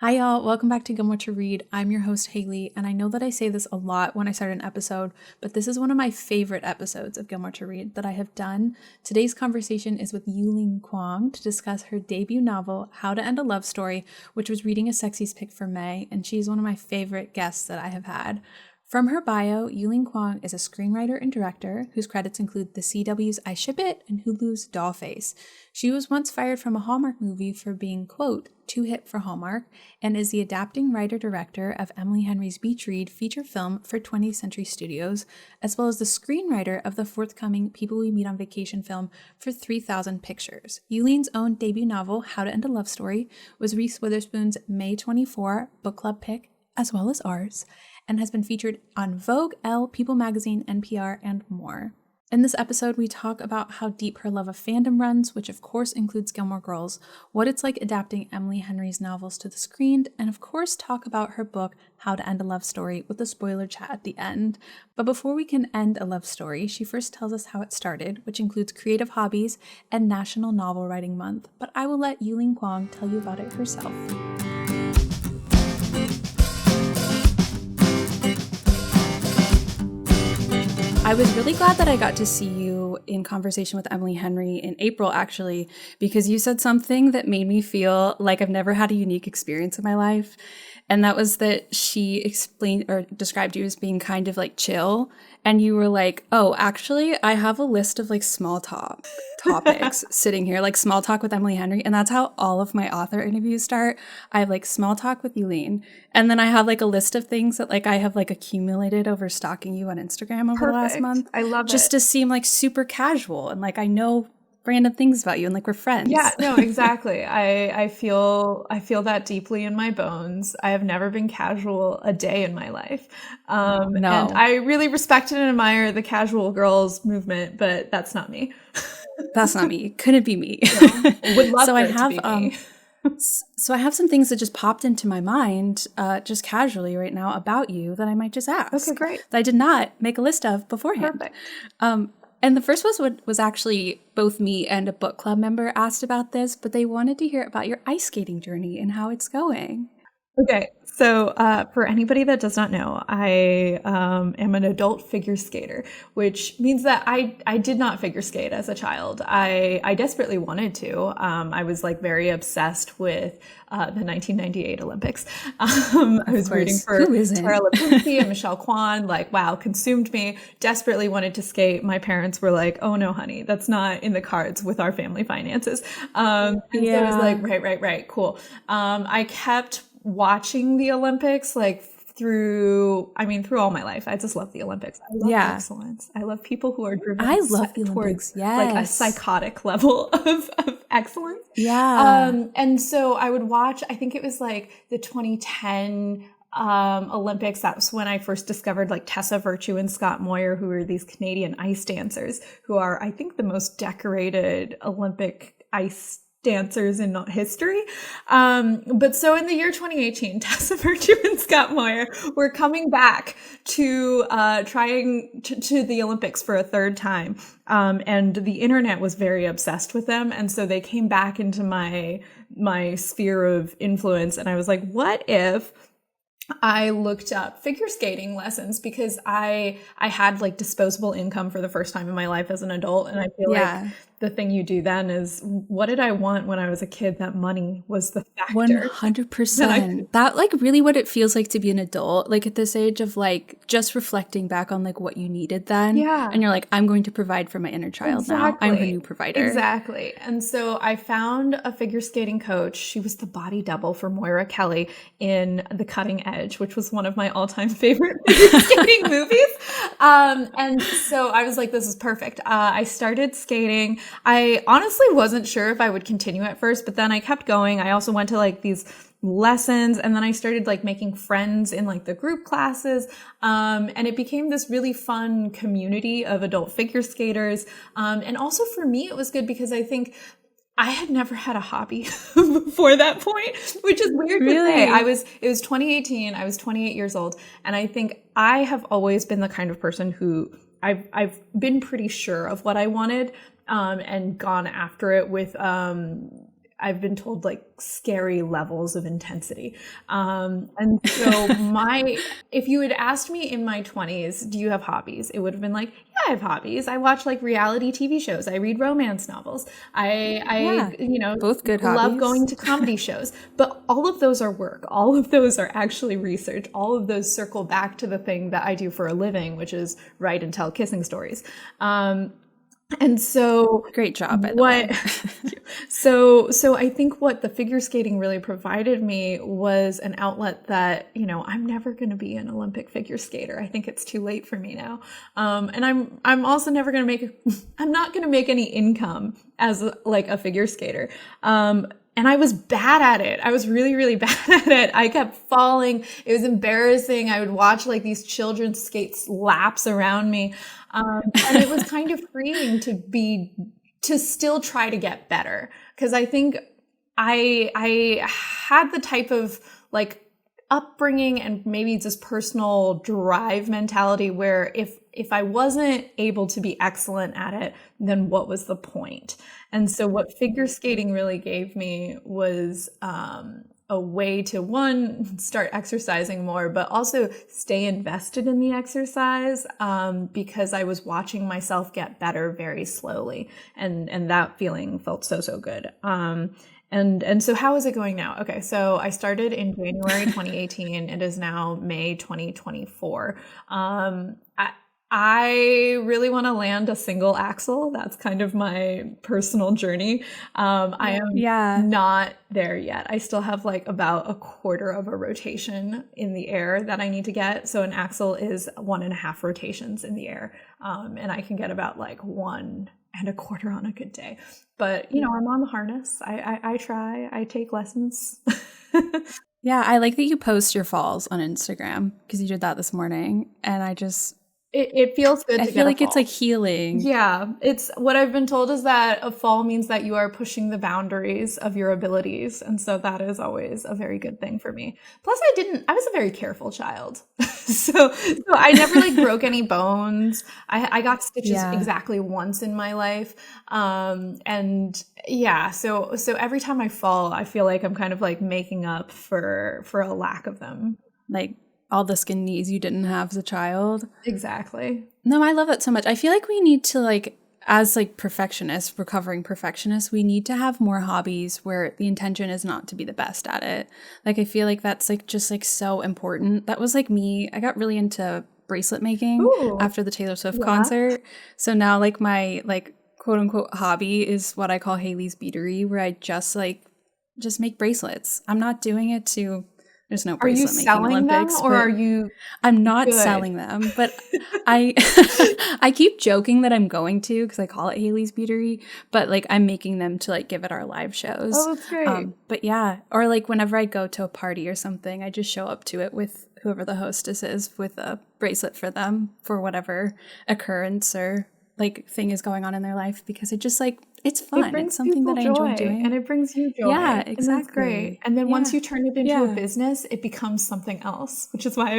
Hi, y'all. Welcome back to Gilmore to Read. I'm your host, Haley, and I know that I say this a lot when I start an episode, but this is one of my favorite episodes of Gilmore to Read that I have done. Today's conversation is with Yulin Kuang to discuss her debut novel, How to End a Love Story, which was reading a Sexy's pick for May, and she's one of my favorite guests that I have had. From her bio, Yulin Kuang is a screenwriter and director whose credits include The CW's I Ship It and Hulu's Dollface. She was once fired from a Hallmark movie for being, quote, too hip for Hallmark, and is the adapting writer-director of Emily Henry's Beach Read feature film for 20th Century Studios, as well as the screenwriter of the forthcoming People We Meet on Vacation film for 3000 Pictures. Yulin's own debut novel, How to End a Love Story, was Reese Witherspoon's May 24 book club pick, as well as ours, and has been featured on Vogue, Elle, People Magazine, NPR, and more. In this episode, we talk about how deep her love of fandom runs, which of course includes Gilmore Girls, what it's like adapting Emily Henry's novels to the screen, and of course talk about her book, How to End a Love Story, with a spoiler chat at the end. But before we can end a love story, she first tells us how it started, which includes creative hobbies and National Novel Writing Month. But I will let Yulin Kuang tell you about it herself. I was really glad that I got to see you in conversation with Emily Henry in April, actually, because you said something that made me feel like I've never had a unique experience in my life. And that was that she explained or described you as being kind of like chill. And you were like, oh, actually, I have a list of like small talk topics sitting here, like small talk with Emily Henry. And that's how all of my author interviews start. I have like small talk with Yulin. And then I have like a list of things that like I have like accumulated over stalking you on Instagram over the last month. I love just to seem like super casual. And like I know random things about you and like we're friends. Yeah, no, exactly. I feel that deeply in my bones. I have never been casual a day in my life. And I really respect and admire the casual girls movement, but that's not me. That's not me. Couldn't be me. No, would love so for I it have to be me. So I have some things that just popped into my mind just casually right now about you that I might just ask. Okay, great. That I did not make a list of beforehand. Perfect. And the first was actually both me and a book club member asked about this, but they wanted to hear about your ice skating journey and how it's going. Okay, so for anybody that does not know, I am an adult figure skater, which means that I did not figure skate as a child. I desperately wanted to. I was like very obsessed with the 1998 Olympics. I was rooting for Tara Lipinski and Michelle Kwan. Like, wow, consumed me. Desperately wanted to skate. My parents were like, "Oh no, honey, that's not in the cards with our family finances." And so I was like, right, cool. I kept watching the Olympics like through all my life. I just love the Olympics. I love excellence. I love people who are driven towards like a psychotic level of excellence. And so I would watch, I think it was like the 2010 Olympics. That was when I first discovered like Tessa Virtue and Scott Moir, who are these Canadian ice dancers who are, I think, the most decorated Olympic ice dancers in history. But so in the year 2018, Tessa Virtue and Scott Moir were coming back to trying to the Olympics for a third time. And the internet was very obsessed with them. And so they came back into my sphere of influence. And I was like, what if I looked up figure skating lessons, because I had like disposable income for the first time in my life as an adult. And I feel like the thing you do then is, what did I want when I was a kid? That money was the factor. 100%. That like really what it feels like to be an adult, like at this age of like just reflecting back on like what you needed then. And you're like, I'm going to provide for my inner child now. I'm her new provider. Exactly. And so I found a figure skating coach. She was the body double for Moira Kelly in The Cutting Edge, which was one of my all-time favorite figure skating movies. And so I was like, this is perfect. I started skating. I honestly wasn't sure if I would continue at first, but then I kept going. I also went to like these lessons, and then I started like making friends in like the group classes. And it became this really fun community of adult figure skaters. And also for me, it was good because I think I had never had a hobby before that point, which is weird to say. It was 2018. I was 28 years old. And I think I have always been the kind of person who I've been pretty sure of what I wanted, and gone after it with, I've been told like scary levels of intensity. And so if you had asked me in my 20s, do you have hobbies? It would have been like, yeah, I have hobbies. I watch like reality TV shows. I read romance novels. I both good love hobbies. going to comedy shows. But all of those are work. All of those are actually research. All of those circle back to the thing that I do for a living, which is write and tell kissing stories. And so great job, by the way. So I think what the figure skating really provided me was an outlet that, I'm never going to be an Olympic figure skater. I think it's too late for me now. And I'm also never going to I'm not going to make any income as like a figure skater. And I was bad at it. I was really, really bad at it. I kept falling. It was embarrassing. I would watch like these children skate laps around me. And it was kind of freeing to still try to get better. Cause I think I had the type of like upbringing and maybe just personal drive mentality where if I wasn't able to be excellent at it, then what was the point? And so what figure skating really gave me was a way to, one, start exercising more, but also stay invested in the exercise because I was watching myself get better very slowly. And that feeling felt so good. And so how is it going now? Okay, so I started in January 2018. It is now May 2024. I really want to land a single axle. That's kind of my personal journey. I am not there yet. I still have like about a quarter of a rotation in the air that I need to get. So an axle is 1.5 rotations in the air. And I can get about like 1.25 on a good day. But, I'm on the harness. I try. I take lessons. Yeah, I like that you post your falls on Instagram because you did that this morning. And it feels good to get a fall. I feel like it's like healing. Yeah, it's what I've been told is that a fall means that you are pushing the boundaries of your abilities. And so that is always a very good thing for me. Plus I was a very careful child. so I never like broke any bones. I got stitches exactly once in my life. And yeah, so every time I fall, I feel like I'm kind of like making up for a lack of them. Like all the skin knees you didn't have as a child. Exactly. No, I love that so much. I feel like we need to like, as like perfectionists, recovering perfectionists, we need to have more hobbies where the intention is not to be the best at it. Like, I feel like that's like just like so important. That was like me. I got really into bracelet making after the Taylor Swift concert. So now like my like quote unquote hobby is what I call Haley's beadery, where I just make bracelets. I'm not doing it to... There's no bracelet making Olympics. Them, or are you? I'm not selling them, but I keep joking that I'm going to because I call it Haley's Beatery, but like I'm making them to like give at our live shows. Oh, that's great. But yeah, or like whenever I go to a party or something, I just show up to it with whoever the hostess is with a bracelet for them for whatever occurrence or like thing is going on in their life because it just like it's fun. It's something that I enjoy doing. And it brings you joy. Yeah, exactly. And that's great. And then once you turn it into a business, it becomes something else, which is why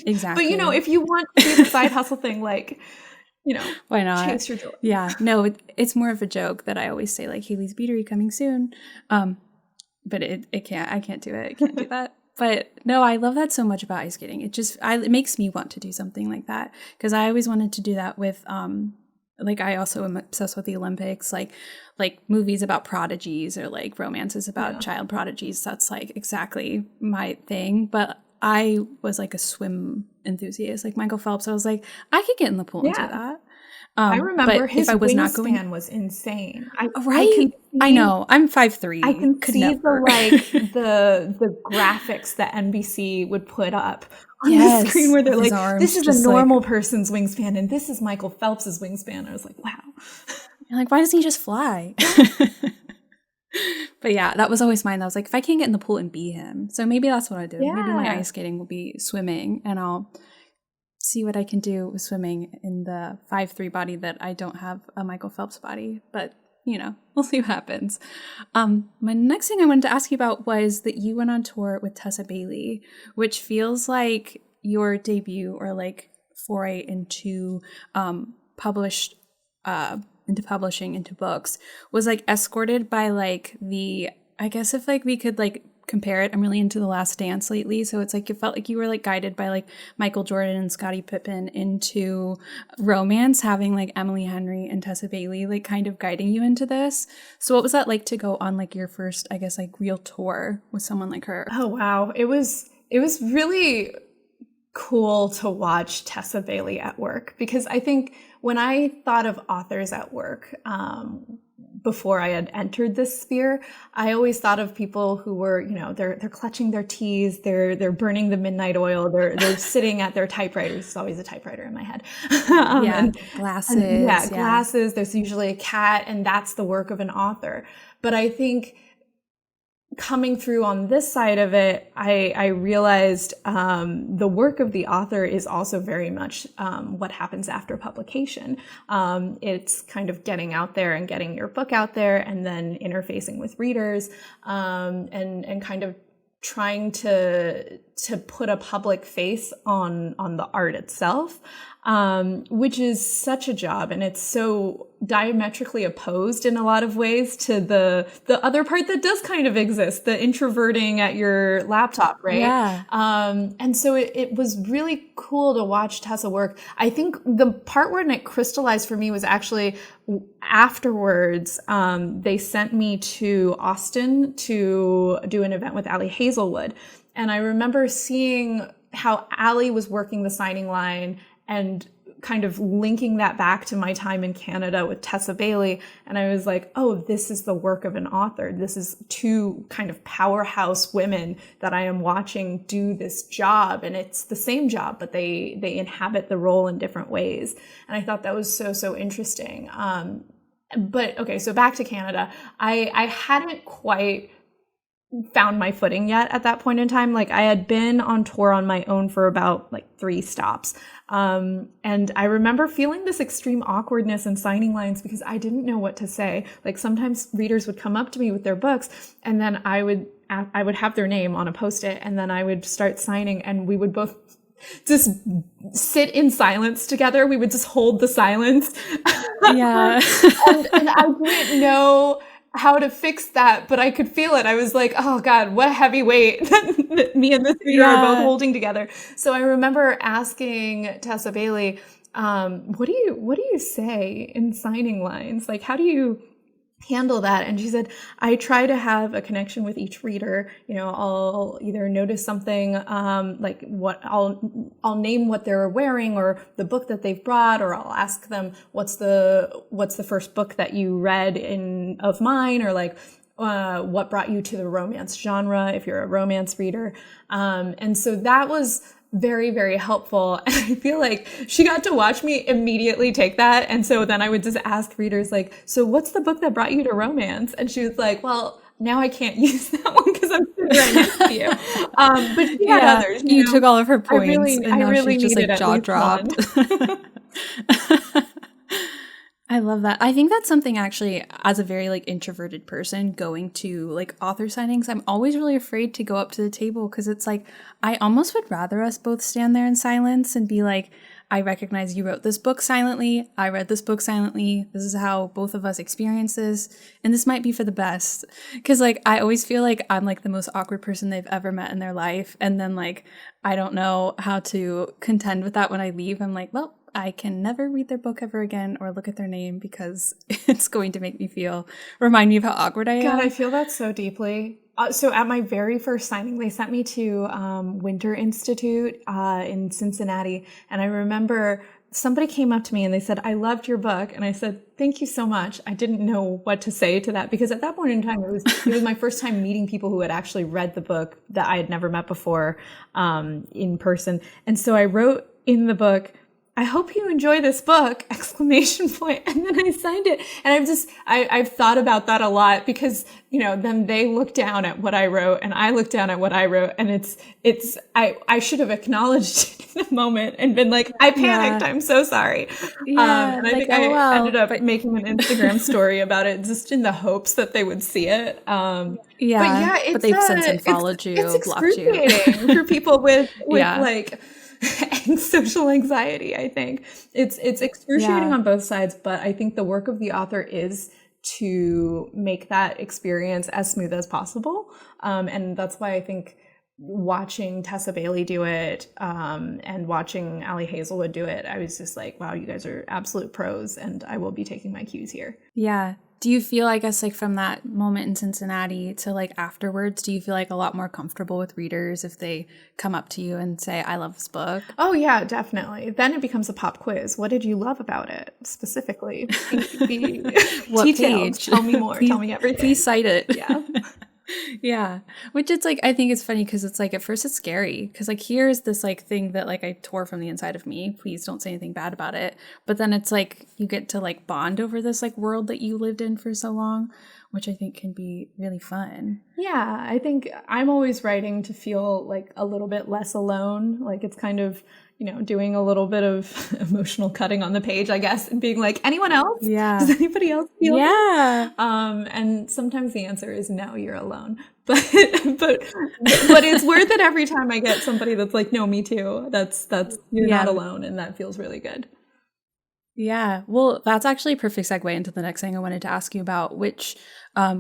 exactly. But if you want to do the side hustle thing, like, why not? Chase your joy. Yeah. No, it's more of a joke that I always say like Haley's Beatery coming soon. But I can't do it. I can't do that. But no, I love that so much about ice skating. It makes me want to do something like that because I always wanted to do that with, like I also am obsessed with the Olympics, like movies about prodigies or like romances about child prodigies. That's like exactly my thing. But I was like a swim enthusiast, like Michael Phelps. I was like, I could get in the pool and do that. I remember his wingspan was insane. I know. I'm 5'3". I can see the graphics that NBC would put up on the screen where they're like, this is a normal person's wingspan and this is Michael Phelps's wingspan. I was like, wow. You're like, why doesn't he just fly? But yeah, that was always mine. I was like, if I can't get in the pool and be him. So maybe that's what I do. Yeah. Maybe my ice skating will be swimming and I'll see what I can do with swimming in the 5'3" body that I don't have a Michael Phelps body. But, we'll see what happens. My next thing I wanted to ask you about was that you went on tour with Tessa Bailey, which feels like your debut or like foray into publishing into books was like escorted by like the I guess if like we could like compare it, I'm really into The Last Dance lately, so it's like it felt like you were like guided by like Michael Jordan and Scottie Pippen into romance, having like Emily Henry and Tessa Bailey like kind of guiding you into this. So what was that like to go on like your first, I guess, like real tour with someone like her? Oh wow, it was really cool to watch Tessa Bailey at work, because I think when I thought of authors at work, before I had entered this sphere, I always thought of people who were, you know, they're clutching their teas, they're burning the midnight oil, they're sitting at their typewriters. There's always a typewriter in my head. Glasses. And glasses. There's usually a cat, and that's the work of an author. But I think coming through on this side of it, I realized the work of the author is also very much what happens after publication. It's kind of getting out there and getting your book out there, and then interfacing with readers, and kind of trying to put a public face on the art itself, which is such a job, and it's so diametrically opposed in a lot of ways to the other part that does kind of exist, the introverting at your laptop, right? Yeah. And so it was really cool to watch Tessa work. I think the part when it crystallized for me was actually afterwards. They sent me to Austin to do an event with Allie Hazelwood. And I remember seeing how Allie was working the signing line and kind of linking that back to my time in Canada with Tessa Bailey. And I was like, oh, this is the work of an author. This is two kind of powerhouse women that I am watching do this job. And it's the same job, but they inhabit the role in different ways. And I thought that was so interesting. But okay, so back to Canada. I hadn't quite found my footing yet at that point in time. Like, I had been on tour on my own for about like 3 stops. And I remember feeling this extreme awkwardness in signing lines because I didn't know what to say. Like, sometimes readers would come up to me with their books, and then I would have their name on a Post-it, and then I would start signing, and we would both just sit in silence together. We would just hold the silence. Yeah. and I didn't know how to fix that, but I could feel it. I was like, oh God, what a heavy weight that me and this reader are both holding together. So I remember asking Tessa Bailey, what do you say in signing lines? Like, how do you handle that? And she said, I try to have a connection with each reader. You know, I'll either notice something, like what I'll name what they're wearing or the book that they've brought, or I'll ask them, what's the first book that you read of mine, or like, what brought you to the romance genre if you're a romance reader. And so that was very, very helpful. And I feel like she got to watch me immediately take that. And so then I would just ask readers like, so what's the book that brought you to romance? And she was like, well, now I can't use that one because I'm sitting right next to you. But she had others. You took all of her points, and now really she's just like jaw dropped. I love that. I think that's something actually, as a very like introverted person going to like author signings, I'm always really afraid to go up to the table because it's like, I almost would rather us both stand there in silence and be like, I recognize you wrote this book silently. I read this book silently. This is how both of us experience this. And this might be for the best. Because like, I always feel like I'm like the most awkward person they've ever met in their life. And then like, I don't know how to contend with that when I leave. I'm like, well, I can never read their book ever again or look at their name because it's going to make me remind me of how awkward I am. God, I feel that so deeply. So at my very first signing, they sent me to Winter Institute in Cincinnati. And I remember somebody came up to me and they said, I loved your book. And I said, thank you so much. I didn't know what to say to that because at that point in time, it was my first time meeting people who had actually read the book that I had never met before in person. And so I wrote in the book, I hope you enjoy this book, ! And then I signed it. And I've thought about that a lot because, you know, then they look down at what I wrote and I look down at what I wrote. And I should have acknowledged it in a moment and been like, I panicked. Yeah. I'm so sorry. Yeah, and I think I ended up making an Instagram story about it just in the hopes that they would see it. But they've since unfollowed you, blocked you. It's excruciating for people with like, and social anxiety. I think it's excruciating on both sides, but I think the work of the author is to make that experience as smooth as possible. And that's why I think watching Tessa Bailey do it and watching Ali Hazelwood do it, I was just like, wow, you guys are absolute pros, and I will be taking my cues here. Yeah. Do you feel, I guess, like from that moment in Cincinnati to like afterwards, do you feel like a lot more comfortable with readers if they come up to you and say, I love this book? Oh, yeah, definitely. Then it becomes a pop quiz. What did you love about it specifically? What details. page? Tell me more. Tell me everything. Please cite it. Yeah. Yeah. Which it's like, I think it's funny because it's like at first it's scary because like here's this like thing that like I tore from the inside of me. Please don't say anything bad about it. But then it's like you get to like bond over this like world that you lived in for so long, which I think can be really fun. Yeah. I think I'm always writing to feel like a little bit less alone. Like it's kind of, you know, doing a little bit of emotional cutting on the page, I guess, and being like, anyone else? Yeah. Does anybody else feel Yeah. And sometimes the answer is no, you're alone. But it's worth it every time I get somebody that's like, no, me too. That's you're not alone, and that feels really good. Yeah, well, that's actually a perfect segue into the next thing I wanted to ask you about, which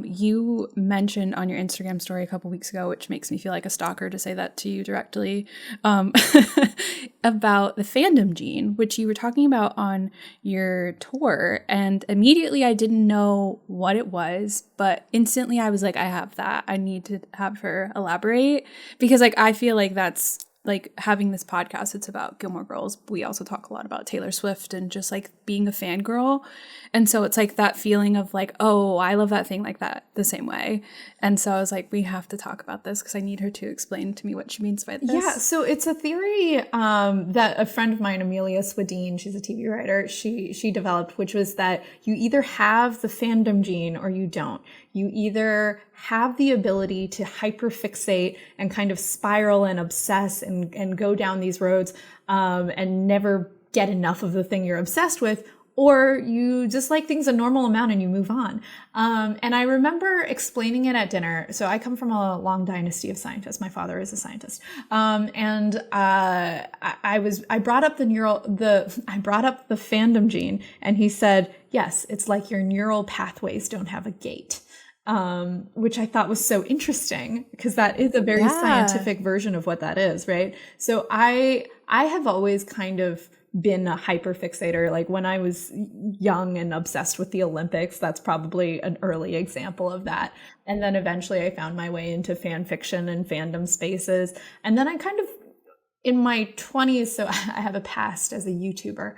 you mentioned on your Instagram story a couple weeks ago, which makes me feel like a stalker to say that to you directly, about the fandom gene, which you were talking about on your tour. And immediately I didn't know what it was, but instantly I was like, I have that. I need to have her elaborate because like I feel like that's like having this podcast, it's about Gilmore Girls. We also talk a lot about Taylor Swift and just like being a fangirl. And so it's like that feeling of like, oh, I love that thing like that the same way. And so I was like, we have to talk about this because I need her to explain to me what she means by this. Yeah, so it's a theory that a friend of mine, Amelia Swadine, she's a TV writer, she developed, which was that you either have the fandom gene or you don't. You either have the ability to hyperfixate and kind of spiral and obsess and go down these roads and never get enough of the thing you're obsessed with, or you just like things a normal amount and you move on. And I remember explaining it at dinner. So I come from a long dynasty of scientists. My father is a scientist. I brought up the fandom gene, and he said, yes, it's like your neural pathways don't have a gate. Which I thought was so interesting because that is a very scientific version of what that is, right? So I have always kind of been a hyperfixator. Like when I was young and obsessed with the Olympics, that's probably an early example of that. And then eventually I found my way into fan fiction and fandom spaces. And then I kind of, in my 20s, so I have a past as a YouTuber,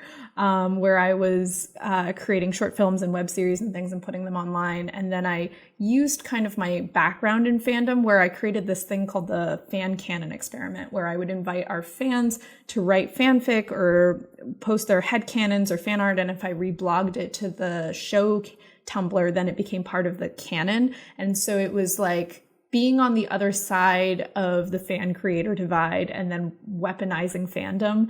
where I was creating short films and web series and things and putting them online. And then I used kind of my background in fandom where I created this thing called the fan canon experiment, where I would invite our fans to write fanfic or post their headcanons or fan art. And if I reblogged it to the show Tumblr, then it became part of the canon. And so it was like being on the other side of the fan creator divide and then weaponizing fandom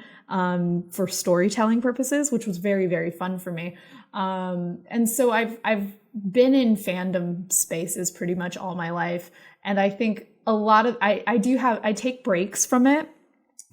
for storytelling purposes, which was very, very fun for me. And so I've been in fandom spaces pretty much all my life. And I think a lot of, I take breaks from it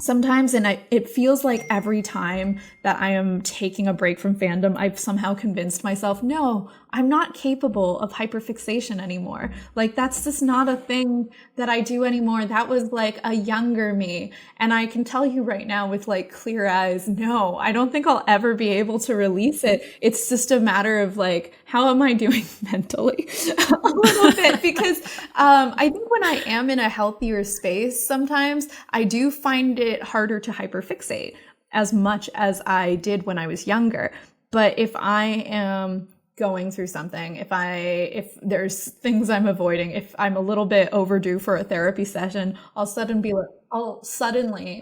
sometimes, and it feels like every time that I am taking a break from fandom, I've somehow convinced myself, no, I'm not capable of hyperfixation anymore. Like that's just not a thing that I do anymore. That was like a younger me. And I can tell you right now with like clear eyes, no, I don't think I'll ever be able to release it. It's just a matter of like, how am I doing mentally a little bit? Because I think when I am in a healthier space, sometimes I do find it harder to hyperfixate as much as I did when I was younger. But if I am going through something, if there's things I'm avoiding, if I'm a little bit overdue for a therapy session, I'll suddenly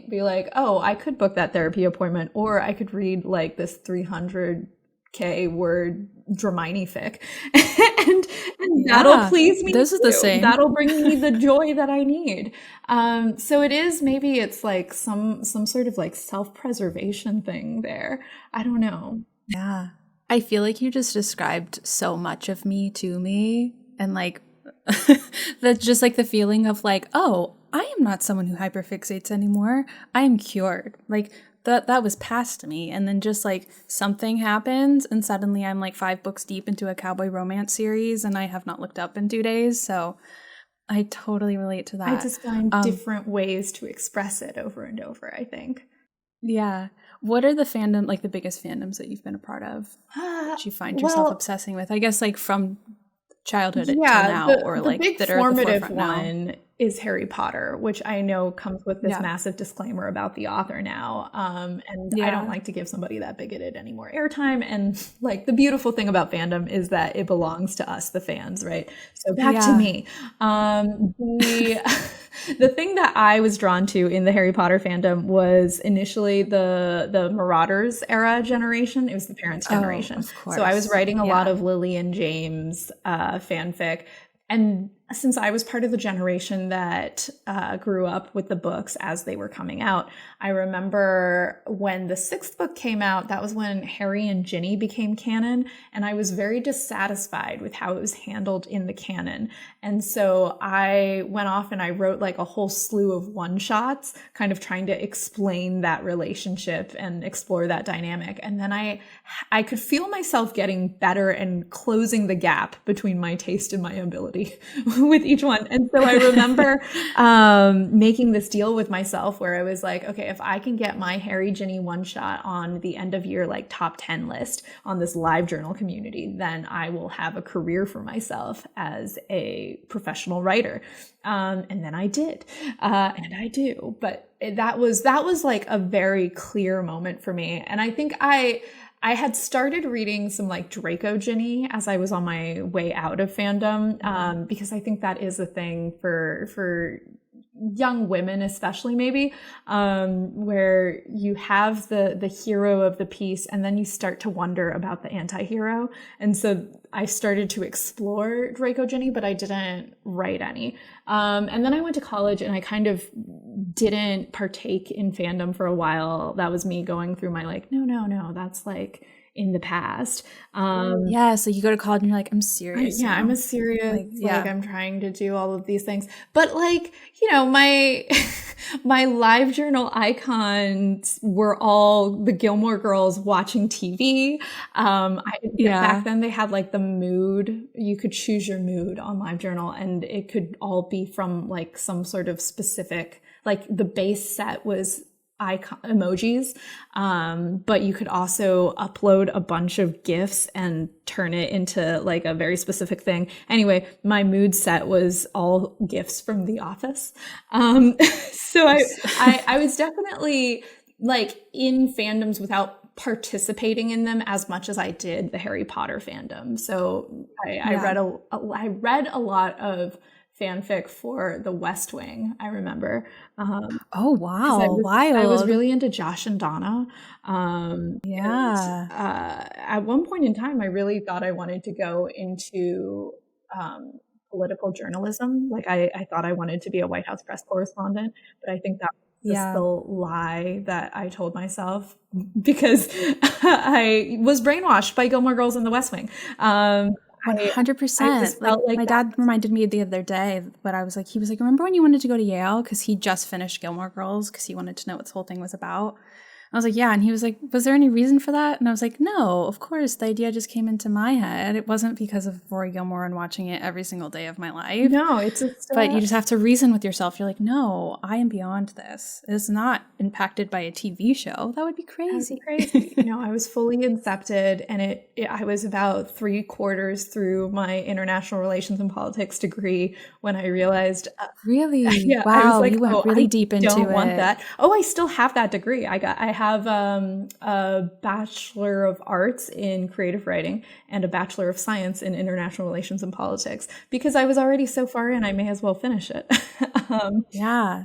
be like, oh, I could book that therapy appointment, or I could read like this 300K word Dramini fic, and that'll please me. This is the same. That'll bring me the joy that I need. So it is, maybe it's like some sort of like self-preservation thing there. I don't know. Yeah. I feel like you just described so much of me to me, and like that's just like the feeling of like, oh, I am not someone who hyperfixates anymore. I am cured. Like that was past me. And then just like something happens and suddenly I'm like 5 books deep into a cowboy romance series and I have not looked up in 2 days. So I totally relate to that. I just find different ways to express it over and over, I think. Yeah. What are the fandom, like the biggest fandoms that you've been a part of that you find yourself obsessing with? I guess like from childhood till now, or like the big that are at the formative forefront one now. is Harry Potter, which I know comes with this massive disclaimer about the author now. And I don't like to give somebody that bigoted any more airtime. And like the beautiful thing about fandom is that it belongs to us, the fans, right? So back to me. The thing that I was drawn to in the Harry Potter fandom was initially the Marauders era generation. It was the parents' generation. Of course. So I was writing a lot of Lily and James fanfic. And since I was part of the generation that grew up with the books as they were coming out, I remember when the 6th book came out, that was when Harry and Ginny became canon. And I was very dissatisfied with how it was handled in the canon. And so I went off and I wrote like a whole slew of one-shots, kind of trying to explain that relationship and explore that dynamic. And then I could feel myself getting better and closing the gap between my taste and my ability with each one. And so I remember making this deal with myself where I was like, okay, if I can get my Harry Ginny one shot on the end of year like top 10 list on this live journal community, then I will have a career for myself as a professional writer. And then I did, and I do. But that was like a very clear moment for me. And I think I had started reading some like Draco Ginny as I was on my way out of fandom, because I think that is a thing for young women, especially maybe, where you have the hero of the piece and then you start to wonder about the anti-hero. And so I started to explore Draco Ginny, but I didn't write any. And then I went to college and I kind of didn't partake in fandom for a while. That was me going through my like, no, that's like in the past. So you go to college and you're like, I'm serious. I'm a serious, like I'm trying to do all of these things. But like, you know, my my live journal icons were all the Gilmore girls watching TV. Back then they had like the mood. You could choose your mood on live journal and it could all be from like some sort of specific, like the base set was emojis, but you could also upload a bunch of GIFs and turn it into like a very specific thing. Anyway, my mood set was all GIFs from The Office. So I was definitely like in fandoms without participating in them as much as I did the Harry Potter fandom. So I read a lot of fanfic for The West Wing, I remember. Oh, wow. Wild. I was really into Josh and Donna. At one point in time, I really thought I wanted to go into political journalism. Like I thought I wanted to be a White House press correspondent, but I think that was just the lie that I told myself because I was brainwashed by Gilmore Girls and The West Wing. 100%. Like my dad reminded me the other day, but I was like, he was like, remember when you wanted to go to Yale? Because he just finished Gilmore Girls because he wanted to know what this whole thing was about. I was like, yeah. And he was like, was there any reason for that? And I was like, no, of course. The idea just came into my head. It wasn't because of Rory Gilmore and watching it every single day of my life. No, it's just, but you just have to reason with yourself. You're like, no, I am beyond this. It's not impacted by a TV show. That would be crazy. I was fully incepted, and I was about 3/4 through my international relations and politics degree when I realized, really? Yeah, wow, I was like, you went really deep into it. I don't want that. Oh, I still have that degree. I have a Bachelor of Arts in creative writing and a Bachelor of Science in international relations and politics because I was already so far in, I may as well finish it.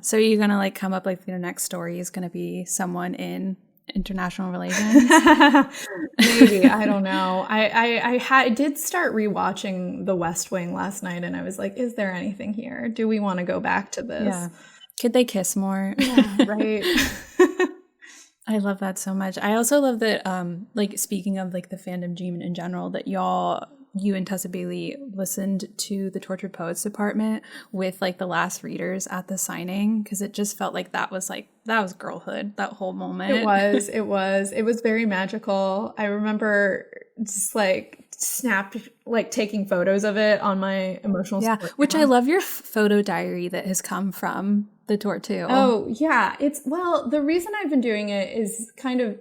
So you're going to like come up like your next story is going to be someone in international relations? Maybe. I don't know. I did start rewatching The West Wing last night and I was like, is there anything here? Do we want to go back to this? Yeah. Could they kiss more? Yeah, right. I love that so much. I also love that, like, speaking of like the fandom gene in general, that y'all you and Tessa Bailey listened to the Tortured Poets Department with like the last readers at the signing, because it just felt like that was girlhood, that whole moment. It was very magical. I remember just like taking photos of it on my emotional support which camera. I love your photo diary that has come from the tour too. Oh yeah, the reason I've been doing it is kind of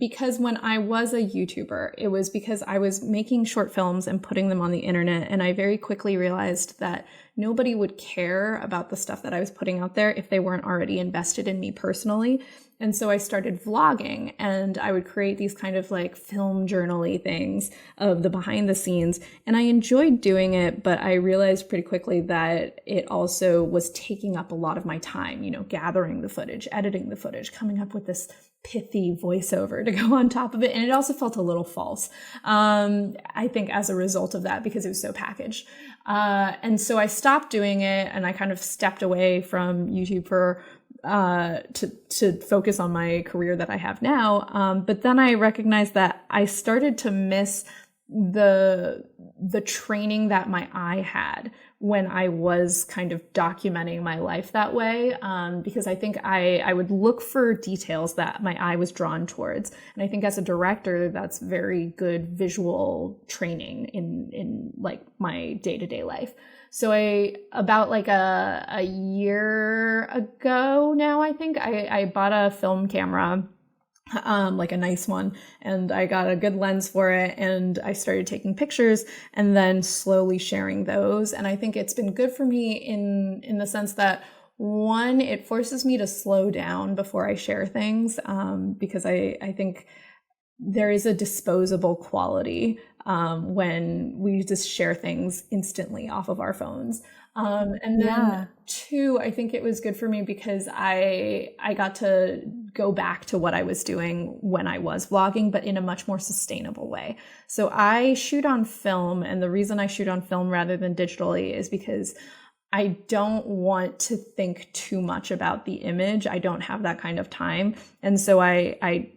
because when I was a YouTuber, it was because I was making short films and putting them on the internet, and I very quickly realized that nobody would care about the stuff that I was putting out there if they weren't already invested in me personally. And so I started vlogging, and I would create these kind of like film journal-y things of the behind the scenes. And I enjoyed doing it, but I realized pretty quickly that it also was taking up a lot of my time, you know, gathering the footage, editing the footage, coming up with this pithy voiceover to go on top of it. And it also felt a little false, I think, as a result of that, because it was so packaged. And so I stopped doing it, and I kind of stepped away from YouTube to focus on my career that I have now. But then I recognized that I started to miss the training that my eye had when I was kind of documenting my life that way, because I think I would look for details that my eye was drawn towards. And I think as a director, that's very good visual training in like my day-to-day life. So about like a year ago now, I think I bought a film camera, like a nice one, and I got a good lens for it, and I started taking pictures and then slowly sharing those. And I think it's been good for me in the sense that, one, it forces me to slow down before I share things, because I think there is a disposable quality when we just share things instantly off of our phones. And then two, I think it was good for me because I got to go back to what I was doing when I was vlogging, but in a much more sustainable way. So I shoot on film, and the reason I shoot on film rather than digitally is because I don't want to think too much about the image. I don't have that kind of time. And so I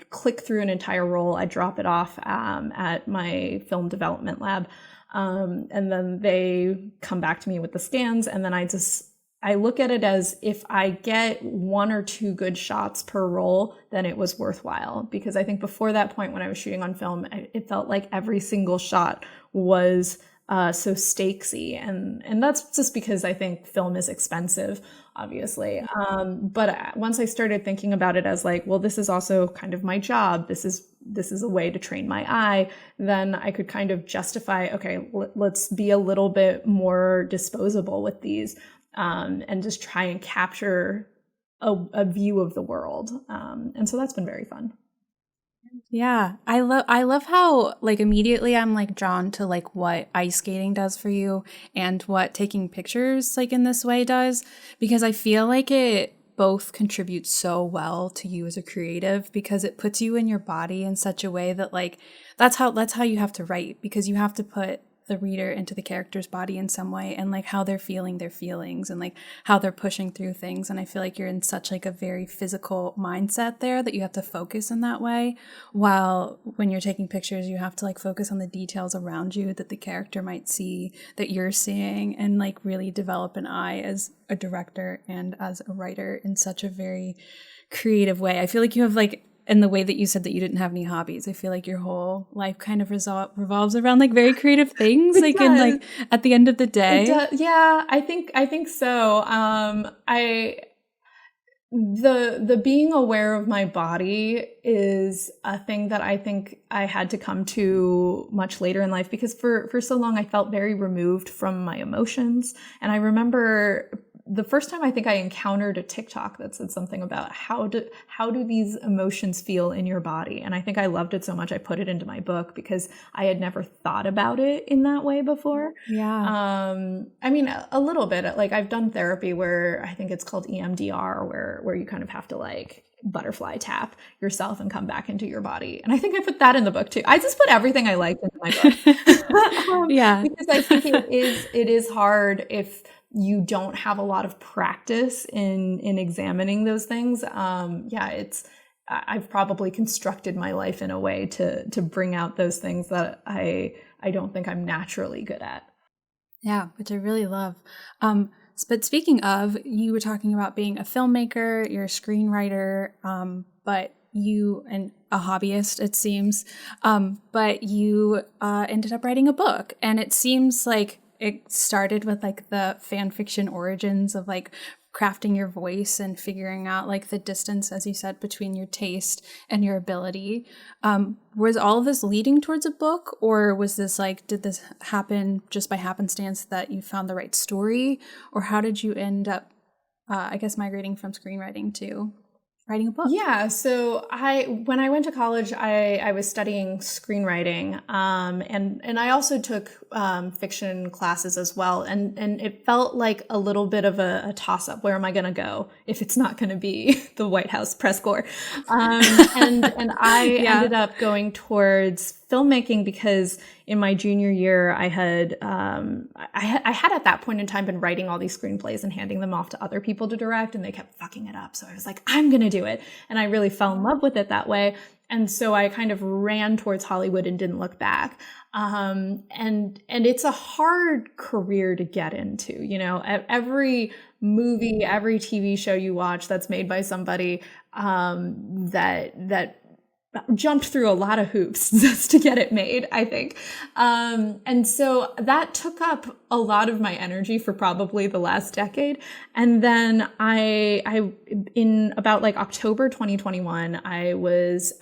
click through an entire roll. I drop it off at my film development lab. And then they come back to me with the scans. And then I look at it as, if I get one or two good shots per roll, then it was worthwhile. Because I think before that point, when I was shooting on film, it felt like every single shot was so stakesy, and that's just because I think film is expensive, obviously. But once I started thinking about it as like, well, this is also kind of my job. This is a way to train my eye. Then I could kind of justify, okay, let's be a little bit more disposable with these, and just try and capture a view of the world. And so that's been very fun. Yeah, I love how like immediately I'm like drawn to like what ice skating does for you and what taking pictures like in this way does, because I feel like it both contributes so well to you as a creative, because it puts you in your body in such a way that like that's how you have to write, because you have to put the reader into the character's body in some way, and like how they're feeling their feelings and like how they're pushing through things. And I feel like you're in such like a very physical mindset there that you have to focus in that way, while when you're taking pictures you have to like focus on the details around you that the character might see, that you're seeing, and like really develop an eye as a director and as a writer in such a very creative way. I feel like you have like, and the way that you said that you didn't have any hobbies, I feel like your whole life kind of revolves around like very creative things, like does. In like at the end of the day. Yeah, I think so. The being aware of my body is a thing that I think I had to come to much later in life, because for so long I felt very removed from my emotions. And I remember the first time I think I encountered a TikTok that said something about how do these emotions feel in your body. And I think I loved it so much I put it into my book, because I had never thought about it in that way before. Yeah. I mean, a little bit. Like I've done therapy where I think it's called EMDR, where you kind of have to like butterfly tap yourself and come back into your body. And I think I put that in the book too. I just put everything I liked into my book. Yeah. Because I think it is hard if you don't have a lot of practice in examining those things. I've probably constructed my life in a way to bring out those things that I don't think I'm naturally good at. Yeah, which I really love. But speaking of, you were talking about being a filmmaker, you're a screenwriter, but you, and a hobbyist, it seems, but you ended up writing a book. And it seems like it started with like the fan fiction origins of like crafting your voice and figuring out like the distance, as you said, between your taste and your ability. Was all of this leading towards a book, or was this like, did this happen just by happenstance that you found the right story, or how did you end up, I guess, migrating from screenwriting to writing a book? Yeah, so when I went to college, I was studying screenwriting, and I also took fiction classes as well, and it felt like a little bit of a toss up. Where am I going to go if it's not going to be the White House press corps? And I ended up going towards filmmaking because in my junior year, I had at that point in time been writing all these screenplays and handing them off to other people to direct, and they kept fucking it up. So I was like, I'm going to do it. And I really fell in love with it that way. And so I kind of ran towards Hollywood and didn't look back. And it's a hard career to get into, you know, every movie, every TV show you watch that's made by somebody, that jumped through a lot of hoops just to get it made, I think. And so that took up a lot of my energy for probably the last decade. And then I in about like October 2021, I was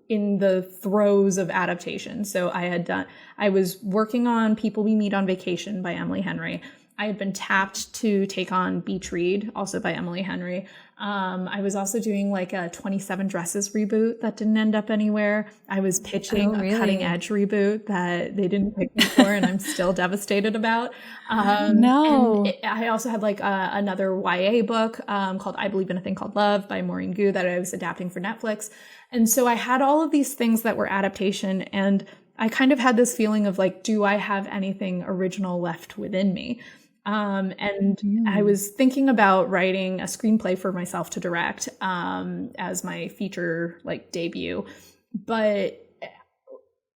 in the throes of adaptation. So I was working on People We Meet on Vacation by Emily Henry. I had been tapped to take on Beach Read, also by Emily Henry. I was also doing like a 27 Dresses reboot that didn't end up anywhere. I was pitching a cutting edge reboot that they didn't pick me for, and I'm still devastated about. No. And I also had like another YA book called I Believe in a Thing Called Love by Maureen Gu that I was adapting for Netflix. And so I had all of these things that were adaptation, and I kind of had this feeling of like, do I have anything original left within me? I was thinking about writing a screenplay for myself to direct as my feature like debut, but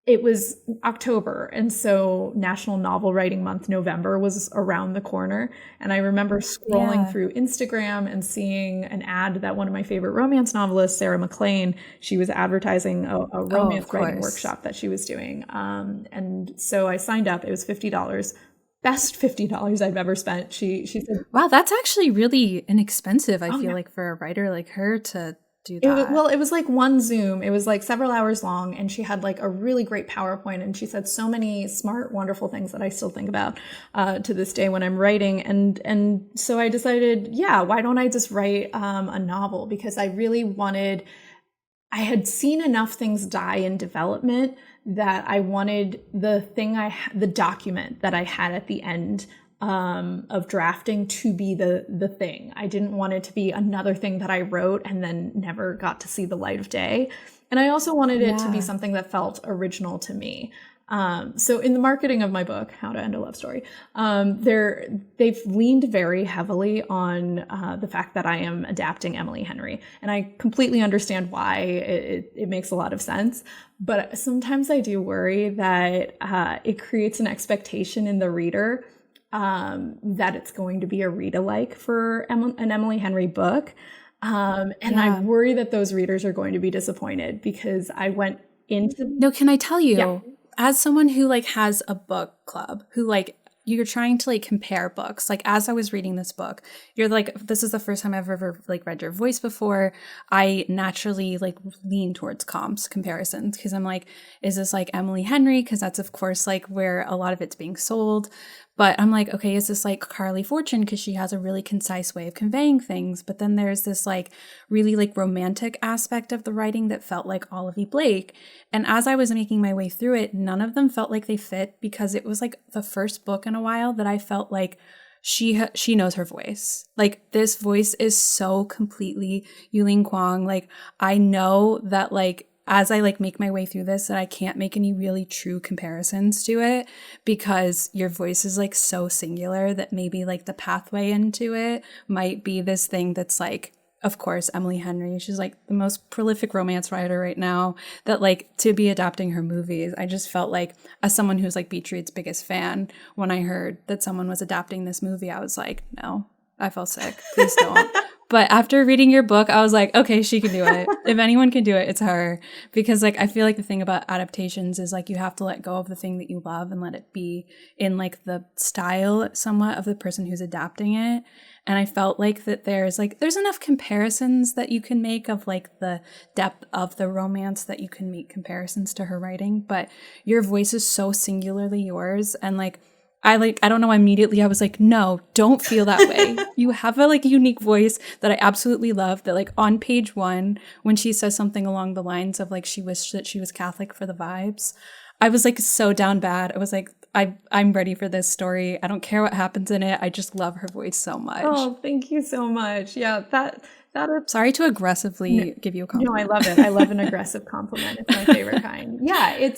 it was October, and so National Novel Writing Month, November, was around the corner. And I remember scrolling through Instagram and seeing an ad that one of my favorite romance novelists, Sarah MacLean, she was advertising a romance writing workshop that she was doing. And so I signed up. It was $50. Best $50 I've ever spent. She said, wow, that's actually really inexpensive. I feel like for a writer like her to do that. It was like one Zoom. It was like several hours long, and she had like a really great PowerPoint, and she said so many smart, wonderful things that I still think about to this day when I'm writing. And so I decided, why don't I just write a novel? Because I really I had seen enough things die in development that I wanted the document that I had at the end of drafting to be the thing. I didn't want it to be another thing that I wrote and then never got to see the light of day. And I also wanted it to be something that felt original to me. So in the marketing of my book, How to End a Love Story, they've leaned very heavily on the fact that I am adapting Emily Henry. And I completely understand why. It makes a lot of sense. But sometimes I do worry that it creates an expectation in the reader that it's going to be a read-alike for an Emily Henry book. I worry that those readers are going to be disappointed because I went into... No, can I tell you, as someone who like has a book club, who like, you're trying to like compare books. Like as I was reading this book, you're like, this is the first time I've ever like read your voice before. I naturally like lean towards comparisons because I'm like, is this like Emily Henry? Because that's of course like where a lot of it's being sold. But I'm like, okay, is this like Carly Fortune? Because she has a really concise way of conveying things. But then there's this like really like romantic aspect of the writing that felt like Olive Blake. And as I was making my way through it, none of them felt like they fit because it was like the first book in a while that I felt like she knows her voice. Like this voice is so completely Yulin Kuang. Like I know that like as I like make my way through this that I can't make any really true comparisons to it because your voice is like so singular that maybe like the pathway into it might be this thing that's like of course, Emily Henry. She's like the most prolific romance writer right now, that like to be adapting her movies, I just felt like, as someone who's like Beach Read's biggest fan, when I heard that someone was adapting this movie, I was like, no, I felt sick. Please don't. But after reading your book, I was like, okay, she can do it. If anyone can do it, it's her. Because like I feel like the thing about adaptations is like you have to let go of the thing that you love and let it be in like the style somewhat of the person who's adapting it. And I felt like that there's enough comparisons that you can make of like the depth of the romance that you can make comparisons to her writing. But your voice is so singularly yours, and like I don't know, immediately I was like, no, don't feel that way. You have a like unique voice that I absolutely love, that like on page 1, when she says something along the lines of like she wished that she was Catholic for the vibes, I was like so down bad. I was like, I'm ready for this story. I don't care what happens in it. I just love her voice so much. Oh, thank you so much. Yeah, that is... Sorry to aggressively give you a compliment. No, I love it. I love an aggressive compliment. It's my favorite kind. Yeah,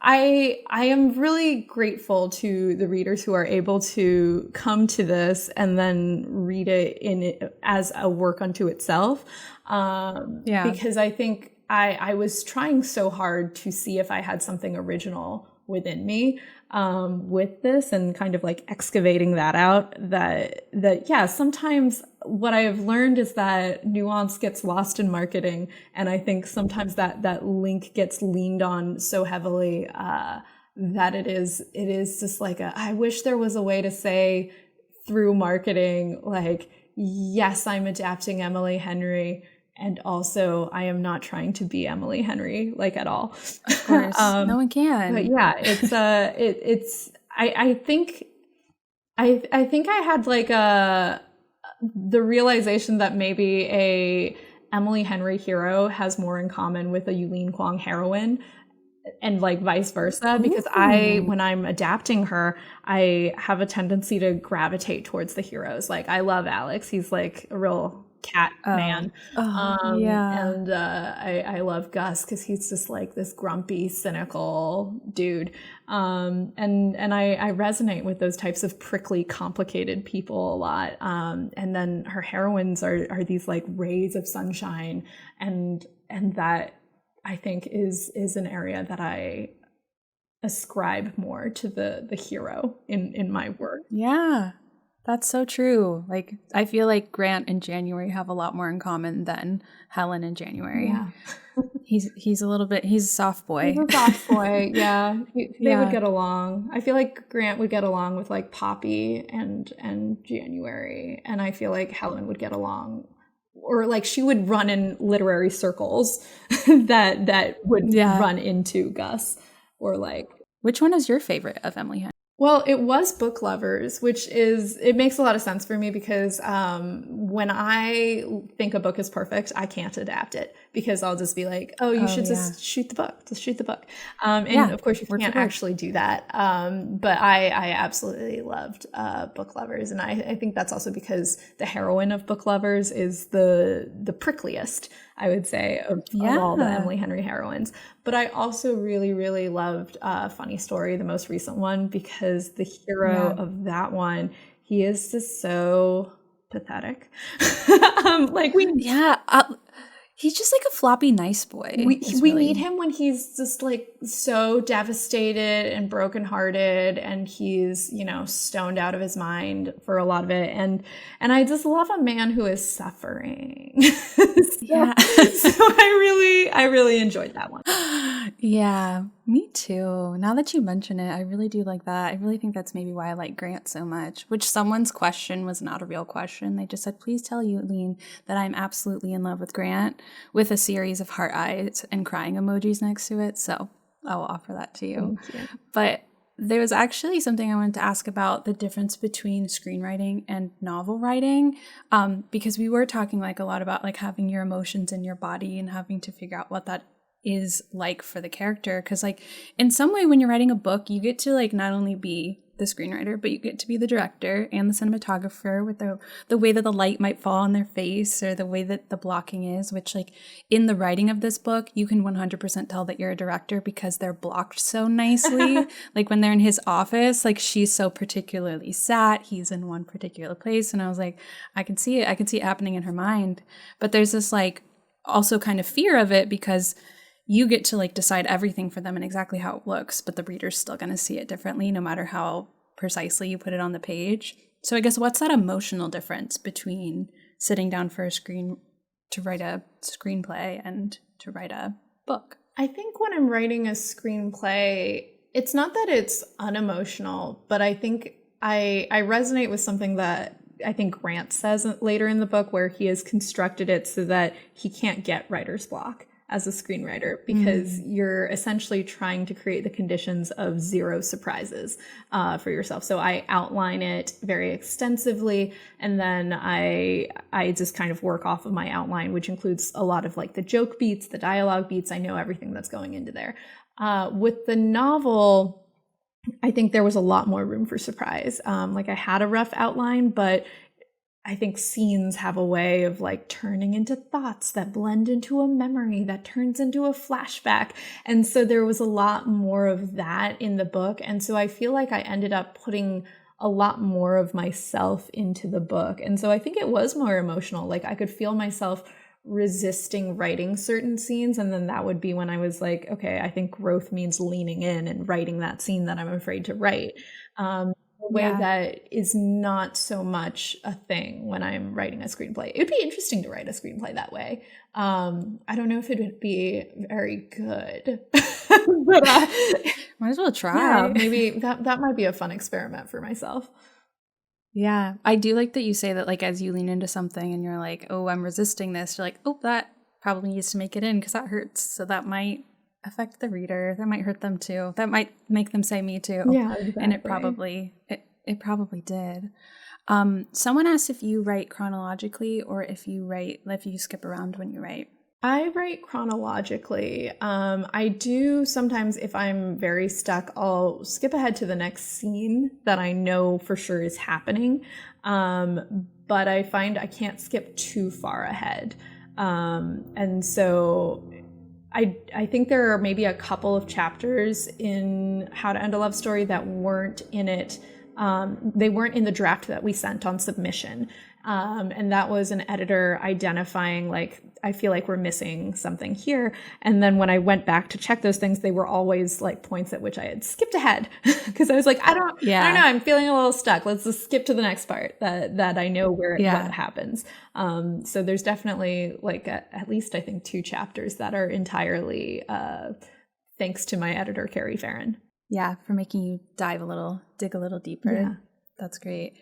I am really grateful to the readers who are able to come to this and then read it as a work unto itself. Because I think I was trying so hard to see if I had something original within me with this, and kind of like excavating that out, that yeah, sometimes what I have learned is that nuance gets lost in marketing, and I think sometimes that link gets leaned on so heavily that it is just like I wish there was a way to say through marketing, like, yes, I'm adapting Emily Henry, and also I am not trying to be Emily Henry, like, at all. Of course, no one can. But yeah, it's I think I had like the realization that maybe a Emily Henry hero has more in common with a Yulin Kuang heroine, and like vice versa, because when I'm adapting her, I have a tendency to gravitate towards the heroes. Like, I love Alex. He's like a real cat man. Yeah. And I love Gus because he's just like this grumpy, cynical dude. And I resonate with those types of prickly, complicated people a lot. And then her heroines are these like rays of sunshine, and that I think is an area that I ascribe more to the hero in my work. Yeah, that's so true. Like, I feel like Grant and January have a lot more in common than Helen and January. Yeah. He's a soft boy. He's a soft boy, yeah. They would get along. I feel like Grant would get along with like Poppy and January, and I feel like Helen would get along, or like she would run in literary circles that would run into Gus, or like. Which one is your favorite of Emily Henry? Well, it was Book Lovers, it makes a lot of sense for me because when I think a book is perfect, I can't adapt it, because I'll just be like, oh, you should just shoot the book. Just shoot the book. And of course you can't actually do that. But I absolutely loved Book Lovers. And I think that's also because the heroine of Book Lovers is the prickliest, I would say, of all the Emily Henry heroines. But I also really, really loved Funny Story, the most recent one, because the hero of that one, he is just so pathetic. He's just like a floppy nice boy. We meet him when he's just like so devastated and brokenhearted, and he's, stoned out of his mind for a lot of it. And I just love a man who is suffering. So I really enjoyed that one. Yeah, me too. Now that you mention it, I really do like that. I really think that's maybe why I like Grant so much, which someone's question was not a real question. They just said, please tell Yulin that I'm absolutely in love with Grant, with a series of heart eyes and crying emojis next to it. So I will offer that to you. Thank you. But there was actually something I wanted to ask about the difference between screenwriting and novel writing, because we were talking like a lot about like having your emotions in your body and having to figure out what that is like for the character. Because like in some way when you're writing a book, you get to like not only be the screenwriter, but you get to be the director and the cinematographer with the way that the light might fall on their face or the way that the blocking is, which like in the writing of this book, you can 100% tell that you're a director because they're blocked so nicely. Like when they're in his office, like she's so particularly sat, he's in one particular place. And I was like, I can see it. I can see it happening in her mind. But there's this like also kind of fear of it because you get to like decide everything for them and exactly how it looks, but the reader's still going to see it differently no matter how precisely you put it on the page. So I guess what's that emotional difference between sitting down for to write a screenplay and to write a book? I think when I'm writing a screenplay, it's not that it's unemotional, but I think I resonate with something that I think Grant says later in the book, where he has constructed it so that he can't get writer's block as a screenwriter, because you're essentially trying to create the conditions of zero surprises for yourself. So I outline it very extensively, and then I just kind of work off of my outline, which includes a lot of like the joke beats, the dialogue beats. I know everything that's going into there. With the novel, I think there was a lot more room for surprise. Like I had a rough outline, but I think scenes have a way of like turning into thoughts that blend into a memory that turns into a flashback. And so there was a lot more of that in the book. And so I feel like I ended up putting a lot more of myself into the book. And so I think it was more emotional. Like I could feel myself resisting writing certain scenes. And then that would be when I was like, okay, I think growth means leaning in and writing that scene that I'm afraid to write. A way that is not so much a thing when I'm writing a screenplay. It would be interesting to write a screenplay that way. I don't know if it would be very good, but might as well try. Yeah, maybe that might be a fun experiment for myself. Yeah, I do like that you say that, like, as you lean into something and you're like, oh, I'm resisting this, you're like, oh, that probably needs to make it in because that hurts. So that might affect the reader. That might hurt them too. That might make them say me too. Yeah, exactly. And it probably did. Someone asked if you write chronologically or if you skip around when you write. I write chronologically. I do sometimes, if I'm very stuck, I'll skip ahead to the next scene that I know for sure is happening. But I find I can't skip too far ahead. And so I think there are maybe a couple of chapters in How to End a Love Story that weren't in it. They weren't in the draft that we sent on submission. And that was an editor identifying, like, I feel like we're missing something here. And then when I went back to check those things, they were always like points at which I had skipped ahead because I was like, I don't know, I'm feeling a little stuck. Let's just skip to the next part that I know where what happens. So there's definitely like at least I think 2 chapters that are entirely thanks to my editor, Carrie Farron. Yeah, for making you dig a little deeper. Yeah. That's great.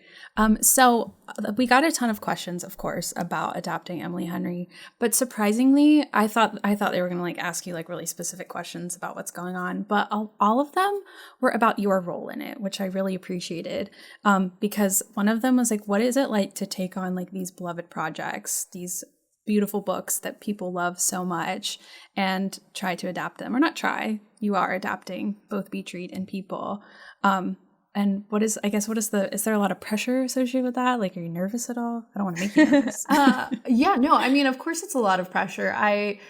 So we got a ton of questions, of course, about adapting Emily Henry, but surprisingly, I thought they were going to like ask you like really specific questions about what's going on, but all of them were about your role in it, which I really appreciated. Because one of them was like, what is it like to take on like these beloved projects, these beautiful books that people love so much, and try to adapt them, or not try, you are adapting both Beach Read and People. And is there a lot of pressure associated with that? Like, are you nervous at all? I don't want to make you nervous. Yeah, no, I mean, of course it's a lot of pressure. I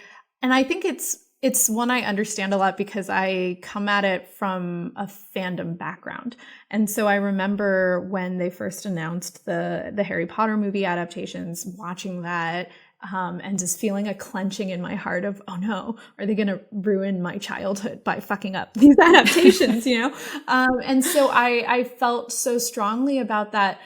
think it's one I understand a lot because I come at it from a fandom background. And so I remember when they first announced the Harry Potter movie adaptations, watching that, and just feeling a clenching in my heart of, oh no, are they going to ruin my childhood by fucking up these adaptations, you know? And so I felt so strongly about that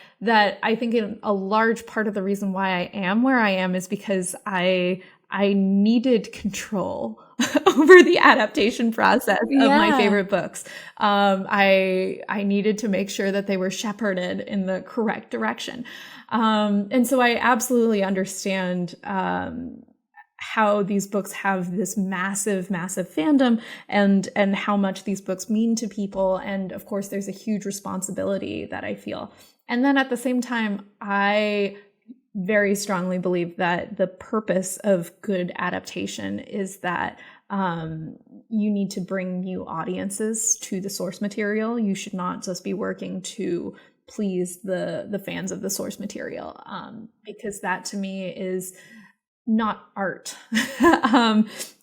I think a large part of the reason why I am where I am is because I needed control over the adaptation process of my favorite books. I needed to make sure that they were shepherded in the correct direction. And so I absolutely understand how these books have this massive, massive fandom and how much these books mean to people. And of course, there's a huge responsibility that I feel. And then at the same time, I very strongly believe that the purpose of good adaptation is that you need to bring new audiences to the source material. You should not just be working to please the fans of the source material, because that to me is not art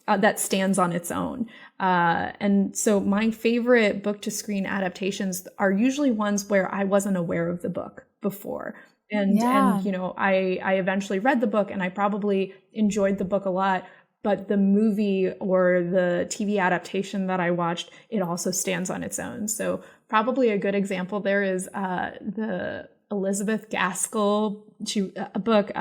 that stands on its own. And so my favorite book to screen adaptations are usually ones where I wasn't aware of the book before. And you know, I eventually read the book and I probably enjoyed the book a lot, but the movie or the TV adaptation that I watched, it also stands on its own. So probably a good example there is the Elizabeth Gaskell book,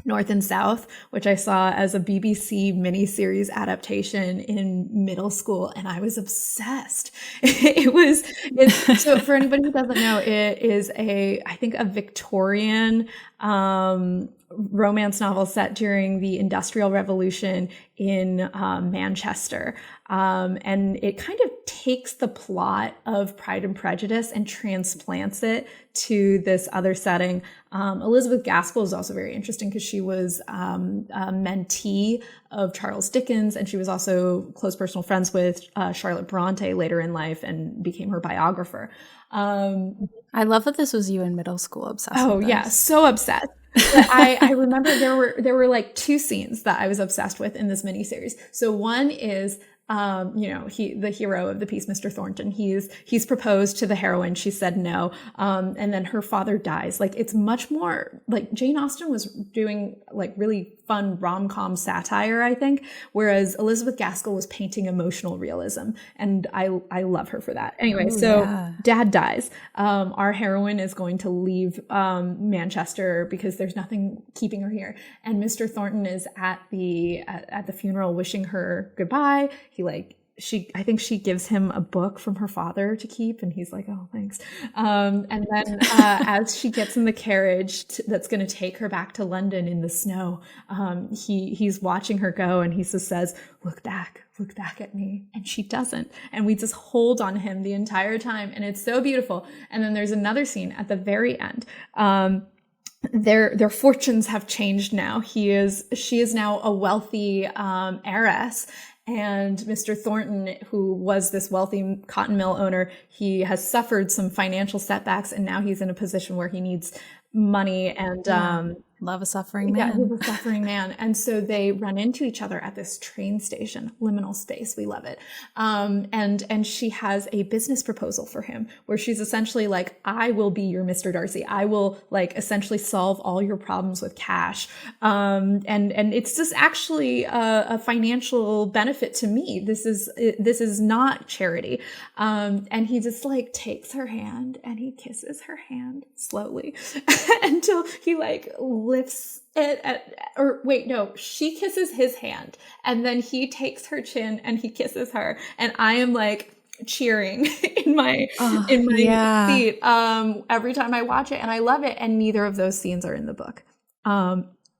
North and South, which I saw as a BBC miniseries adaptation in middle school, and I was obsessed. So for anybody who doesn't know, it is I think a Victorian romance novel set during the Industrial Revolution in Manchester. And it kind of takes the plot of Pride and Prejudice and transplants it to this other setting. Elizabeth Gaskell is also very interesting because she was a mentee of Charles Dickens, and she was also close personal friends with Charlotte Bronte later in life and became her biographer. I love that this was you in middle school obsessed with this. Yeah, so obsessed. But I remember there were like two scenes that I was obsessed with in this miniseries. So one is, you know, the hero of the piece, Mr. Thornton, he's proposed to the heroine. She said no. And then her father dies. Like, it's much more like Jane Austen was doing like really fun rom-com satire, I think, whereas Elizabeth Gaskell was painting emotional realism. And I love her for that. Anyway, Dad dies. Our heroine is going to leave Manchester because there's nothing keeping her here. And Mr. Thornton is at the funeral wishing her goodbye. I think she gives him a book from her father to keep, and he's like, oh, thanks. And then as she gets in the carriage that's going to take her back to London in the snow, he's watching her go, and he just says, look back at me. And she doesn't. And we just hold on him the entire time. And it's so beautiful. And then there's another scene at the very end. Their fortunes have changed now. She is now a wealthy heiress. And Mr. Thornton, who was this wealthy cotton mill owner, he has suffered some financial setbacks, and now he's in a position where he needs money. And love a suffering man. Yeah, he's a suffering man. And so they run into each other at this train station, liminal space. We love it. And she has a business proposal for him where she's essentially like, I will be your Mr. Darcy. I will like essentially solve all your problems with cash. And it's just actually a financial benefit to me. This is not charity. And he just like takes her hand and he kisses her hand slowly until he like lifts it she kisses his hand and then he takes her chin and he kisses her, and I am like cheering in my seat every time I watch it, and I love it. And neither of those scenes are in the book.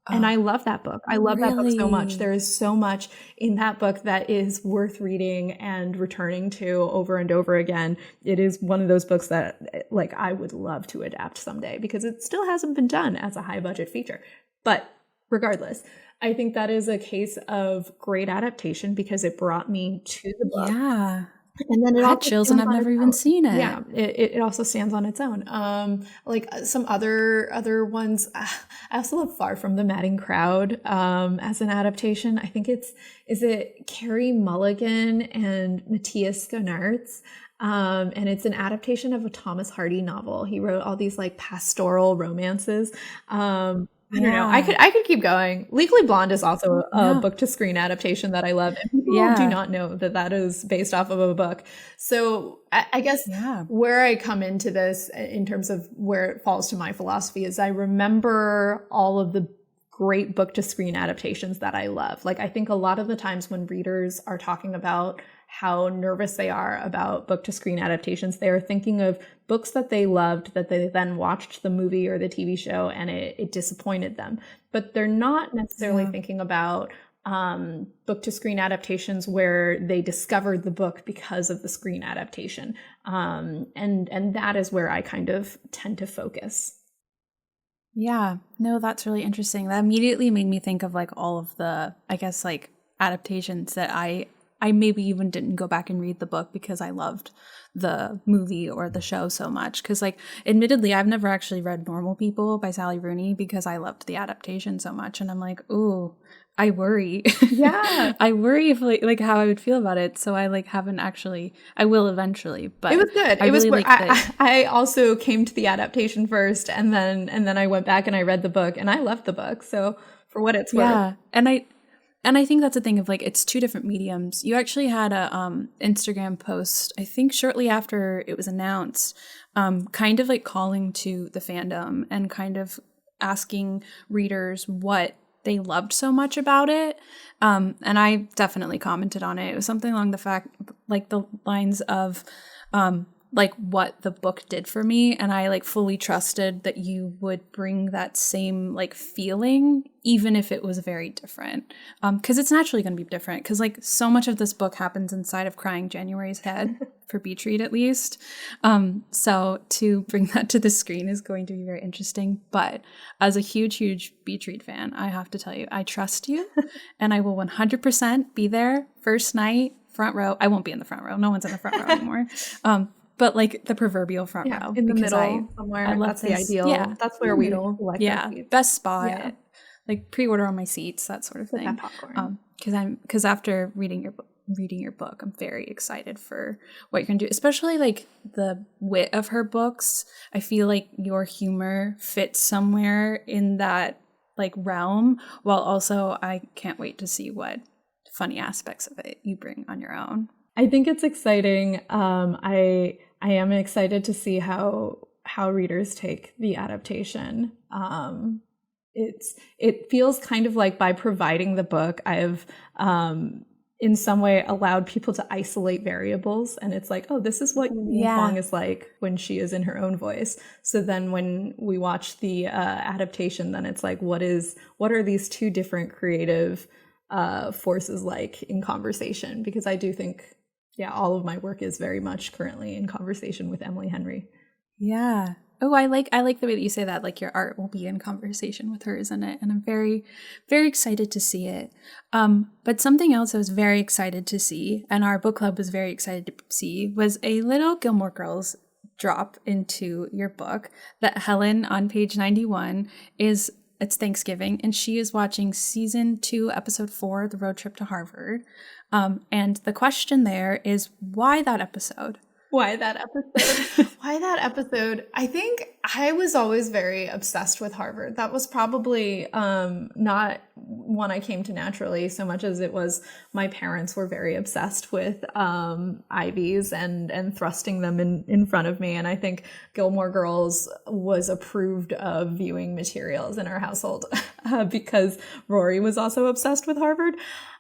And I love that book. I love that book so much. There is so much in that book that is worth reading and returning to over and over again. It is one of those books that like I would love to adapt someday because it still hasn't been done as a high budget feature. But regardless, I think that is a case of great adaptation because it brought me to the book. Yeah. And then it had chills and I've never even seen it. Yeah, it also stands on its own. Like some other ones, I also love Far From the Madding Crowd as an adaptation. I think is it Carey Mulligan and Matthias Schoenaerts? And it's an adaptation of a Thomas Hardy novel. He wrote all these like pastoral romances. I don't know. I could keep going. Legally Blonde is also a book to screen adaptation that I love. And people do not know that is based off of a book. So I guess where I come into this in terms of where it falls to my philosophy is I remember all of the great book to screen adaptations that I love. Like I think a lot of the times when readers are talking about how nervous they are about book to screen adaptations, they are thinking of books that they loved that they then watched the movie or the TV show and it disappointed them. But they're not necessarily thinking about book to screen adaptations where they discovered the book because of the screen adaptation. And that is where I kind of tend to focus. Yeah, no, that's really interesting. That immediately made me think of like all of the, I guess, like adaptations that I I maybe even didn't go back and read the book because I loved the movie or the show so much. Because, like, admittedly, I've never actually read Normal People by Sally Rooney because I loved the adaptation so much. And I'm like, ooh, I worry. Yeah. I worry if like how I would feel about it. So I like haven't actually. I will eventually, but It was good. I It was. really like that. I also came to the adaptation first, and then I went back and I read the book, and I loved the book. So for what it's worth, Yeah, and I think that's a thing of like it's two different mediums. You actually had a Instagram post, I think shortly after it was announced, kind of like calling to the fandom and kind of asking readers what they loved so much about it. And I definitely commented on it. It was something along the lines of like what the book did for me, and I like fully trusted that you would bring that same like feeling even if it was very different, because it's naturally going to be different, because like so much of this book happens inside of Crying January's head for Beach Read at least. So to bring that to the screen is going to be very interesting, but as a huge Beach Read fan, I have to tell you, I trust you and I will 100% be there first night, front row. I won't be in the front row, no one's in the front row anymore. But like the proverbial front row, in the middle somewhere. I love that's the ideal. Yeah, that's where we like our seats. Best spot. Yeah. Like pre-order on my seats, that sort of thing. That popcorn. Because after reading your book, I'm very excited for what you're gonna do. Especially like the wit of her books. I feel like your humor fits somewhere in that like realm. While also, I can't wait to see what funny aspects of it you bring on your own. I think it's exciting. I am excited to see how readers take the adaptation. It feels kind of like by providing the book, I've in some way allowed people to isolate variables, and it's like, oh, this is what Yulin Kuang is like when she is in her own voice. So then when we watch the adaptation, then it's like, what are these two different creative forces like in conversation? Because I do think, all of my work is very much currently in conversation with Emily Henry. Yeah. Oh, I like the way that you say that. Like your art will be in conversation with hers in it, and I'm very, very excited to see it. But something else I was very excited to see, and our book club was very excited to see, was a little Gilmore Girls drop into your book that Helen on page 91 it's Thanksgiving, and she is watching season 2, episode 4, The Road Trip to Harvard. And the question there is, why that episode? Why that episode? Why that episode? I think I was always very obsessed with Harvard. That was probably not one I came to naturally so much as it was my parents were very obsessed with Ivies and thrusting them in front of me. And I think Gilmore Girls was approved of viewing materials in our household because Rory was also obsessed with Harvard.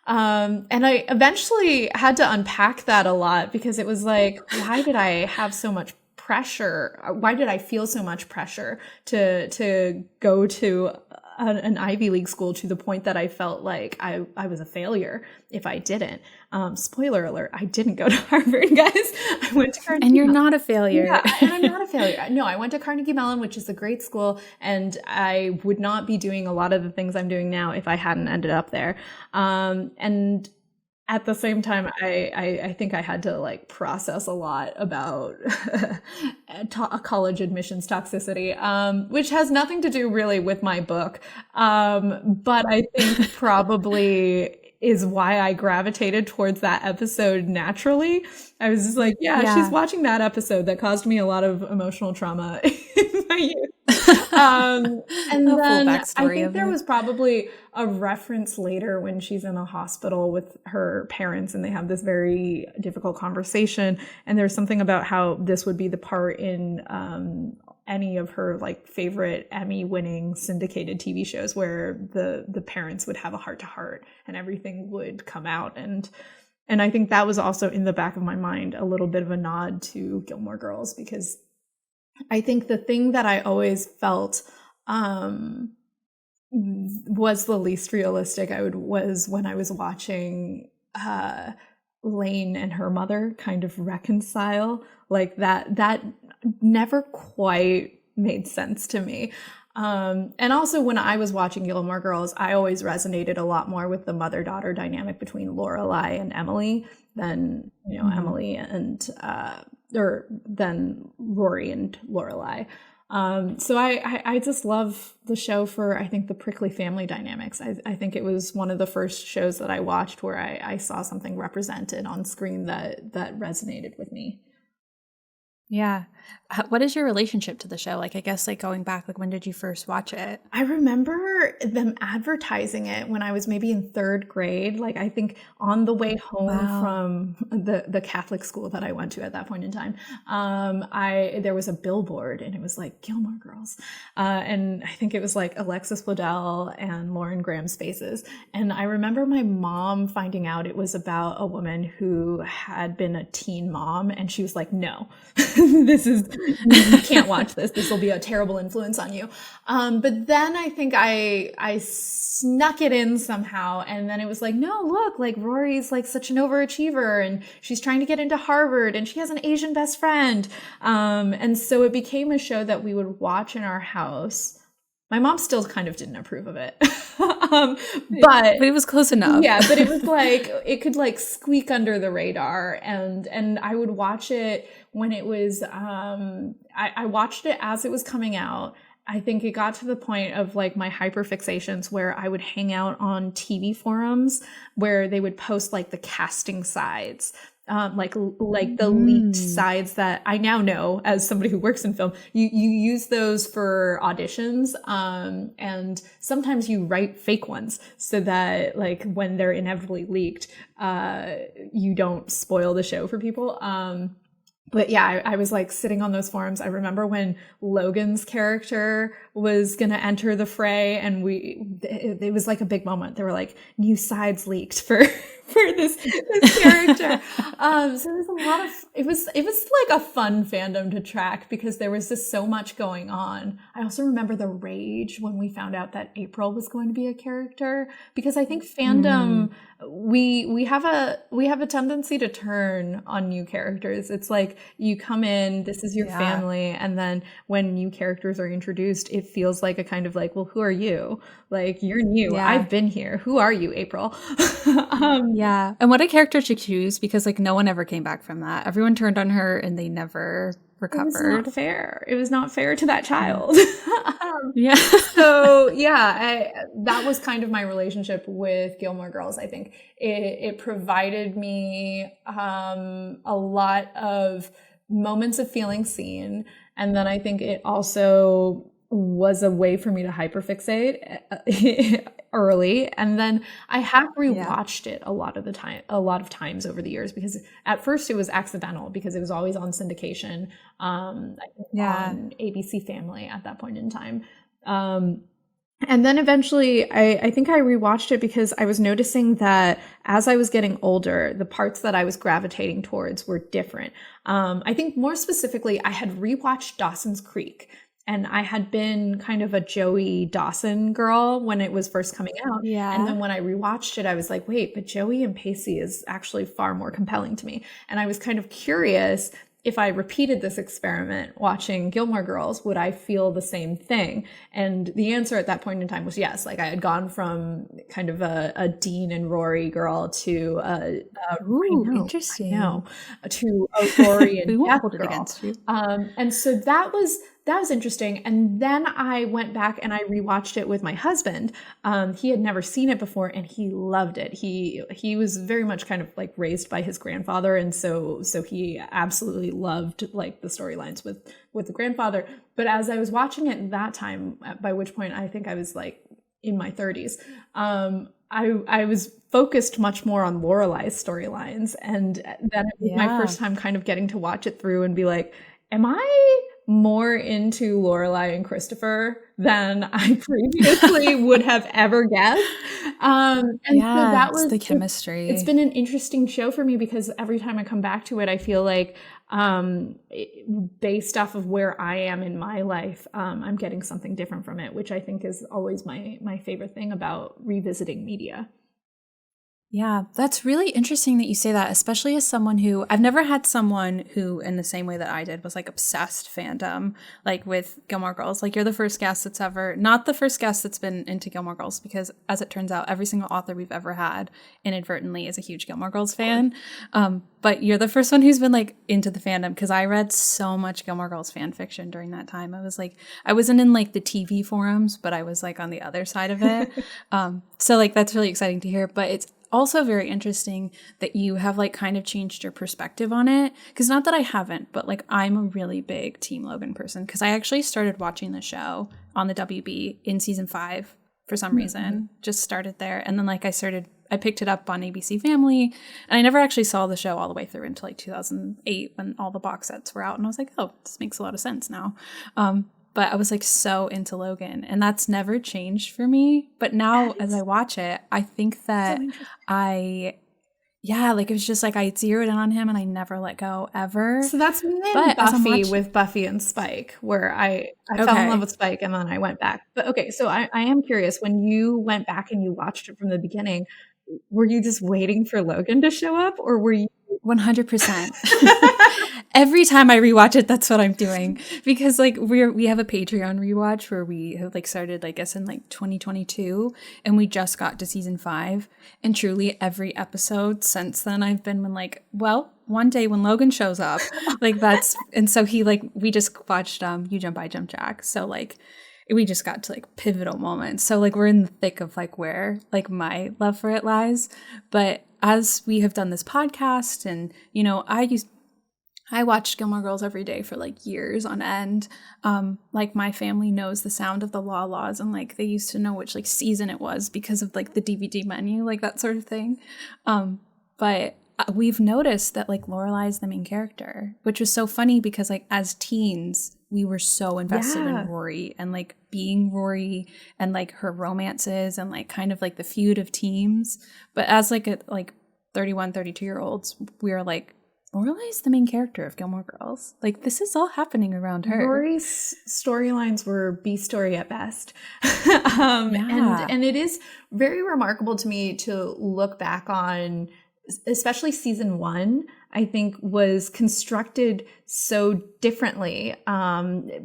And I eventually had to unpack that a lot because it was like, why did I have so much pressure? Why did I feel so much pressure to go to an Ivy League school to the point that I felt like I was a failure if I didn't? Spoiler alert, I didn't go to Harvard, guys. I went to Carnegie. And you're not a failure. Yeah, and I'm not a failure. No, I went to Carnegie Mellon, which is a great school, and I would not be doing a lot of the things I'm doing now if I hadn't ended up there. And at the same time, I think I had to like process a lot about college admissions toxicity, which has nothing to do really with my book. But I think probably is why I gravitated towards that episode naturally. I was just like, she's watching that episode that caused me a lot of emotional trauma in my youth. And then I think there was probably a reference later when she's in a hospital with her parents and they have this very difficult conversation. And there's something about how this would be the part in any of her like favorite Emmy-winning syndicated TV shows where the parents would have a heart-to-heart and everything would come out. And I think that was also in the back of my mind a little bit of a nod to Gilmore Girls, because I think the thing that I always felt was the least realistic was when I was watching Lane and her mother kind of reconcile. Like that never quite made sense to me. And also when I was watching Gilmore Girls, I always resonated a lot more with the mother-daughter dynamic between Lorelai and Emily than, Emily and, or than Rory and Lorelai. So I just love the show for, I think, the prickly family dynamics. I think it was one of the first shows that I watched where I saw something represented on screen that resonated with me. Yeah. What is your relationship to the show? Like, I guess, like, going back, like, when did you first watch it? I remember them advertising it when I was maybe in 3rd grade. Like, I think on the way home from the Catholic school that I went to at that point in time, there was a billboard and it was like Gilmore Girls. And I think it was like Alexis Bledel and Lauren Graham's faces. And I remember my mom finding out it was about a woman who had been a teen mom. And she was like, no, you can't watch this. This will be a terrible influence on you. But then I think I snuck it in somehow. And then it was like, no, look, like Rory's like such an overachiever and she's trying to get into Harvard and she has an Asian best friend. And so it became a show that we would watch in our house. My mom still kind of didn't approve of it. But it was close enough. Yeah, but it was like, it could like squeak under the radar. And I would watch it when it was, I watched it as it was coming out. I think it got to the point of like my hyperfixations where I would hang out on TV forums where they would post like the casting sides. Like the leaked sides that I now know as somebody who works in film, you use those for auditions. And sometimes you write fake ones so that like when they're inevitably leaked, you don't spoil the show for people. But yeah, I was like sitting on those forums. I remember when Logan's character was going to enter the fray and it was like a big moment. There were like new sides leaked for this character. So there was a lot of, it was like a fun fandom to track because there was just so much going on. I also remember the rage when we found out that April was going to be a character because I think fandom, we have a tendency to turn on new characters. It's like you come in, this is your family, and then when new characters are introduced, it feels like a kind of like, well, who are you? Like, you're new. I've been here. Who are you, April? Yeah. And what a character to choose because like no one ever came back from that. Everyone turned on her and they never recovered. It was not fair. It was not fair to that child. Yeah. So yeah, that was kind of my relationship with Gilmore Girls. I think it provided me a lot of moments of feeling seen. And then I think it also was a way for me to hyperfixate early. And then I have rewatched it a lot of times over the years because at first it was accidental because it was always on syndication, on ABC Family at that point in time. And then eventually I think I rewatched it because I was noticing that as I was getting older, the parts that I was gravitating towards were different. I think more specifically, I had rewatched Dawson's Creek. And I had been kind of a Joey Dawson girl when it was first coming out. Yeah. And then when I rewatched it, I was like, wait, but Joey and Pacey is actually far more compelling to me. And I was kind of curious if I repeated this experiment watching Gilmore Girls, would I feel the same thing? And the answer at that point in time was yes. Like I had gone from kind of a Dean and Rory girl to interesting. To a Rory and Beth hold it girl. Against you. And so that was interesting. And then I went back and I rewatched it with my husband. He had never seen it before and he loved it. He was very much kind of like raised by his grandfather. And so he absolutely loved like the storylines with the grandfather. But as I was watching it that time, by which point I think I was like in my 30s, I was focused much more on Lorelai's storylines. And then it was my first time kind of getting to watch it through and be like, am I more into Lorelai and Christopher than I previously would have ever guessed. And so that was the chemistry. It's been an interesting show for me because every time I come back to it, I feel like based off of where I am in my life, I'm getting something different from it, which I think is always my favorite thing about revisiting media. Yeah, that's really interesting that you say that, especially as someone who I've never had someone who, in the same way that I did, was like obsessed fandom, like with Gilmore Girls. Like, you're the first guest that's ever, not the first guest that's been into Gilmore Girls, because as it turns out, every single author we've ever had inadvertently is a huge Gilmore Girls fan. But you're the first one who's been like into the fandom, because I read so much Gilmore Girls fan fiction during that time. I was like, I wasn't in like the TV forums, but I was like on the other side of it. So like that's really exciting to hear. But it's also very interesting that you have like kind of changed your perspective on it, because not that I haven't, but like I'm a really big Team Logan person, because I actually started watching the show on the WB in season 5 for some reason. Just started there, and then like I picked it up on ABC Family, and I never actually saw the show all the way through until like 2008 when all the box sets were out, and I was like, oh, this makes a lot of sense now. But I was like so into Logan, and that's never changed for me. But now as I watch it, I think that like it was just like I zeroed in on him and I never let go ever. So that's me and Buffy with Buffy and Spike, where I fell in love with Spike and then I went back. But okay, so I am curious, when you went back and you watched it from the beginning, were you just waiting for Logan to show up, or were you 100%? Every time I rewatch it, that's what I'm doing, because like we have a Patreon rewatch where we have like started, I guess, in like 2022, and we just got to season 5, and truly every episode since then I've been like, well, one day when Logan shows up, like that's, and so he like, we just watched You Jump I Jump Jack, so like we just got to like pivotal moments, so like we're in the thick of like where like my love for it lies. But as we have done this podcast, and you know, I watched Gilmore Girls every day for like years on end. Like my family knows the sound of the laws, and like they used to know which like season it was because of like the DVD menu, like that sort of thing. But we've noticed that like Lorelai is the main character, which was so funny because like as teens we were so invested in Rory and like being Rory and like her romances and like kind of like the feud of teams. But as like 31, 32-year-olds, we are like, Lorelai is the main character of Gilmore Girls. Like, this is all happening around her. Rory's storylines were B-story at best. And it is very remarkable to me to look back on, especially season 1, I think was constructed so differently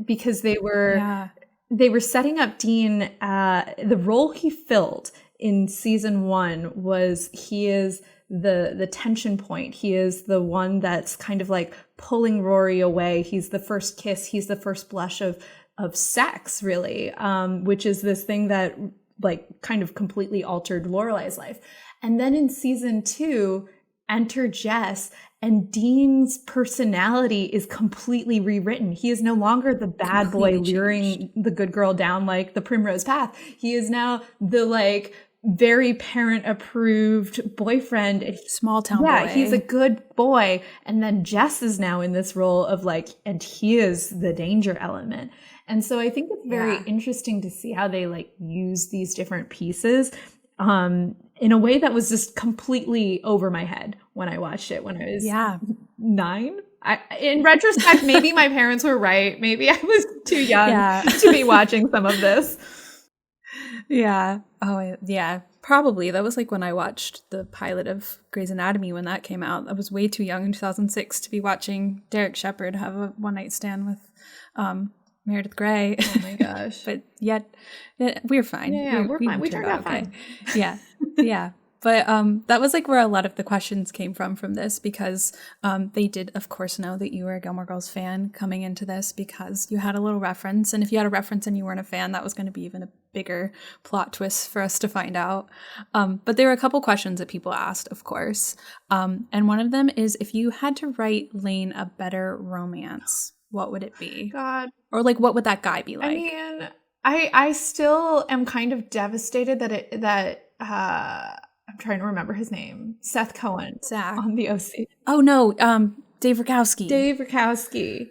because they were setting up Dean. The role he filled in season 1 was he is the tension point. He is the one that's kind of like pulling Rory away. He's the first kiss. He's the first blush of sex, really, which is this thing that like kind of completely altered Lorelai's life. And then in season 2, enter Jess, and Dean's personality is completely rewritten. He is no longer the bad boy luring the good girl down like the Primrose Path. He is now the like very parent approved boyfriend, small town boy. Yeah, he's a good boy. And then Jess is now in this role of like, and he is the danger element. And so I think it's very interesting to see how they like use these different pieces in a way that was just completely over my head when I watched it when I was 9. In retrospect, maybe my parents were right. Maybe I was too young to be watching some of this. Yeah. Oh, yeah. Probably. That was like when I watched the pilot of Grey's Anatomy when that came out. I was way too young in 2006 to be watching Derek Shepherd have a one-night stand with Meredith Grey. Oh my gosh. But yet, we're fine. Yeah, we're fine. We turned out fine. Yeah. Yeah. But that was like where a lot of the questions came from this, because they did, of course, know that you were a Gilmore Girls fan coming into this because you had a little reference. And if you had a reference and you weren't a fan, that was going to be even a bigger plot twist for us to find out. But there were a couple questions that people asked, of course. And one of them is, if you had to write Lane a better romance, what would it be? God. Or like, what would that guy be like? I mean, I still am kind of devastated that I'm trying to remember his name. Seth Cohen. Zach. On the OC. Oh, no. Dave Rakowski. Dave Rakowski.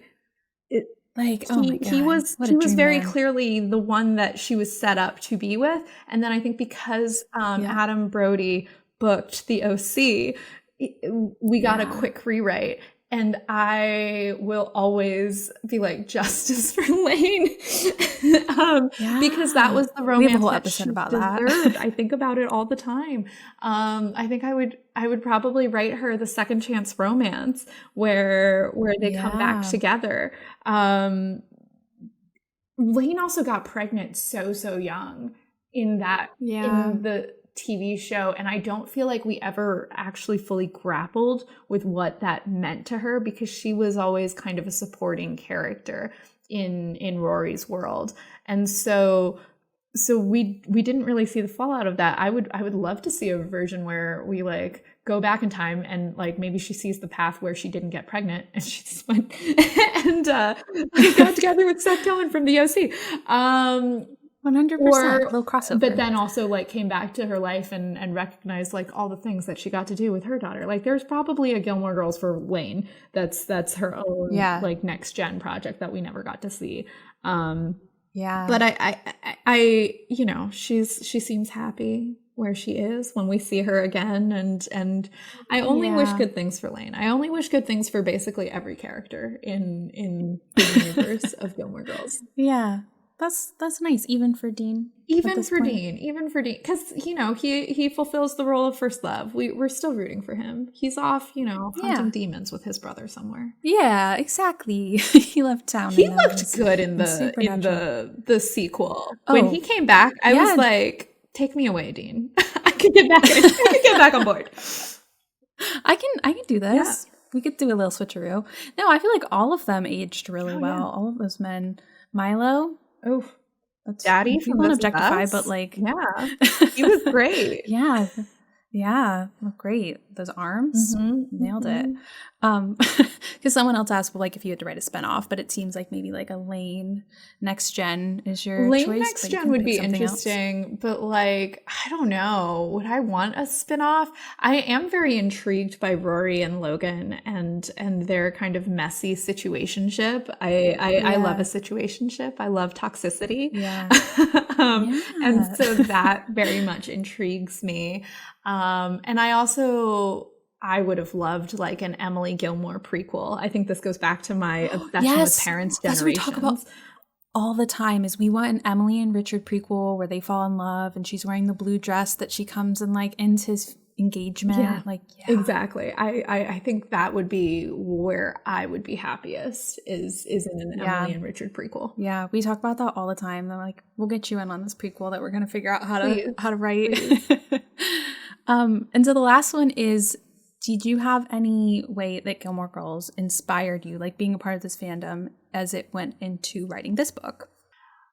Oh my God. He was very clearly the one that she was set up to be with. And then I think because Adam Brody booked the OC, we got a quick rewrite. And I will always be like, justice for Lane. Because that was the romance we have a whole that episode she about deserved. that. I think about it all the time. I think I would probably write her the second chance romance where they come back together. Lane also got pregnant so young in the TV show, and I don't feel like we ever actually fully grappled with what that meant to her, because she was always kind of a supporting character in Rory's world. And so we didn't really see the fallout of that. I would love to see a version where we like go back in time and like maybe she sees the path where she didn't get pregnant and she just went and got together with Seth Cohen from the OC. 100%, a little crossover. But then also like came back to her life and recognized like all the things that she got to do with her daughter. Like there's probably a Gilmore Girls for Lane that's her own like next gen project that we never got to see. But I you know, she seems happy where she is when we see her again, and I only wish good things for Lane. I only wish good things for basically every character in the universe of Gilmore Girls. Yeah. That's nice, even for Dean. Even for Dean, because you know he fulfills the role of first love. We're still rooting for him. He's off, you know, hunting demons with his brother somewhere. Yeah, exactly. He left town. He looked good in the sequel. Oh, when he came back, I was like, "Take me away, Dean. I can get back. I can get back on board. I can do this. Yeah. We could do a little switcheroo. No, I feel like all of them aged really well. Yeah. All of those men. Milo. Oh, that's Daddy from This objectify, but like, yeah, he was great. Yeah, great. Those arms, nailed it. Because someone else asked, well, like if you had to write a spinoff, but it seems like maybe like a Lane Next Gen is your choice. Lane Next Gen would be interesting, but like, I don't know. Would I want a spinoff? I am very intrigued by Rory and Logan and their kind of messy situationship. I love a situationship. I love toxicity. Yeah. And so that very much intrigues me. And I would have loved like an Emily Gilmore prequel. I think this goes back to my obsession with Parents' Generations. That's what we talk about all the time, is we want an Emily and Richard prequel where they fall in love and she's wearing the blue dress that she comes and like ends his engagement. Yeah, exactly. I think that would be where I would be happiest is in an Emily and Richard prequel. Yeah, we talk about that all the time. They're like, we'll get you in on this prequel that we're going to figure out how to write. And so the last one is, did you have any way that Gilmore Girls inspired you, like being a part of this fandom as it went into writing this book?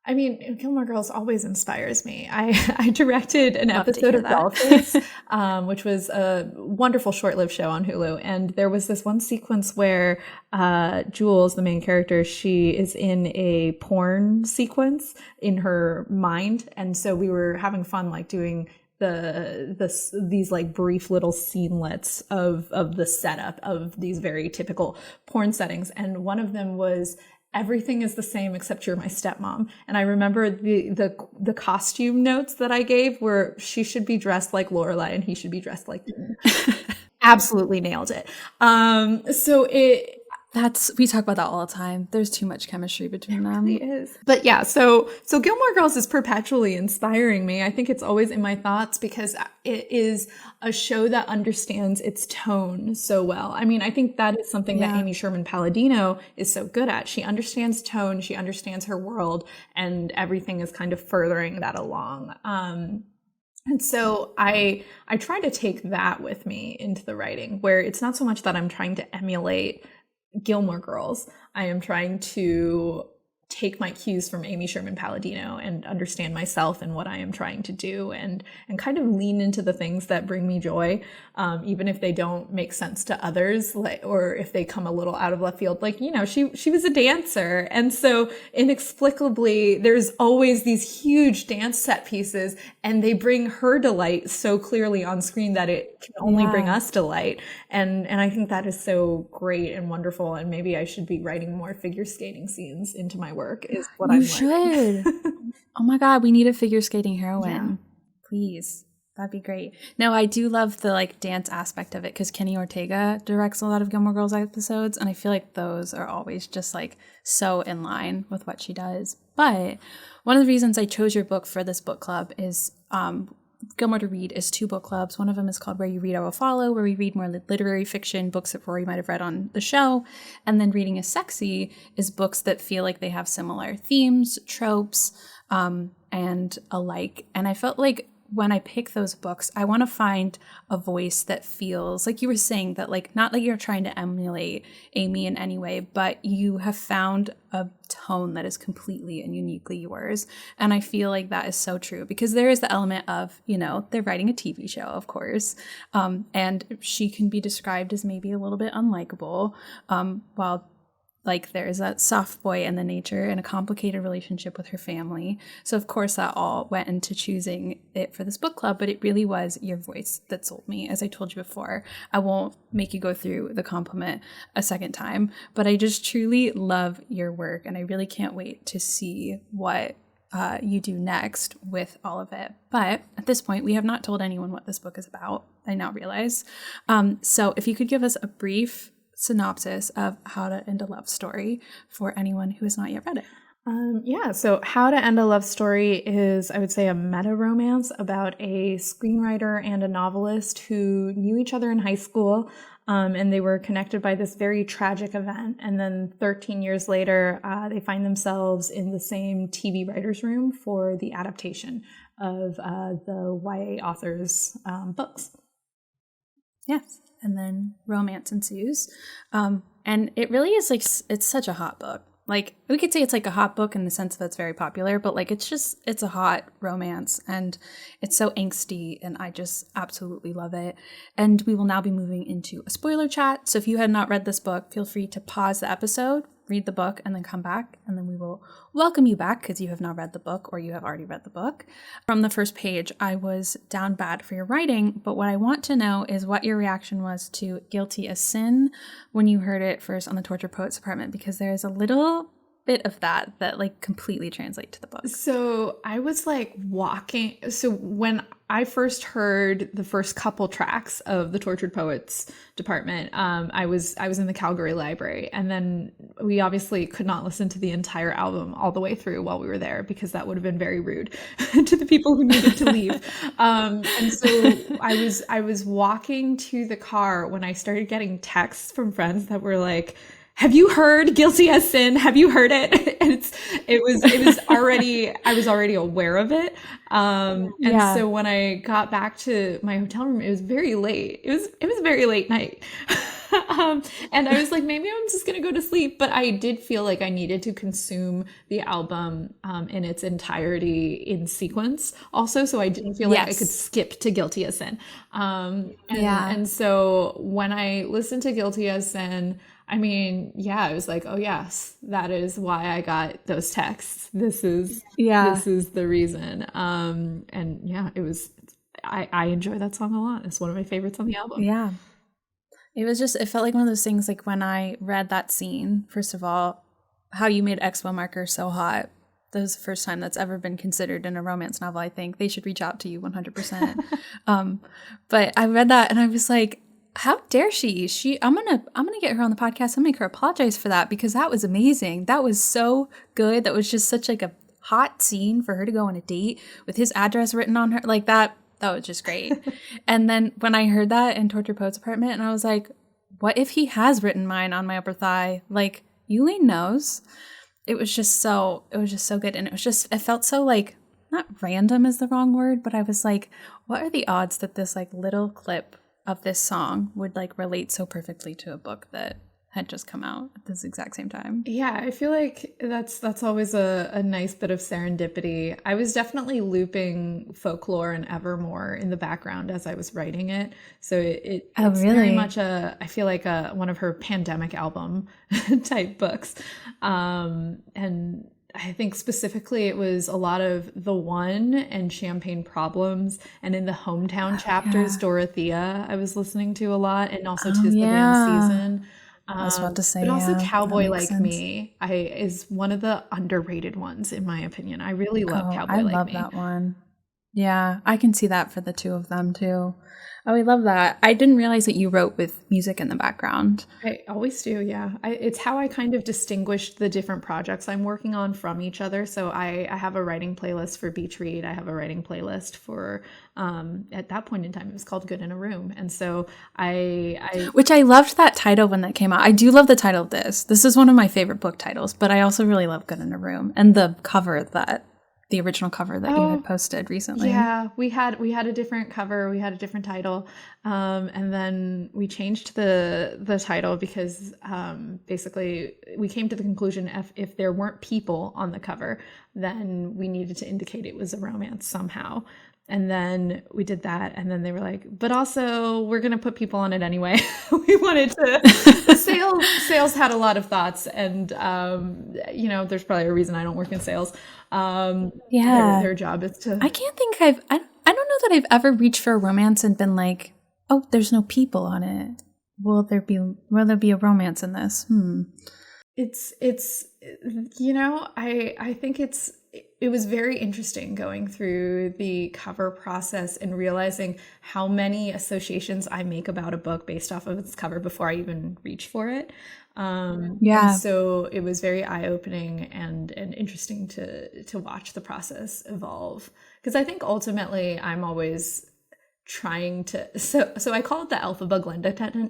I mean, Gilmore Girls always inspires me. I directed an episode of Dollface, which was a wonderful short-lived show on Hulu. And there was this one sequence where Jules, the main character, she is in a porn sequence in her mind. And so we were having fun, like doing these like brief little scenelets of the setup of these very typical porn settings. And one of them was, everything is the same except you're my stepmom. And I remember the costume notes that I gave were, she should be dressed like Lorelai and he should be dressed like Dean. Absolutely nailed it. We talk about that all the time. There's too much chemistry between them. It really is. But yeah, so Gilmore Girls is perpetually inspiring me. I think it's always in my thoughts because it is a show that understands its tone so well. I mean, I think that is something that Amy Sherman Palladino is so good at. She understands tone, she understands her world, and everything is kind of furthering that along. And so I try to take that with me into the writing, where it's not so much that I'm trying to emulate Gilmore Girls. I am trying to take my cues from Amy Sherman Palladino and understand myself and what I am trying to do and kind of lean into the things that bring me joy, even if they don't make sense to others, or if they come a little out of left field. Like, you know, she was a dancer, and so inexplicably there's always these huge dance set pieces, and they bring her delight so clearly on screen that it can only bring us delight. And I think that is so great and wonderful, and maybe I should be writing more figure skating scenes into my work is what I'm learning. You should. Oh my God, we need a figure skating heroine. Please. That'd be great. No, I do love the like dance aspect of it because Kenny Ortega directs a lot of Gilmore Girls episodes, and I feel like those are always just like so in line with what she does. But one of the reasons I chose your book for this book club is Gilmore to Read is 2 book clubs. One of them is called Where You Read, I Will Follow, where we read more literary fiction, books that Rory might have read on the show. And then Reading is Sexy is books that feel like they have similar themes, tropes, and alike. And I felt like when I pick those books, I want to find a voice that feels like you were saying that, like, not like you're trying to emulate Amy in any way, but you have found a tone that is completely and uniquely yours. And I feel like that is so true because there is the element of, you know, they're writing a TV show, of course. And she can be described as maybe a little bit unlikable, while like there is that soft boy in the nature and a complicated relationship with her family. So of course that all went into choosing it for this book club, but it really was your voice that sold me. As I told you before, I won't make you go through the compliment a second time, but I just truly love your work and I really can't wait to see what you do next with all of it. But at this point, we have not told anyone what this book is about, I now realize. So if you could give us a brief synopsis of How to End a Love Story for anyone who has not yet read it. So How to End a Love Story is, I would say, a meta-romance about a screenwriter and a novelist who knew each other in high school, and they were connected by this very tragic event. And then 13 years later, they find themselves in the same TV writer's room for the adaptation of the YA author's books. Yes. And then romance ensues. And it really is like, it's such a hot book. Like we could say it's like a hot book in the sense that it's very popular, but like it's a hot romance and it's so angsty and I just absolutely love it. And we will now be moving into a spoiler chat. So if you had not read this book, feel free to pause the episode, read the book, and then come back. And then we will welcome you back because you have now read the book or you have already read the book. From the first page, I was down bad for your writing, but what I want to know is what your reaction was to Guilty as Sin when you heard it first on the Tortured Poets Department, because there is a little bit of that like completely translate to the book. So I was like walking. So when I first heard the first couple tracks of the Tortured Poets Department, I was in the Calgary Library, and then we obviously could not listen to the entire album all the way through while we were there because that would have been very rude to the people who needed to leave. And so I was walking to the car when I started getting texts from friends that were like, have you heard Guilty as Sin? Have you heard it? And it was already, I was already aware of it. So when I got back to my hotel room, it was very late. It was a very late night. And I was like, maybe I'm just going to go to sleep. But I did feel like I needed to consume the album in its entirety in sequence also. So I didn't feel like I could skip to Guilty as Sin. And so when I listened to Guilty as Sin, I mean, I was like, oh yes, that is why I got those texts. This is the reason. It was, I enjoy that song a lot. It's one of my favorites on the album. Yeah. It felt like one of those things, like when I read that scene, first of all, how you made Expo Marker so hot. That was the first time that's ever been considered in a romance novel, I think. They should reach out to you 100%. But I read that and I was like, how dare she? I'm gonna get her on the podcast and make her apologize for that because that was amazing. That was so good. That was just such like a hot scene for her to go on a date with his address written on her. Like that was just great. And then when I heard that in Tortured Poets Apartment, and I was like, what if he has written mine on my upper thigh? Like Yulin knows. It was just so good. And it felt so like, not random is the wrong word, but I was like, what are the odds that this like little clip of this song would like relate so perfectly to a book that had just come out at this exact same time? Yeah, I feel like that's always a nice bit of serendipity. I was definitely looping Folklore and Evermore in the background as I was writing it. So it's very much I feel like one of her pandemic album type books. And I think specifically it was a lot of The One and Champagne Problems, and in the hometown chapters, Dorothea I was listening to a lot, and also Tis the Damn Season. I was about to say, but also Cowboy Like Me is one of the underrated ones in my opinion. I really love Cowboy Like Me. I love that one. Yeah, I can see that for the two of them too. Oh, I love that. I didn't realize that you wrote with music in the background. I always do, yeah. It's how I kind of distinguish the different projects I'm working on from each other. So I have a writing playlist for Beach Read. I have a writing playlist for, at that point in time, it was called Good in a Room. And so Which I loved that title when that came out. I do love the title of this. This is one of my favorite book titles, but I also really love Good in a Room and the cover the original cover that you had posted recently. Yeah, we had a different cover, we had a different title, and then we changed the title because basically we came to the conclusion if there weren't people on the cover, then we needed to indicate it was a romance somehow. And then we did that, and then they were like, but also we're going to put people on it anyway. We wanted to, sales had a lot of thoughts, and, there's probably a reason I don't work in sales. Their job is to... I can't think I don't know that I've ever reached for a romance and been like, oh, there's no people on it. Will there be a romance in this? It's I think it was very interesting going through the cover process and realizing how many associations I make about a book based off of its cover before I even reach for it. And so it was very eye-opening and interesting to watch the process evolve, because I think ultimately I'm always trying to so I call it the alpha Glinda tension,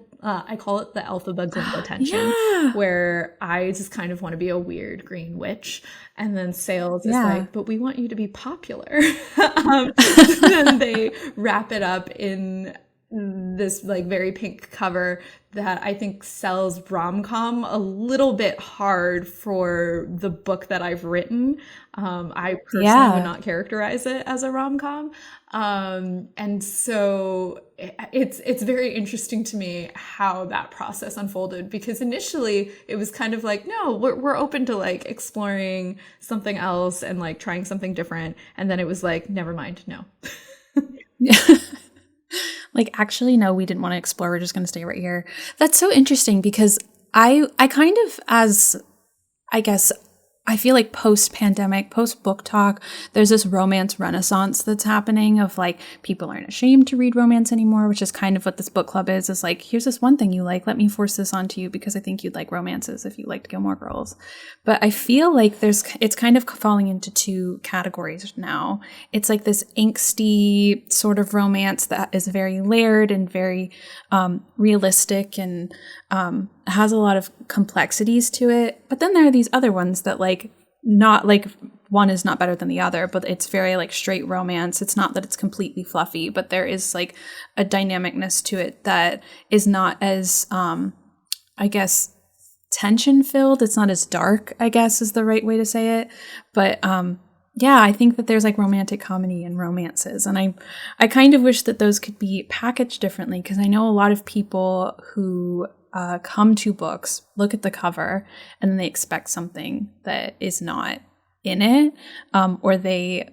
where I just kind of want to be a weird green witch, and then sales is like, but we want you to be popular. Then they wrap it up in this like very pink cover that I think sells rom-com a little bit hard for the book that I've written. I personally would not characterize it as a rom-com. And so it's very interesting to me how that process unfolded, because initially it was kind of like, no, we're open to like exploring something else and like trying something different. And then it was like, never mind, no. Like, actually, no, we didn't want to explore. We're just going to stay right here. That's so interesting, because I kind of, I feel like post-pandemic, post-book talk, there's this romance renaissance that's happening of like people aren't ashamed to read romance anymore, which is kind of what this book club is like, here's this one thing you like, let me force this onto you because I think you'd like romances if you liked Gilmore Girls. But I feel like it's kind of falling into two categories now. It's like this angsty sort of romance that is very layered and very realistic and has a lot of complexities to it. But then there are these other ones that like, not like one is not better than the other, but it's very like straight romance. It's not that it's completely fluffy, but there is like a dynamicness to it that is not as, I guess, tension filled. It's not as dark, I guess is the right way to say it. But I think that there's like romantic comedy and romances. And I kind of wish that those could be packaged differently, because I know a lot of people who come to books, look at the cover, and then they expect something that is not in it, or they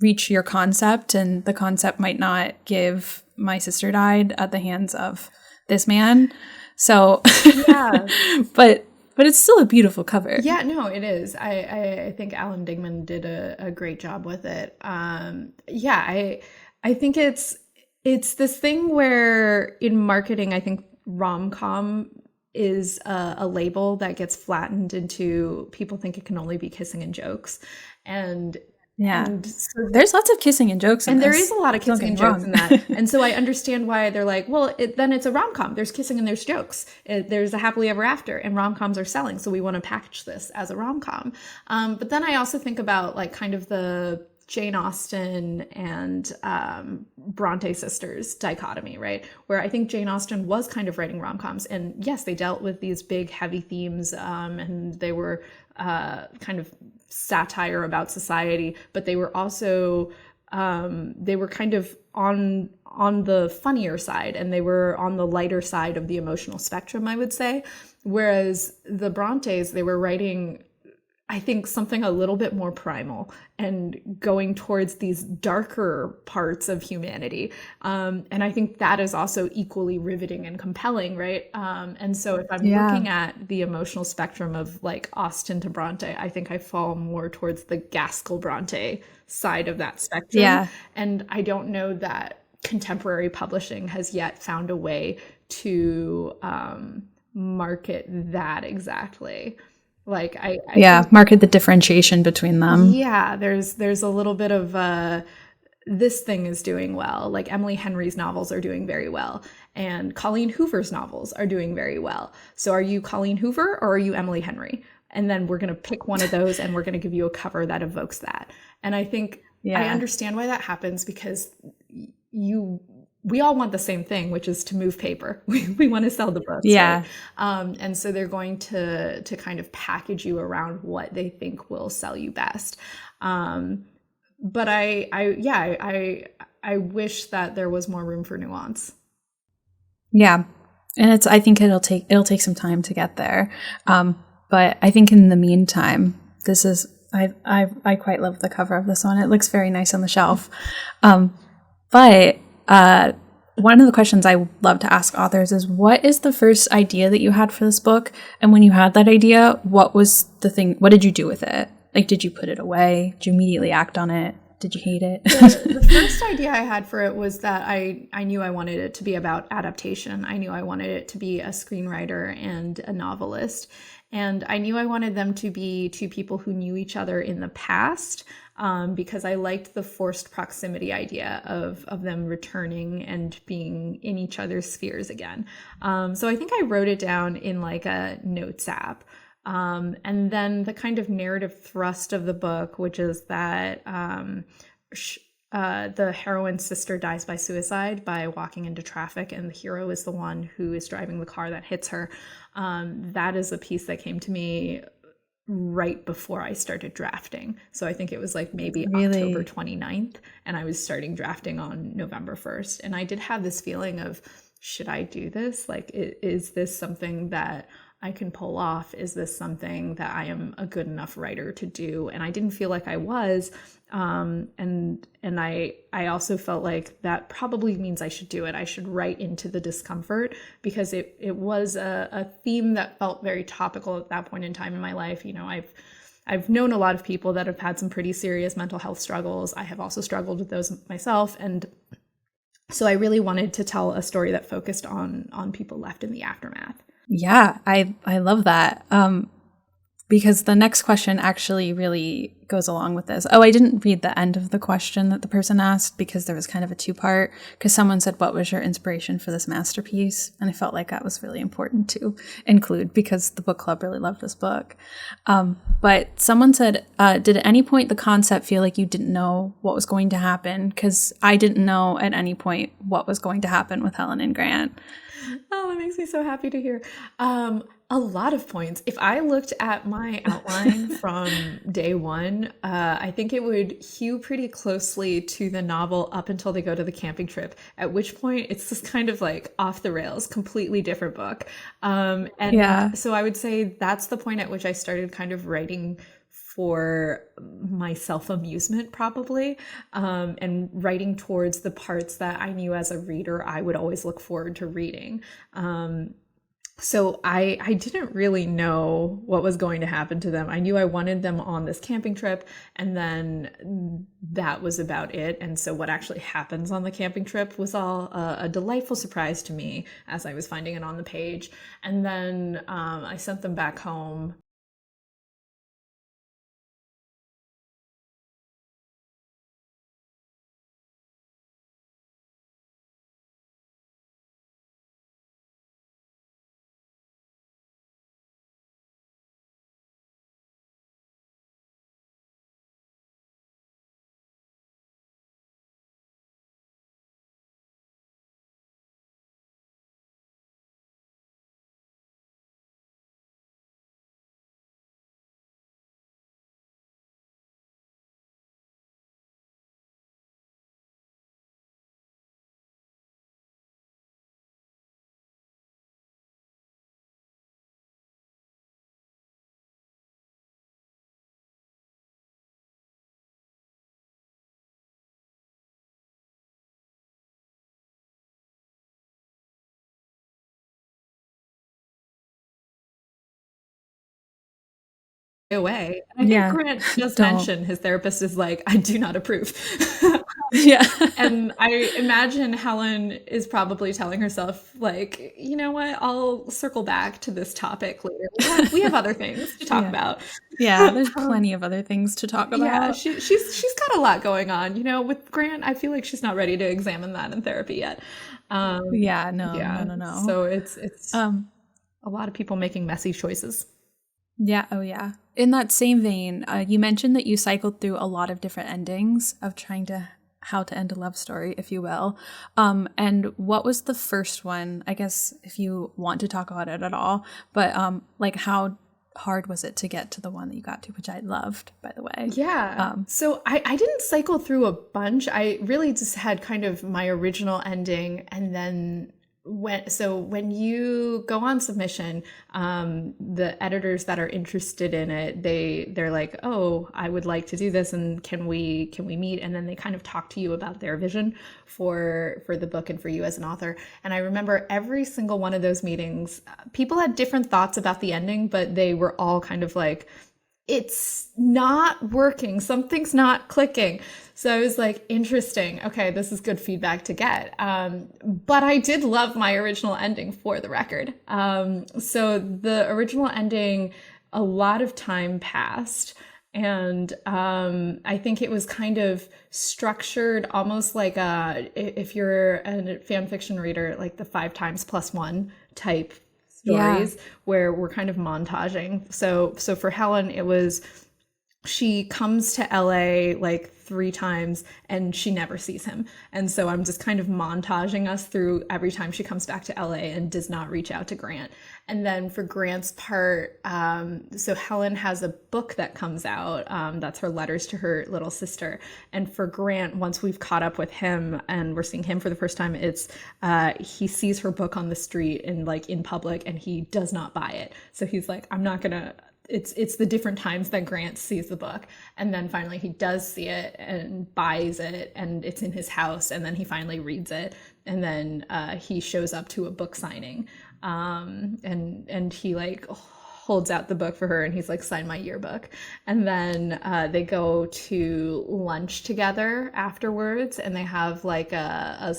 reach your concept and the concept might not give "My Sister Died" at the hands of this man. So, but it's still a beautiful cover. Yeah, no, it is. I think Alan Digman did a great job with it. I think it's this thing where in marketing, I think rom-com is a label that gets flattened into people think it can only be kissing and jokes. And so there's lots of kissing and jokes in and this. There is a lot of kissing and jokes in that. And so I understand why they're like, well, then it's a rom-com. There's kissing and there's jokes. There's a happily ever after, and rom-coms are selling. So we want to package this as a rom-com. But then I also think about like kind of the Jane Austen and Bronte sisters dichotomy, right? Where I think Jane Austen was kind of writing rom-coms, and yes, they dealt with these big heavy themes, and they were kind of satire about society, but they were also they were kind of on the funnier side, and they were on the lighter side of the emotional spectrum, I would say. Whereas the Brontes, they were writing I think something a little bit more primal and going towards these darker parts of humanity. And I think that is also equally riveting and compelling, right? And so if I'm Yeah. looking at the emotional spectrum of like Austen to Bronte, I think I fall more towards the Gaskell Bronte side of that spectrum. Yeah. And I don't know that contemporary publishing has yet found a way to market that exactly. Like I Yeah. think Market the differentiation between them. yeah, there's a little bit of this thing is doing well. Like Emily Henry's novels are doing very well, and Colleen Hoover's novels are doing very well. So are you Colleen Hoover or are you Emily Henry? And then we're going to pick one of those and we're going to give you a cover that evokes that. And I think I Yeah. understand why that happens because you we all want the same thing, which is to move paper. We want to sell the books, right? Yeah. And so they're going to kind of package you around what they think will sell you best. But I wish that there was more room for nuance. Yeah. And I think it'll take some time to get there. But I think in the meantime, this is, I quite love the cover of this one. It looks very nice on the shelf. But one of the questions I love to ask authors is, what is the first idea that you had for this book? And when you had that idea, what was the thing? What did you do with it? Like, did you put it away? Did you immediately act on it? Did you hate it? The first idea I had for it was that I knew I wanted it to be about adaptation. I knew I wanted it to be a screenwriter and a novelist. And I knew I wanted them to be two people who knew each other in the past, because I liked the forced proximity idea of them returning and being in each other's spheres again. So I think I wrote it down in like a notes app. And then the kind of narrative thrust of the book, which is that the heroine's sister dies by suicide by walking into traffic, and the hero is the one who is driving the car that hits her. That is a piece that came to me right before I started drafting. So I think it was like maybe October Really? 29th, and I was starting drafting on November 1st. And I did have this feeling of, should I do this? Like, is this something that I can pull off? Is this something that I am a good enough writer to do? And I didn't feel like I was. And I also felt like that probably means I should do it. I should write into the discomfort, because it was a theme that felt very topical at that point in time in my life. You know, I've known a lot of people that have had some pretty serious mental health struggles. I have also struggled with those myself. And so I really wanted to tell a story that focused on people left in the aftermath. Yeah, I love that. Because the next question actually really goes along with this. Oh, I didn't read the end of the question that the person asked, because there was kind of a two-part, because someone said, what was your inspiration for this masterpiece? And I felt like that was really important to include, because the book club really loved this book. But someone said, did at any point the concept feel like you didn't know what was going to happen? Because I didn't know at any point what was going to happen with Helen and Grant. Oh, that makes me so happy to hear. A lot of points. If I looked at my outline from day one, I think it would hew pretty closely to the novel up until they go to the camping trip, at which point it's just kind of like off the rails, completely different book. And Yeah. so I would say that's the point at which I started kind of writing for my self-amusement, probably, and writing towards the parts that I knew as a reader I would always look forward to reading. So I didn't really know what was going to happen to them. I knew I wanted them on this camping trip, and then that was about it. And so what actually happens on the camping trip was all a delightful surprise to me as I was finding it on the page. And then I sent them back home away. And I think Yeah. Grant does Don't. mention his therapist is like, I do not approve. Yeah. And I imagine Helen is probably telling herself, like, you know what, I'll circle back to this topic later. We have other things to talk Yeah. about. Yeah, there's plenty of other things to talk Yeah, about. she's got a lot going on. You know, with Grant, I feel like she's not ready to examine that in therapy yet. Yeah, no, Yeah, no. so it's Um, a lot of people making messy choices. yeah, oh yeah. In that same vein, you mentioned that you cycled through a lot of different endings of trying to how to end a love story, if you will. And what was the first one? I guess if you want to talk about it at all, but like how hard was it to get to the one that you got to, which I loved, by the way. Yeah. So I didn't cycle through a bunch. I really just had kind of my original ending, and then when you go on submission, the editors that are interested in it, they're like, oh, I would like to do this, and can we meet? And then they kind of talk to you about their vision for the book and for you as an author. And I remember every single one of those meetings, people had different thoughts about the ending, but they were all kind of like, it's not working. Something's not clicking. So I was like, interesting. Okay, this is good feedback to get. But I did love my original ending, for the record. So the original ending, a lot of time passed. And I think it was kind of structured almost like if you're a fan fiction reader, like the 5 times plus 1 type stories, where we're kind of montaging. So for Helen, it was, she comes to LA like 3 times and she never sees him. And so I'm just kind of montaging us through every time she comes back to LA and does not reach out to Grant. And then for Grant's part, so Helen has a book that comes out, that's her letters to her little sister. And for Grant, once we've caught up with him and we're seeing him for the first time, it's he sees her book on the street and like in public, and he does not buy it. So he's like, I'm not gonna, it's the different times that Grant sees the book. And then finally he does see it and buys it, and it's in his house, and then he finally reads it. And then he shows up to a book signing, and he like holds out the book for her, and he's like, sign my yearbook. And then they go to lunch together afterwards, and they have like a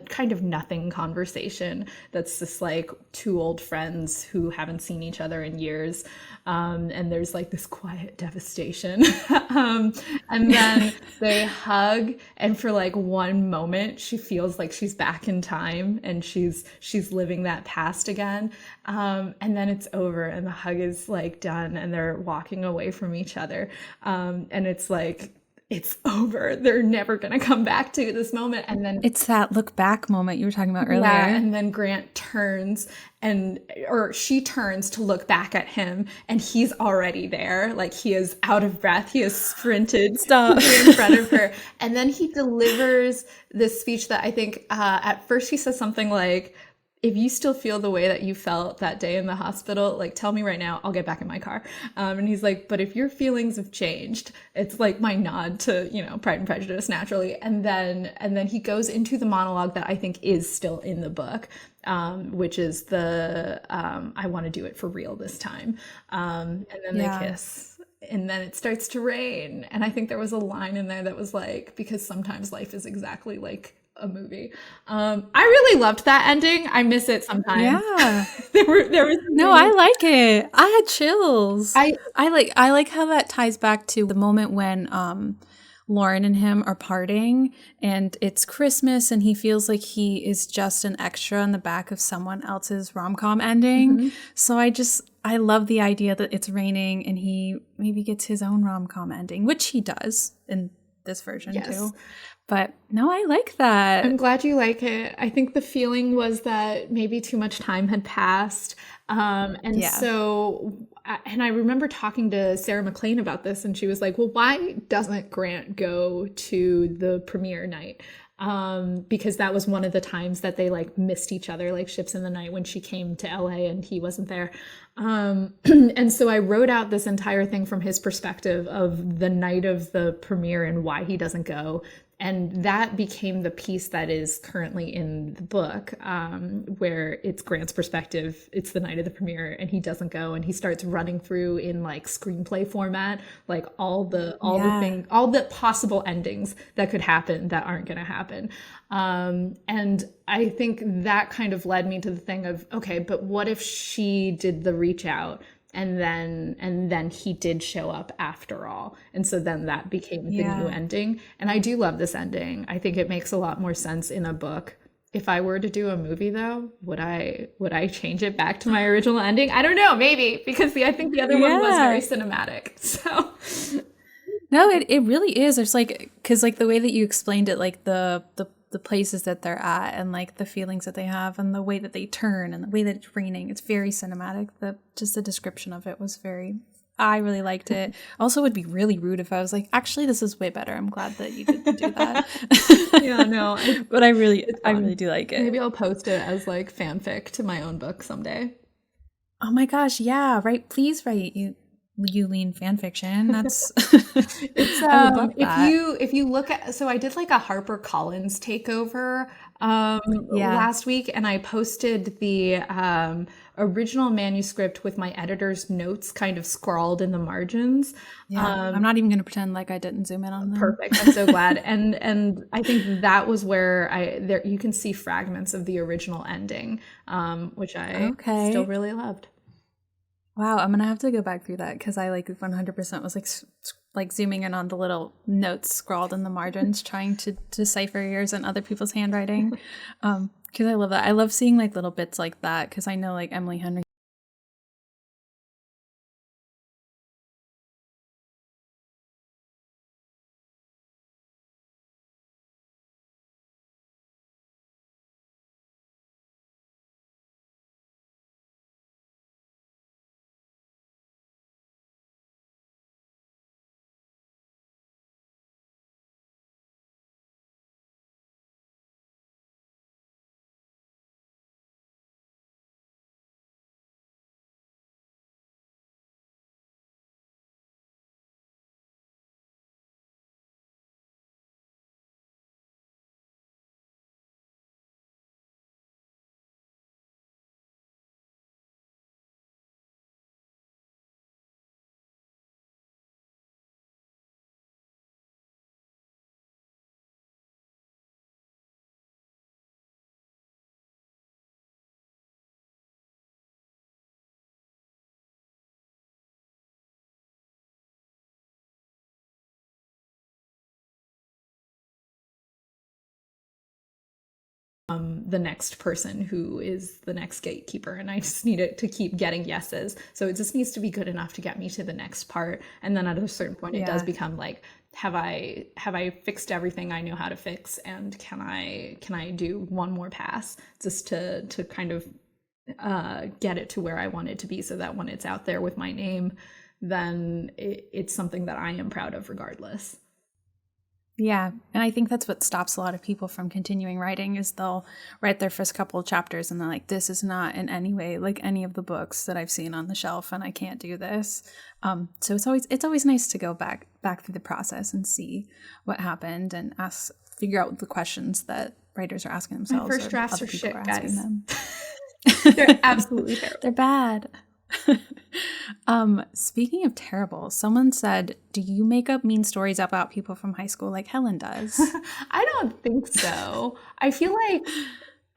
kind of nothing conversation that's just like 2 old friends who haven't seen each other in years. And there's like this quiet devastation. And then they hug, and for like one moment she feels like she's back in time and she's living that past again. And then it's over, and the hug is like done, and they're walking away from each other. And it's like, it's over. They're never going to come back to this moment. And then it's that look back moment you were talking about earlier. Yeah, and then Grant turns or she turns to look back at him, and he's already there. Like, he is out of breath. He has sprinted in front of her. And then he delivers this speech that I think at first he says something like, if you still feel the way that you felt that day in the hospital, like, tell me right now, I'll get back in my car. And he's like, but if your feelings have changed, it's like my nod to, Pride and Prejudice naturally. And then he goes into the monologue that I think is still in the book, which is the, I want to do it for real this time. And then they kiss. And then it starts to rain. And I think there was a line in there that was like, because sometimes life is exactly like a movie. I really loved that ending. I miss it sometimes. Yeah. there was No, I like it. I had chills. I like how that ties back to the moment when Lauren and him are parting, and it's Christmas, and he feels like he is just an extra in the back of someone else's rom-com ending. Mm-hmm. So I love the idea that it's raining and he maybe gets his own rom-com ending, which he does in this version too. But no, I like that. I'm glad you like it. I think the feeling was that maybe too much time had passed. So I remember talking to Sarah McLean about this, and she was like, well, why doesn't Grant go to the premiere night? Because that was one of the times that they like missed each other, like ships in the night, when she came to LA and he wasn't there. And so I wrote out this entire thing from his perspective of the night of the premiere and why he doesn't go. And that became the piece that is currently in the book, where it's Grant's perspective. It's the night of the premiere, and he doesn't go, and he starts running through in like screenplay format, like all the possible endings that could happen that aren't going to happen. And I think that kind of led me to the thing of, okay, but what if she did the reach out? And then he did show up after all. And so then that became the new ending. And I do love this ending. I think it makes a lot more sense in a book. If I were to do a movie though, would I change it back to my original ending? I don't know, maybe, because I think the other one was very cinematic. So no, it really is. There's like, because like the way that you explained it, like the places that they're at and like the feelings that they have and the way that they turn and the way that it's raining, it's very cinematic. Just the description of it was I really liked it. Also, would be really rude if I was like, actually, this is way better. I'm glad that you didn't do that. Yeah, no. But I really do like it. Maybe I'll post it as like fanfic to my own book someday. Oh my gosh, yeah, right. Please write Yulin fan fiction. That's it's I would love that. If you look at, so I did like a HarperCollins takeover last week, and I posted the original manuscript with my editor's notes kind of scrawled in the margins. I'm not even going to pretend like I didn't zoom in on them. Perfect. I'm so glad. And I think that was where you can see fragments of the original ending, which I still really loved. Wow, I'm gonna have to go back through that because I like 100% was like zooming in on the little notes scrawled in the margins, trying to decipher yours and other people's handwriting. Because I love that. I love seeing like little bits like that because I know like Emily Henry. The next person who is the next gatekeeper, and I just need it to keep getting yeses. So it just needs to be good enough to get me to the next part, and then at a certain point it does become like, have I fixed everything I know how to fix, and can I do one more pass just to kind of get it to where I want it to be, so that when it's out there with my name, then it's something that I am proud of regardless. Yeah, and I think that's what stops a lot of people from continuing writing is they'll write their first couple of chapters and they're like, this is not in any way like any of the books that I've seen on the shelf and I can't do this. So it's always nice to go back through the process and see what happened and figure out the questions that writers are asking themselves. My first drafts are shit, guys. They're absolutely terrible. They're bad. Speaking of terrible, someone said, do you make up mean stories about people from high school like Helen does? I don't think so. I feel like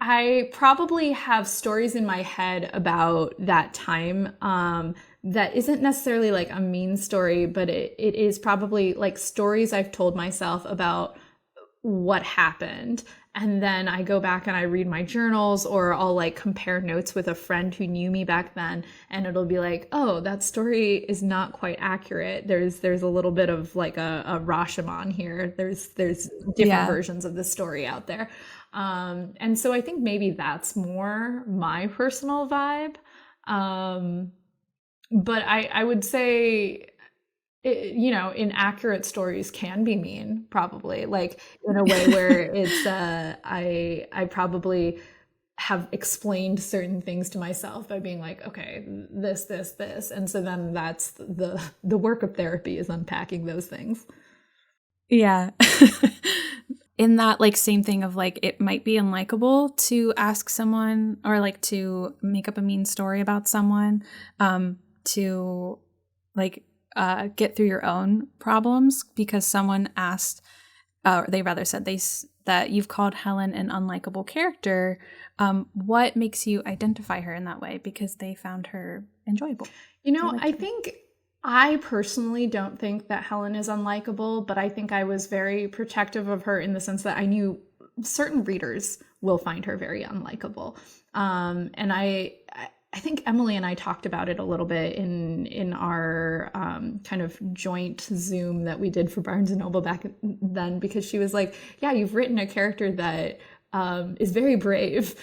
I probably have stories in my head about that time that isn't necessarily like a mean story, but it is probably like stories I've told myself about what happened. And then I go back and I read my journals, or I'll like compare notes with a friend who knew me back then, and it'll be like, oh, that story is not quite accurate. There's a little bit of like a Rashomon here. There's different versions of the story out there. And so I think maybe that's more my personal vibe. But I would say, inaccurate stories can be mean, probably, like in a way where it's I probably have explained certain things to myself by being like, okay, this, and so then that's the work of therapy, is unpacking those things. Yeah. in that like same thing of like it might be unlikable to ask someone or like to make up a mean story about someone to like get through your own problems because someone asked or they rather said that you've called Helen an unlikable character. What makes you identify her in that way? Because they found her enjoyable. I think I personally don't think that Helen is unlikable, but I think I was very protective of her in the sense that I knew certain readers will find her very unlikable. And I think Emily and I talked about it a little bit in our kind of joint Zoom that we did for Barnes and Noble back then, because she was like, yeah, you've written a character that is very brave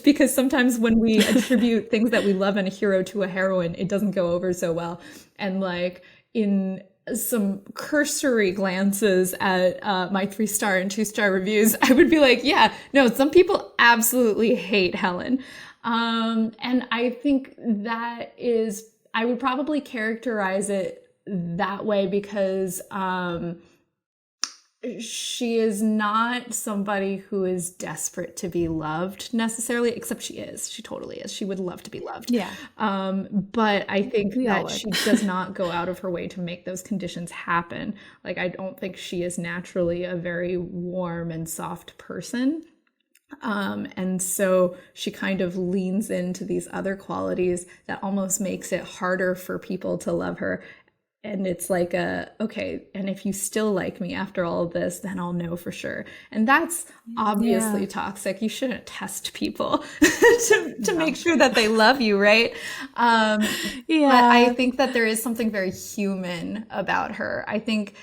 because sometimes when we attribute things that we love in a hero to a heroine, it doesn't go over so well. And like in some cursory glances at my 3-star and 2-star reviews, I would be like, yeah, no, some people absolutely hate Helen. And I think that is, I would probably characterize it that way because she is not somebody who is desperate to be loved necessarily, except she is. She totally is. She would love to be loved. Yeah. But I think that she does not go out of her way to make those conditions happen. Like, I don't think she is naturally a very warm and soft person. And so she kind of leans into these other qualities that almost makes it harder for people to love her. And it's like okay, and if you still like me after all of this, then I'll know for sure. And that's obviously toxic. You shouldn't test people to make sure that they love you, right? But I think that there is something very human about her. I think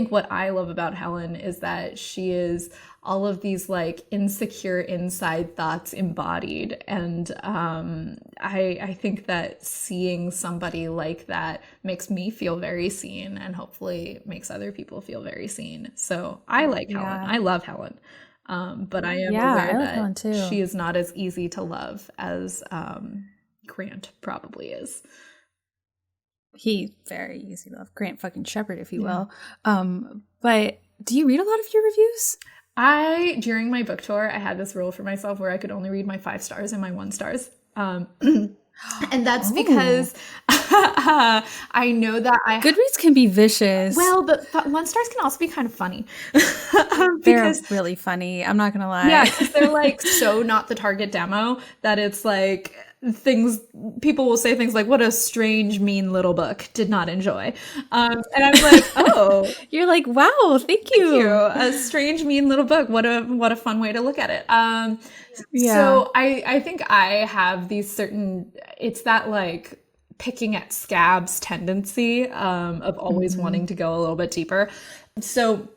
what I love about Helen is that she is all of these like insecure inside thoughts embodied. And I think that seeing somebody like that makes me feel very seen and hopefully makes other people feel very seen. So I like Helen. I love Helen. But I am aware that she is not as easy to love as Grant probably is. He's very easy to love. Grant fucking Shepherd, if you will. But do you read a lot of your reviews? During my book tour, I had this rule for myself where I could only read my 5 stars and my 1 stars. And that's because I know that Goodreads can be vicious. Well, but 1 stars can also be kind of funny. They're really funny. I'm not going to lie. Yeah, because they're like so not the target demo that it's like people will say things like, what a strange, mean little book, did not enjoy. And I'm like, oh. You're like, wow, thank you. A strange, mean little book. What a fun way to look at it. So I think I have these certain, it's that like picking at scabs tendency of always wanting to go a little bit deeper. So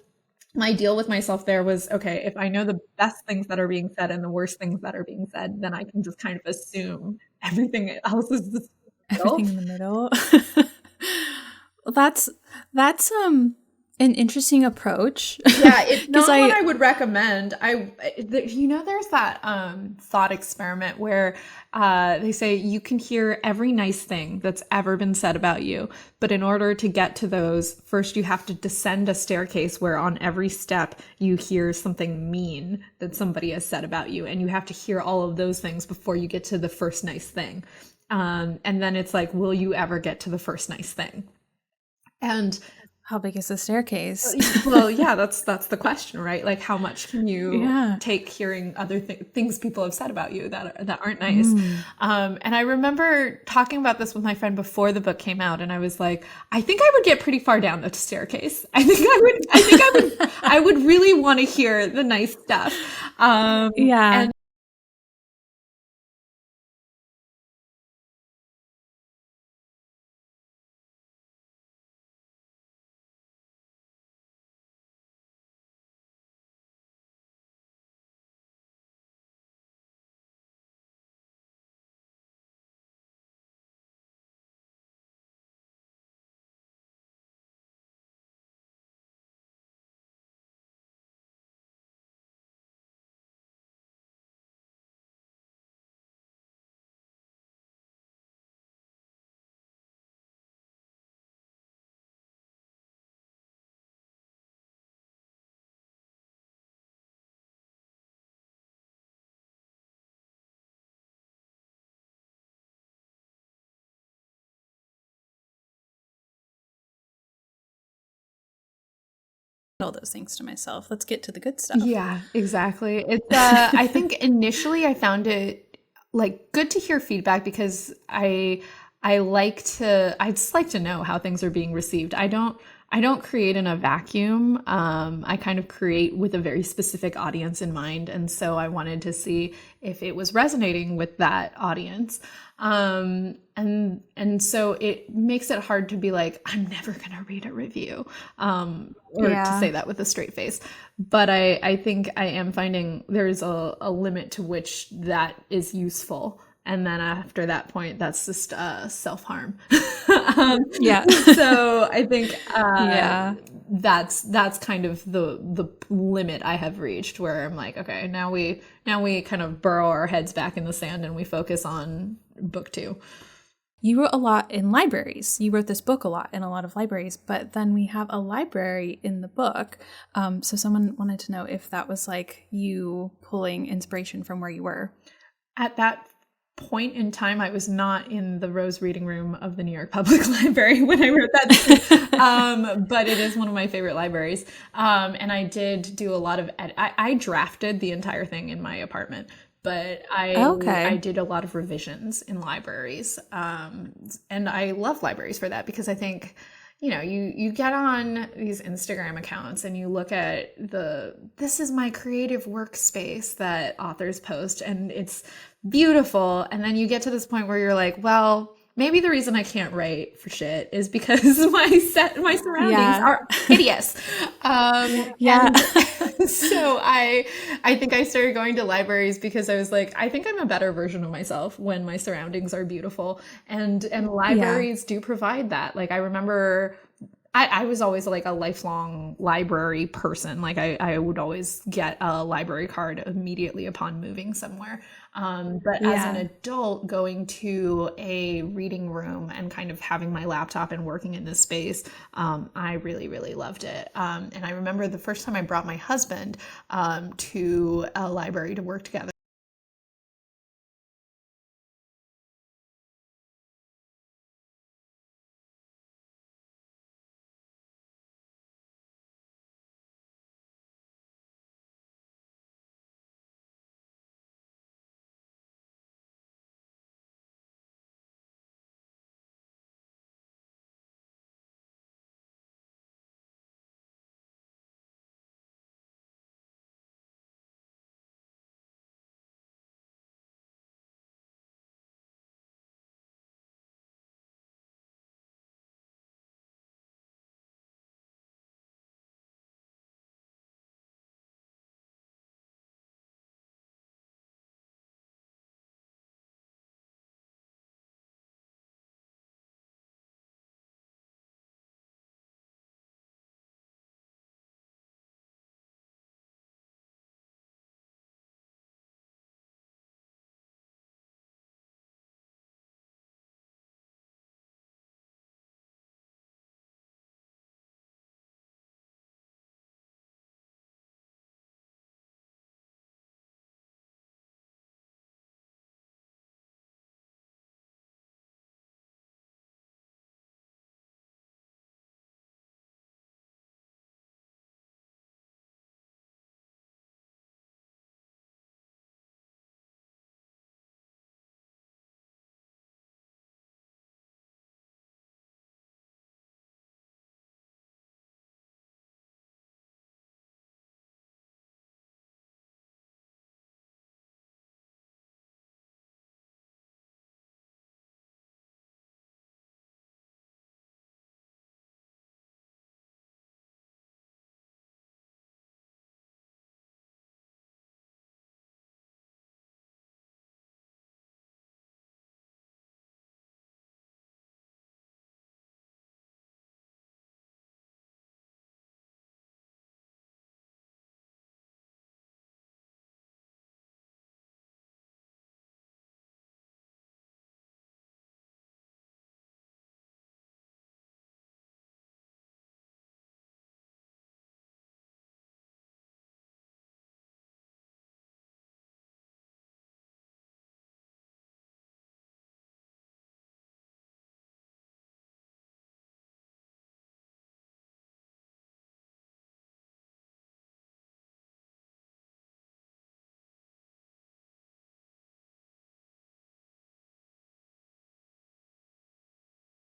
my deal with myself there was, okay, if I know the best things that are being said and the worst things that are being said, then I can just kind of assume everything else is everything in the middle. Well, that's an interesting approach. Yeah, it's not what I would recommend. There's that thought experiment where they say you can hear every nice thing that's ever been said about you, but in order to get to those, first you have to descend a staircase where on every step you hear something mean that somebody has said about you, and you have to hear all of those things before you get to the first nice thing. And then it's like, will you ever get to the first nice thing? And how big is the staircase? Well, yeah, that's the question, right? Like, how much can you take hearing other things people have said about you that aren't nice? And I remember talking about this with my friend before the book came out, and I was like, I think I would get pretty far down the staircase. I would really want to hear the nice stuff. And all those things to myself. Let's get to the good stuff. Yeah, exactly. It's I think initially I found it like good to hear feedback because I just like to know how things are being received. I don't create in a vacuum. I kind of create with a very specific audience in mind, and so I wanted to see if it was resonating with that audience. And so it makes it hard to be like, I'm never gonna read a review, or to Yeah. say that with a straight face. But I think I am finding there's a limit to which that is useful. And then after that point, that's just self-harm. Yeah. So I think Yeah. that's kind of the limit I have reached, where I'm like, okay, now we kind of burrow our heads back in the sand and we focus on book two. You wrote a lot in libraries. You wrote this book a lot in a lot of libraries, but then we have a library in the book. So someone wanted to know if that was like you pulling inspiration from where you were. At that point in time, I was not in the Rose Reading Room of the New York Public Library when I wrote that. But it is one of my favorite libraries. And I did do a lot of I drafted the entire thing in my apartment, but I Okay. did a lot of revisions in libraries. And I love libraries for that because I think, you get on these Instagram accounts and you look at this is my creative workspace that authors post, and it's beautiful. And then you get to this point where you're like, well, maybe the reason I can't write for shit is because my surroundings Yeah. are hideous. Yeah. And so I think I started going to libraries because I was like, I think I'm a better version of myself when my surroundings are beautiful. And Yeah. libraries do provide that. Like I remember I was always like a lifelong library person. Like I would always get a library card immediately upon moving somewhere. But as an Yeah. adult, going to a reading room and kind of having my laptop and working in this space, I really, really loved it. And I remember the first time I brought my husband to a library to work together.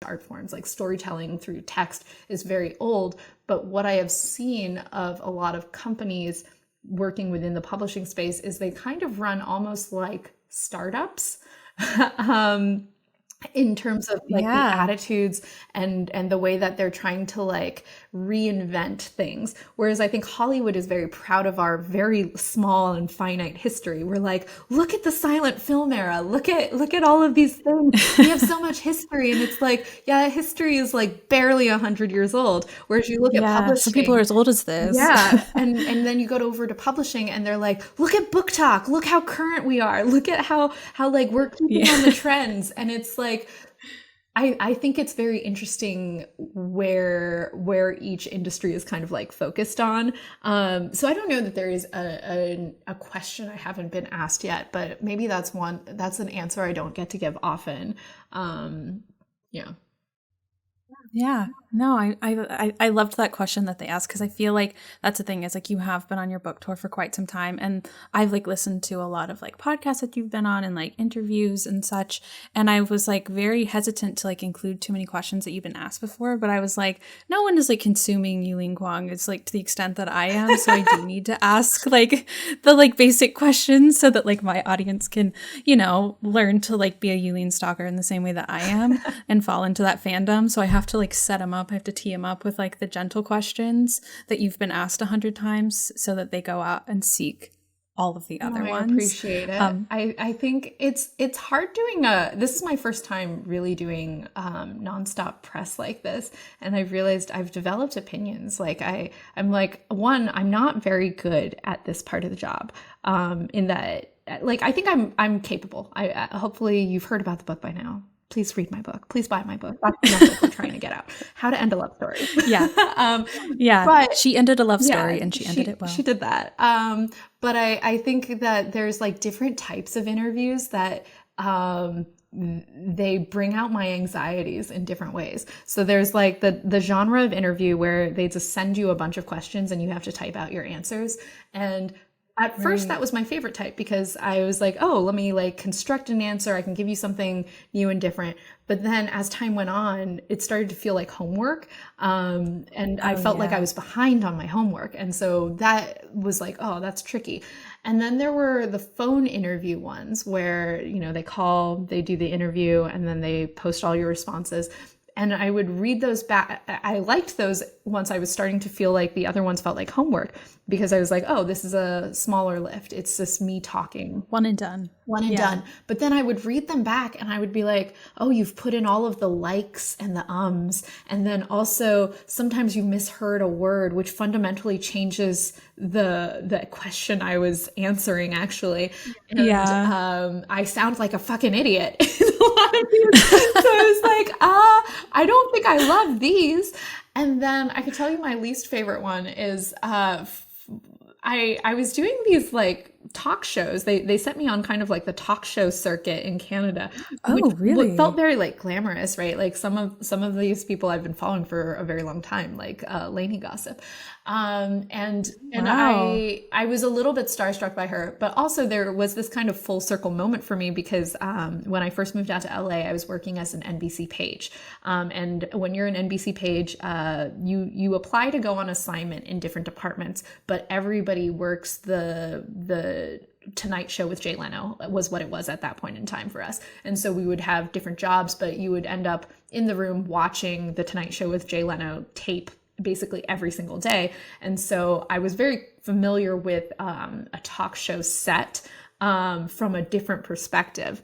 art forms. Like storytelling through text is very old, but what I have seen of a lot of companies working within the publishing space is they kind of run almost like startups. In terms of like the attitudes and the way that they're trying to like reinvent things. Whereas I think Hollywood is very proud of our very small and finite history. We're like, look at the silent film era. Look at all of these things. We have so much history. And it's like, yeah, history is like barely 100 years old. Whereas you look at publishing. Some people are as old as this. Yeah. And then you go over to publishing and they're like, look at book talk. Look how current we are. Look at how like we're keeping on the trends. And it's like, I think it's very interesting where each industry is kind of like focused on. So I don't know that there is a question I haven't been asked yet, but maybe that's an answer I don't get to give often. Yeah. Yeah, no, I loved that question that they asked, because I feel like that's the thing is like you have been on your book tour for quite some time, and I've like listened to a lot of like podcasts that you've been on and like interviews and such, and I was like very hesitant to like include too many questions that you've been asked before, but I was like, no one is like consuming Yulin Kuang. It's like to the extent that I am, so I do need to ask like the like basic questions so that like my audience can, you know, learn to like be a Yulin stalker in the same way that I am and fall into that fandom. So I have to like set them up. I have to tee them up with like the gentle questions that you've been asked 100 times so that they go out and seek all of the other ones. I appreciate it. I think it's hard doing this is my first time really doing nonstop press like this, and I've realized I've developed opinions. Like I'm like, one, I'm not very good at this part of the job, in that like I think I'm capable. I hopefully you've heard about the book by now. Please read my book. Please buy my book. That's the message we're trying to get out. How to End a Love Story. Yeah. But she ended a love story, and she ended it well. She did that. But I think that there's like different types of interviews that they bring out my anxieties in different ways. So there's like the genre of interview where they just send you a bunch of questions and you have to type out your answers. And at first, that was my favorite type, because I was like, oh, let me like construct an answer. I can give you something new and different. But then as time went on, it started to feel like homework. And I felt like I was behind on my homework. And so that was like, oh, that's tricky. And then there were the phone interview ones where, you know, they do the interview and then they post all your responses. And I would read those back. I liked those once I was starting to feel like the other ones felt like homework, because I was like, oh, this is a smaller lift. It's just me talking. One and done. Done. But then I would read them back and I would be like, oh, you've put in all of the likes and the ums. And then also sometimes you misheard a word, which fundamentally changes the question I was answering, actually. And I sound like a fucking idiot in a lot of these. So I was like, I don't think I love these. And then I could tell you my least favorite one is I was doing these like talk shows. They sent me on kind of like the talk show circuit in Canada. Oh, really? Felt very like glamorous, right? Like some of these people I've been following for a very long time, like Lainey Gossip. And Wow. I was a little bit starstruck by her, but also there was this kind of full circle moment for me, because when I first moved out to LA, I was working as an NBC page. And when you're an NBC page, you apply to go on assignment in different departments, but everybody works the Tonight Show with Jay Leno was what it was at that point in time for us. And so we would have different jobs, but you would end up in the room watching the Tonight Show with Jay Leno tape basically every single day. And so I was very familiar with a talk show set from a different perspective,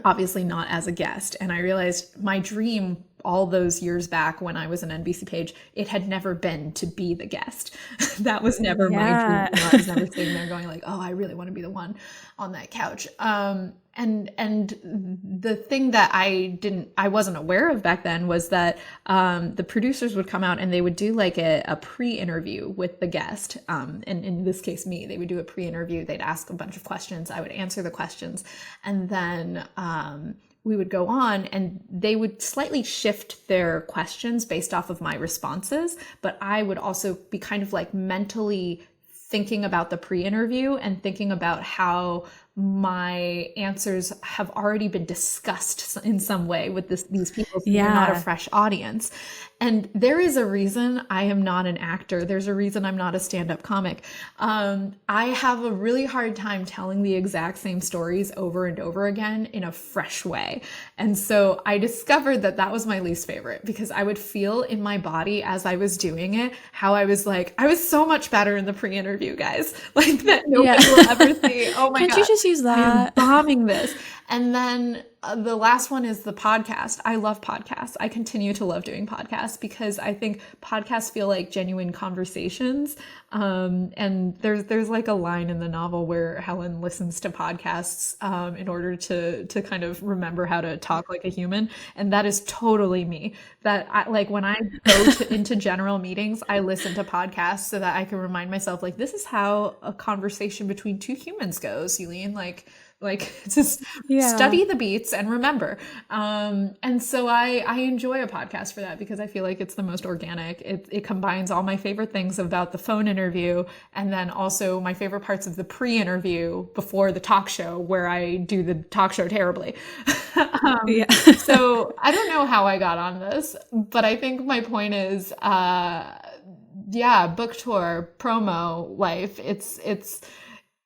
obviously not as a guest. And I realized my dream all those years back when I was an NBC page, it had never been to be the guest. That was never my dream. You know, I was never sitting there going like, oh, I really want to be the one on that couch. And the thing that I wasn't aware of back then was that the producers would come out and they would do like a pre-interview with the guest. And in this case, me, they would do a pre-interview. They'd ask a bunch of questions. I would answer the questions. And then we would go on and they would slightly shift their questions based off of my responses. But I would also be kind of like mentally thinking about the pre-interview and thinking about how my answers have already been discussed in some way with these people, so you're not a Yeah. fresh audience. And there is a reason I am not an actor. There's a reason I'm not a stand-up comic. I have a really hard time telling the exact same stories over and over again in a fresh way. And so I discovered that that was my least favorite, because I would feel in my body as I was doing it how I was like, I was so much better in the pre-interview, guys. Like that Yeah. nobody will ever see. Oh my Can't God, you just use I am that? bombing this. And then the last one is the podcast. I love podcasts. I continue to love doing podcasts because I think podcasts feel like genuine conversations. And there's like a line in the novel where Helen listens to podcasts in order to kind of remember how to talk like a human, and that is totally me. That I, like when I go into general meetings, I listen to podcasts so that I can remind myself, like, this is how a conversation between two humans goes, Yulin. Like just Yeah. study the beats and remember. And so I enjoy a podcast for that because I feel like it's the most organic. It combines all my favorite things about the phone interview and then also my favorite parts of the pre-interview before the talk show where I do the talk show terribly. Yeah. So I don't know how I got on this, but I think my point is, yeah, book tour, promo, life.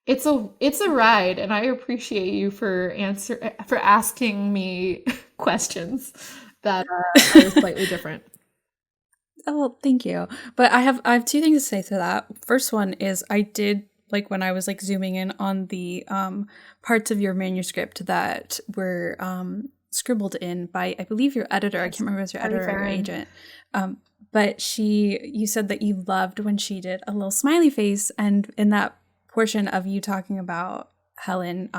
It's a ride, and I appreciate you for asking me questions that are slightly different. Oh, well, thank you. But I have two things to say to that. First one is I did like when I was like zooming in on the parts of your manuscript that were scribbled in by, I believe, your editor. I can't remember if it was your Harry editor or your Farron. agent. But you said that you loved when she did a little smiley face, and in that portion of you talking about Helen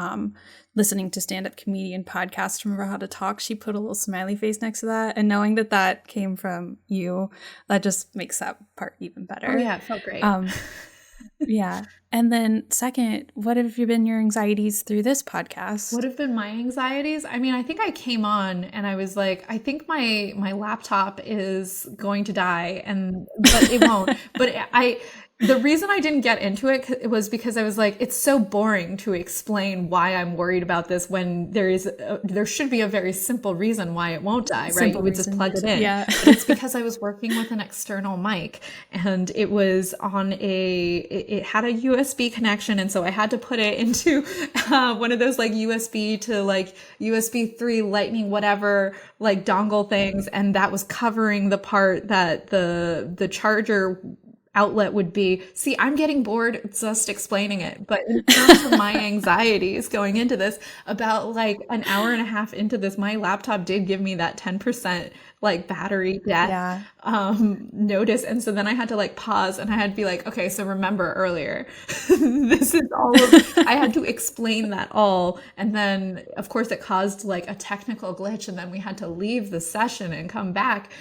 listening to stand-up comedian podcasts to remember how to talk, she put a little smiley face next to that, and knowing that that came from you, that just makes that part even better. Oh yeah, it felt great. Yeah. And then second, what have been your anxieties through this podcast? What have been my anxieties? I mean, I think I came on and I was like, I think my laptop is going to die, but it won't. But the reason I didn't get into it was because I was like, it's so boring to explain why I'm worried about this when there should be a very simple reason why it won't die, right? You would just plug it in. Yeah. But it's because I was working with an external mic and it was on it had a USB connection, and so I had to put it into one of those like USB to like USB 3 lightning whatever like dongle things, and that was covering the part that the charger outlet would be. See, I'm getting bored just explaining it, but in terms of my anxieties going into this, about like an hour and a half into this, my laptop did give me that 10% like battery death Yeah. notice, and so then I had to like pause and I had to be like, okay, so remember earlier, this is all of, I had to explain that all, and then of course it caused like a technical glitch, and then we had to leave the session and come back.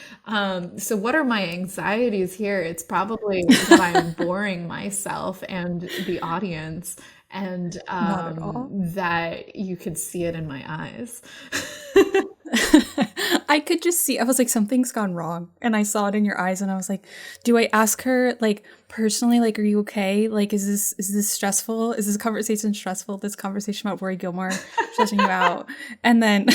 So what are my anxieties here? It's probably that I'm boring myself and the audience, and Not at all. that you could see it in my eyes. I could just see, I was like, something's gone wrong. And I saw it in your eyes and I was like, do I ask her like personally, like, are you okay? Like, is this stressful? Is this conversation stressful? This conversation about Rory Gilmore stressing you out? And then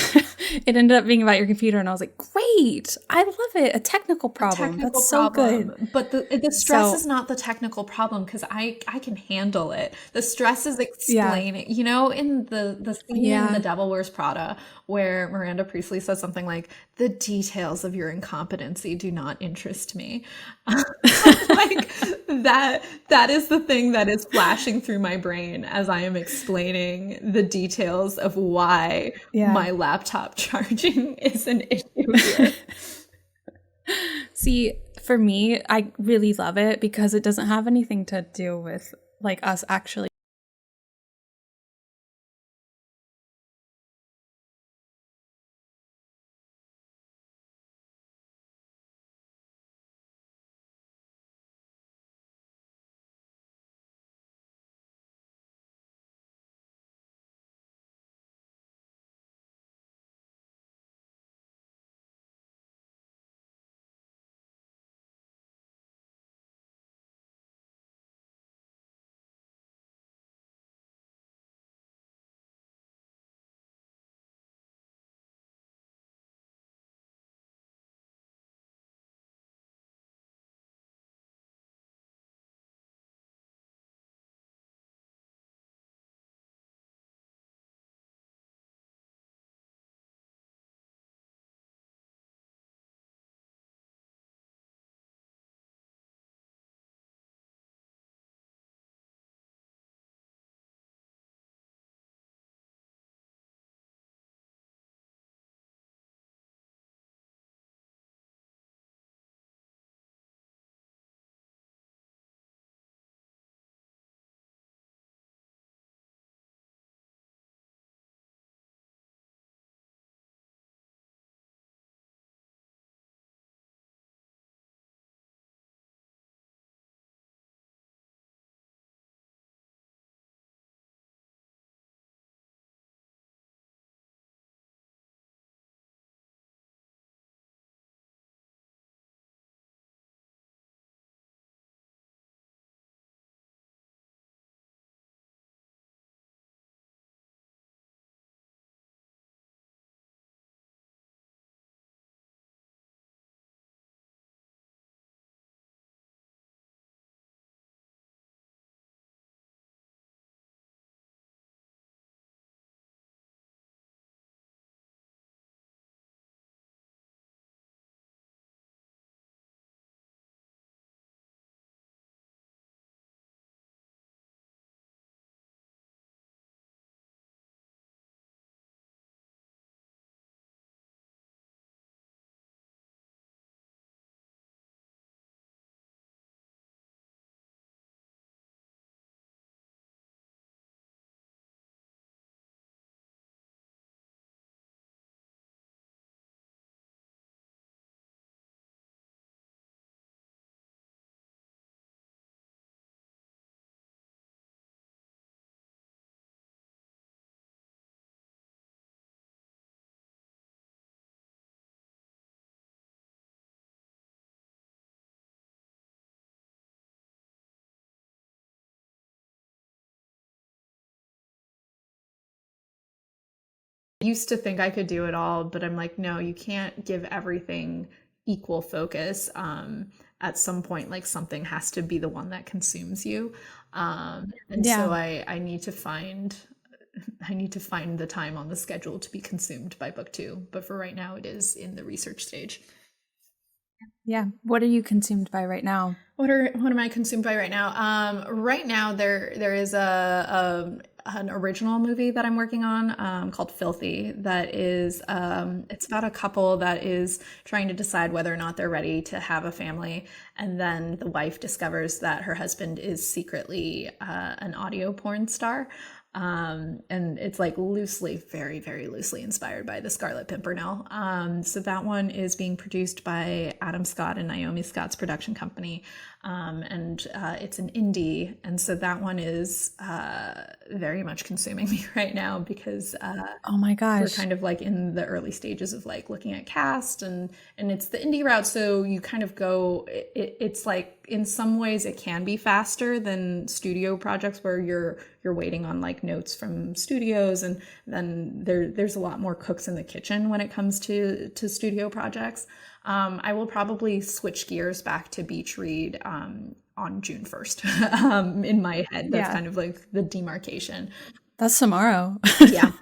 it ended up being about your computer. And I was like, great. I love it. A technical problem. That's so good. But the stress So- is not the technical problem because I can handle it. The stress is Yeah. explaining, you know, in the scene Yeah. in The Devil Wears Prada where Miranda Priestley says something like, the details of your incompetency do not interest me. Like that is the thing that is flashing through my brain as I am explaining the details of why Yeah. my laptop charging is an issue here. See, for me, I really love it because it doesn't have anything to do with like us actually Used to think I could do it all, but I'm like, no, you can't give everything equal focus. At some point, like something has to be the one that consumes you. And Yeah. so I need to find the time on the schedule to be consumed by book 2. But for right now, it is in the research stage. Yeah. What are you consumed by right now? What am I consumed by right now? Right now there is an original movie that I'm working on called Filthy. That is it's about a couple that is trying to decide whether or not they're ready to have a family, and then the wife discovers that her husband is secretly an audio porn star. And it's like very, very loosely inspired by the Scarlet Pimpernel. So that one is being produced by Adam Scott and Naomi Scott's production company. And it's an indie. And so that one is very much consuming me right now because Oh my gosh. we're kind of like in the early stages of like looking at cast, and it's the indie route. So you kind of go, it's like in some ways it can be faster than studio projects where you're waiting on like notes from studios, and then there's a lot more cooks in the kitchen when it comes to studio projects. I will probably switch gears back to beach read on June 1st. In my head, that's kind of like the demarcation. That's tomorrow. Yeah.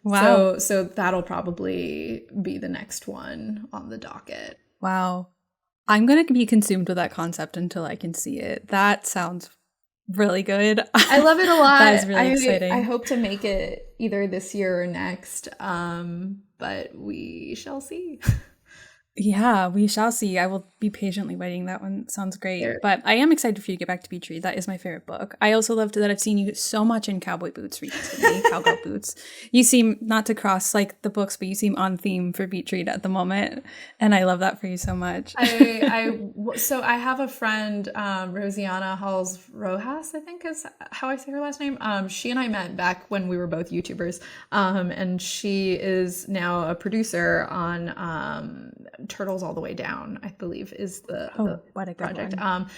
Wow. So that'll probably be the next one on the docket. Wow. I'm going to be consumed with that concept until I can see it. That sounds really good. I love it a lot. That is really exciting. I hope to make it either this year or next, but we shall see. Yeah, we shall see. I will be patiently waiting. That one sounds great. But I am excited for you to get back to Beach Read. That is my favorite book. I also loved that I've seen you so much in cowboy boots recently, cowgirl boots. You seem, not to cross like the books, but you seem on theme for Beach Read at the moment. And I love that for you so much. So I have a friend, Rosiana Halls Rojas, I think is how I say her last name. She and I met back when we were both YouTubers. And she is now a producer on Turtles All the Way Down, I believe is the project.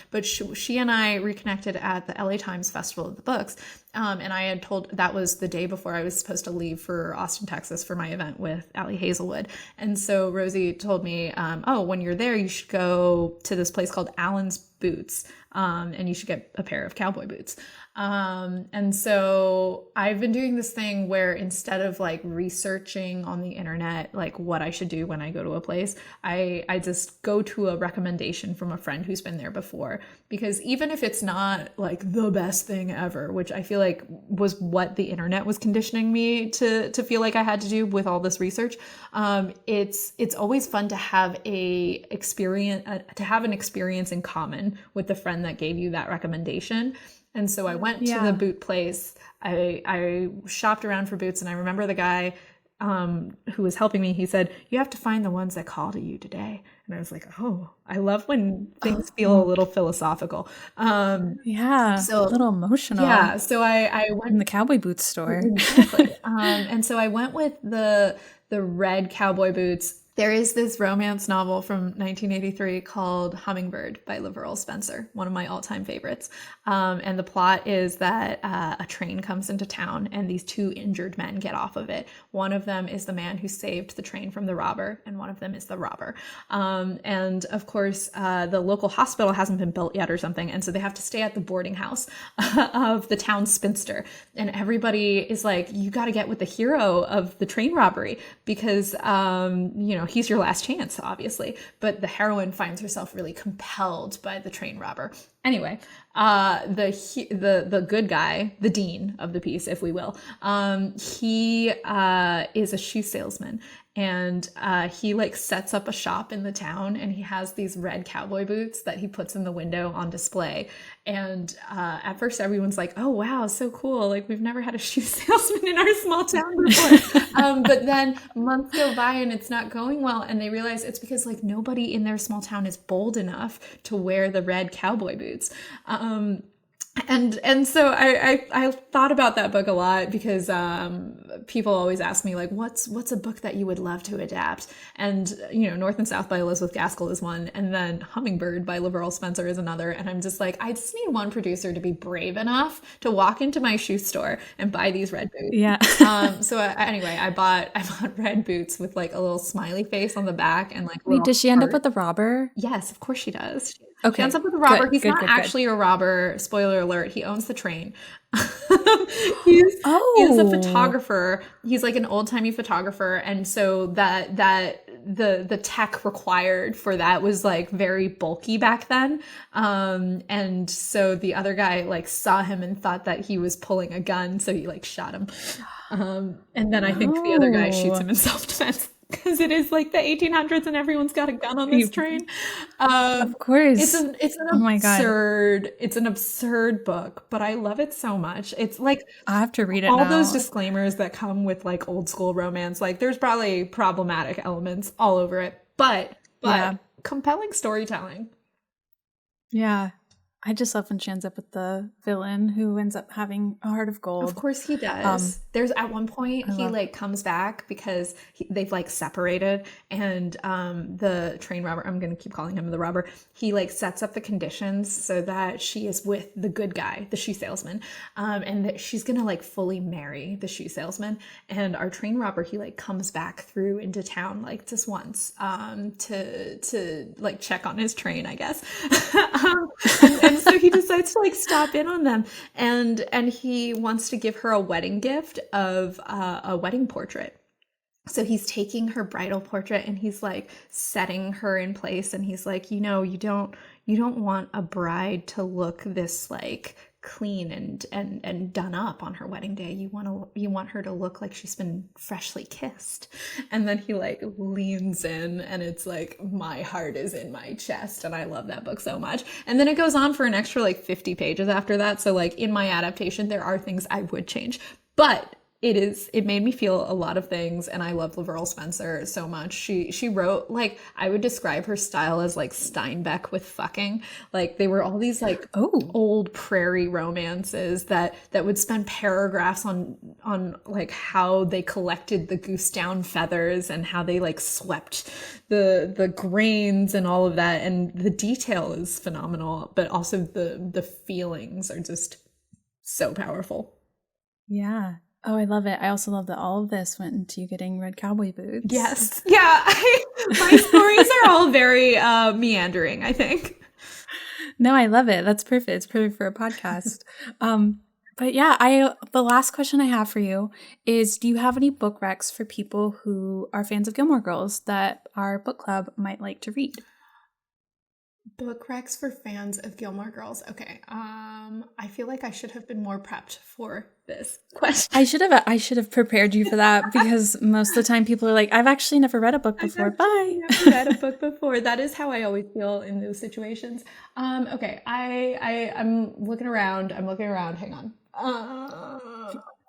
But she and I reconnected at the LA Times Festival of the Books. And I had told, that was the day before I was supposed to leave for Austin, Texas for my event with Allie Hazelwood. And so Rosie told me, oh, when you're there, you should go to this place called Allen's Boots. And you should get a pair of cowboy boots. And so I've been doing this thing where instead of like researching on the internet, like what I should do when I go to a place, I just go to a recommendation from a friend who's been there before, because even if it's not like the best thing ever, which I feel like was what the internet was conditioning me to feel like I had to do with all this research. It's always fun to have an experience in common with the friend that gave you that recommendation. And so I went to the boot place. I shopped around for boots, and I remember the guy who was helping me. He said, "You have to find the ones that call to you today." And I was like, "Oh, I love when things feel a little philosophical." So a little emotional. Yeah. So I went in the cowboy boots store. Exactly. And so I went with the red cowboy boots. There is this romance novel from 1983 called Hummingbird by Laverell Spencer, one of my all-time favorites. And the plot is that a train comes into town and these two injured men get off of it. One of them is the man who saved the train from the robber, and one of them is the robber. And of course, the local hospital hasn't been built yet or something, and so they have to stay at the boarding house of the town spinster. And everybody is like, you got to get with the hero of the train robbery because, he's your last chance, obviously. But the heroine finds herself really compelled by the train robber. Anyway, the good guy, the dean of the piece, if we will, he is a shoe salesman. And he like sets up a shop in the town, and he has these red cowboy boots that he puts in the window on display. And at first everyone's like, "Oh wow, so cool. Like we've never had a shoe salesman in our small town before." But then months go by and it's not going well, and they realize it's because like nobody in their small town is bold enough to wear the red cowboy boots. And so I thought about that book a lot because people always ask me like what's a book that you would love to adapt, and North and South by Elizabeth Gaskell is one, and then Hummingbird by Laurel Spencer is another, and I'm just like, I just need one producer to be brave enough to walk into my shoe store and buy these red boots. Yeah. So anyway, I bought red boots with like a little smiley face on the back and like Wait, does she end up with the robber? Yes, of course she does. Okay. She ends up with a robber. Good, He's good, not good, actually a robber. Spoiler alert. He owns the train. He is a photographer. He's like an old-timey photographer. And so the tech required for that was like very bulky back then. And so the other guy like saw him and thought that he was pulling a gun. So he like shot him. And then I think the other guy shoots him in self-defense. Because it is like the 1800s and everyone's got a gun on this train. Of course. It's an absurd, it's an absurd book, but I love it so much. It's like I have to read it all now. those disclaimers that come with like old school romance. Like there's probably problematic elements all over it, but compelling storytelling. Yeah. I just love when she ends up with the villain who ends up having a heart of gold. Of course he does. There's at one point he like comes back because they've like separated, and the train robber, I'm going to keep calling him the robber, he like sets up the conditions so that she is with the good guy, the shoe salesman, and that she's going to like fully marry the shoe salesman. And our train robber, he like comes back through into town like just once to like check on his train, I guess. And so he decides to like stop in on them, and he wants to give her a wedding gift of a wedding portrait. So he's taking her bridal portrait and he's like setting her in place, and he's like, you don't want a bride to look this like clean and done up on her wedding day. You want her to look like she's been freshly kissed. And then he like leans in, and it's like, my heart is in my chest. And I love that book so much. And then it goes on for an extra like 50 pages after that. So like in my adaptation, there are things I would change, but it made me feel a lot of things, and I love Laurel Spencer so much. She wrote, like, I would describe her style as like Steinbeck with fucking. Like they were all these like old prairie romances that would spend paragraphs on like how they collected the goose down feathers and how they like swept the grains and all of that, and the detail is phenomenal, but also the feelings are just so powerful. Yeah. Oh, I love it. I also love that all of this went into you getting red cowboy boots. Yes. Yeah. My stories are all very meandering, I think. No, I love it. That's perfect. It's perfect for a podcast. But yeah, the last question I have for you is, do you have any book recs for people who are fans of Gilmore Girls that our book club might like to read? Book recs for fans of Gilmore Girls. Okay. I feel like I should have been more prepped for this question. I should have prepared you for that, because most of the time people are like, I've actually never read a book before. Bye. I've never read a book before. That is how I always feel in those situations. Okay. I'm looking around. Hang on.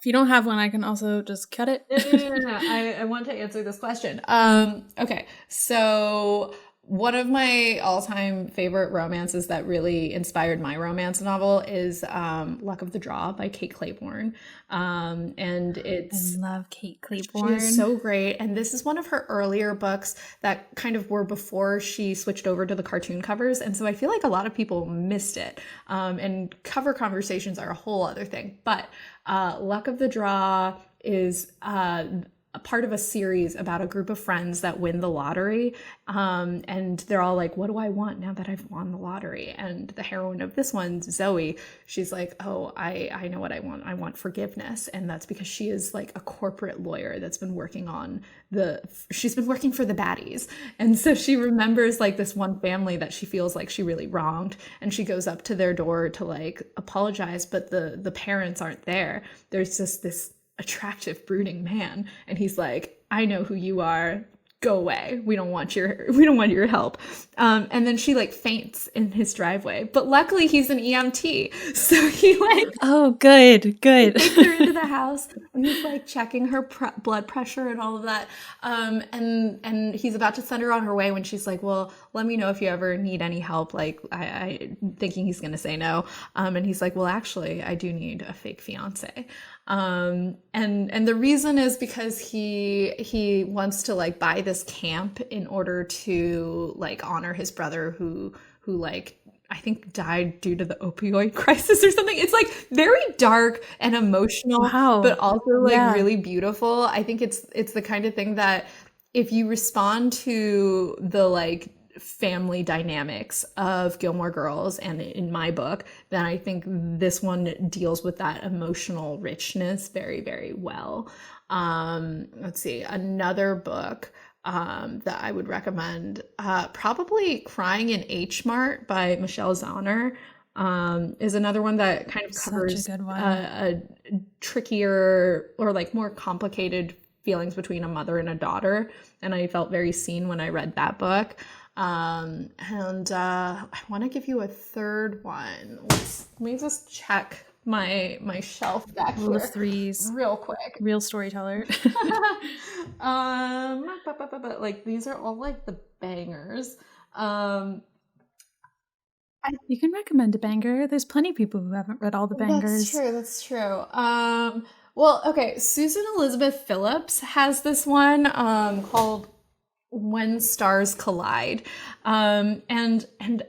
If you don't have one, I can also just cut it. No. I want to answer this question. Okay. So one of my all-time favorite romances that really inspired my romance novel is Luck of the Draw by Kate Clayborn. And it's... I love Kate Clayborn. She's so great. And this is one of her earlier books that kind of were before she switched over to the cartoon covers. And so I feel like a lot of people missed it. And cover conversations are a whole other thing. But Luck of the Draw is... a part of a series about a group of friends that win the lottery, and they're all like, what do I want now that I've won the lottery? And the heroine of this one, Zoe, she's like, oh, I know what I want. I want forgiveness. And that's because she is like a corporate lawyer that's been working on she's been working for the baddies. And so she remembers like this one family that she feels like she really wronged, and she goes up to their door to like apologize, but the parents aren't there. There's just this attractive, brooding man, and he's like, I know who you are, go away, we don't want your help. And then she like faints in his driveway, but luckily he's an EMT, so he like, oh good takes her into the house, and he's like checking her blood pressure and all of that, and he's about to send her on her way when she's like, well, let me know if you ever need any help. Like, I thinking he's gonna say no. And he's like, well, actually, I do need a fake fiance. And the reason is because he wants to like buy this camp in order to like honor his brother who like I think died due to the opioid crisis or something. It's like very dark and emotional, Wow. but also like Yeah. really beautiful. I think it's the kind of thing that if you respond to the like family dynamics of Gilmore Girls and in my book, then I think this one deals with that emotional richness very, very well. Let's see, another book that I would recommend, probably Crying in H Mart by Michelle Zauner, is another one that kind of covers Such a good one. a trickier or like more complicated feelings between a mother and a daughter. And I felt very seen when I read that book. I want to give you a third one. Let me just check my shelf back Rule here of threes. real quick. Real storyteller. Like these are all like the bangers. You can recommend a banger. There's plenty of people who haven't read all the bangers. That's true. Well, okay, Susan Elizabeth Phillips has this one called When Stars Collide. And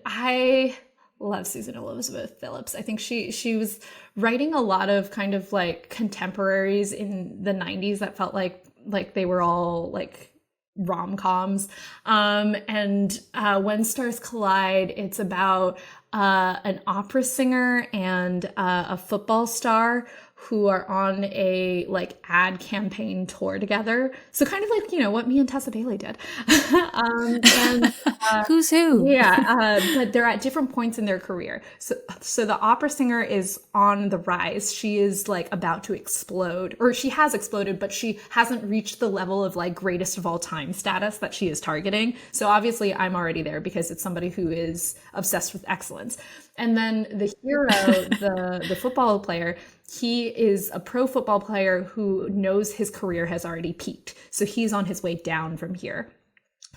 I love Susan Elizabeth Phillips. I think she was writing a lot of kind of like contemporaries in the 90s that felt like they were all like rom-coms. When Stars Collide, it's about an opera singer and a football star who are on a like ad campaign tour together. So kind of like, you know, what me and Tessa Bailey did. Who's who? Yeah, but they're at different points in their career. So the opera singer is on the rise. She is like about to explode, or she has exploded, but she hasn't reached the level of like greatest of all time status that she is targeting. So obviously I'm already there because it's somebody who is obsessed with excellence. And then the hero, the football player, he is a pro football player who knows his career has already peaked. So he's on his way down from here.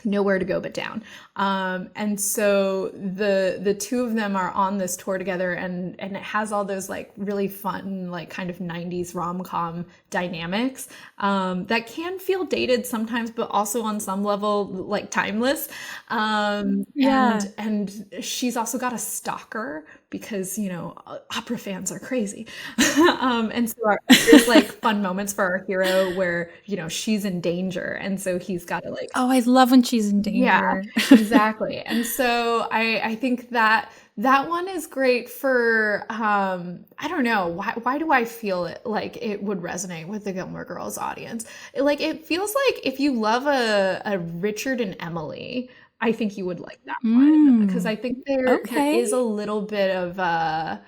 Nowhere to go but down. And so the two of them are on this tour together, and it has all those like really fun, like kind of 90s rom-com dynamics that can feel dated sometimes, but also on some level like timeless. Yeah. And she's also got a stalker because, you know, opera fans are crazy. And so there's like fun moments for our hero where, you know, she's in danger. And so he's got to like, Oh, I love when she's in danger. yeah, exactly. And so I think that one is great for, I don't know, why do I feel it like it would resonate with the Gilmore Girls audience? It feels like if you love a Richard and Emily, I think you would like that one, because I think there is a little bit of I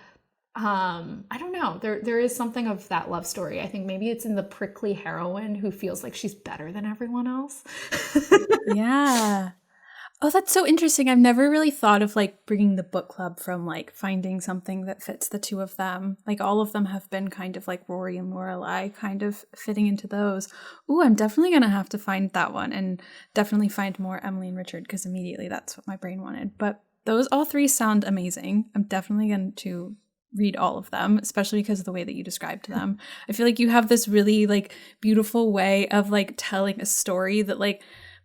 don't know, there is something of that love story. I think maybe it's in the prickly heroine who feels like she's better than everyone else. Yeah. Oh, that's so interesting. I've never really thought of like bringing the book club from like finding something that fits the two of them. Like all of them have been kind of like Rory and Lorelai, kind of fitting into those. Ooh, I'm definitely going to have to find that one and definitely find more Emily and Richard, because immediately that's what my brain wanted. But those all three sound amazing. I'm definitely going to read all of them, especially because of the way that you described them. I feel like you have this really like beautiful way of like telling a story that like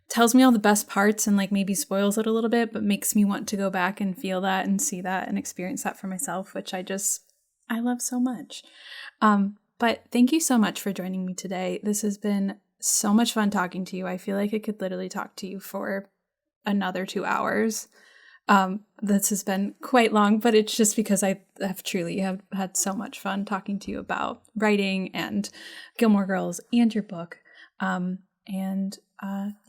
tells me all the best parts and like maybe spoils it a little bit, but makes me want to go back and feel that and see that and experience that for myself, which I love so much. But thank you so much for joining me today. This has been so much fun talking to you. I feel like I could literally talk to you for another 2 hours. This has been quite long, but it's just because I have truly had so much fun talking to you about writing and Gilmore Girls and your book.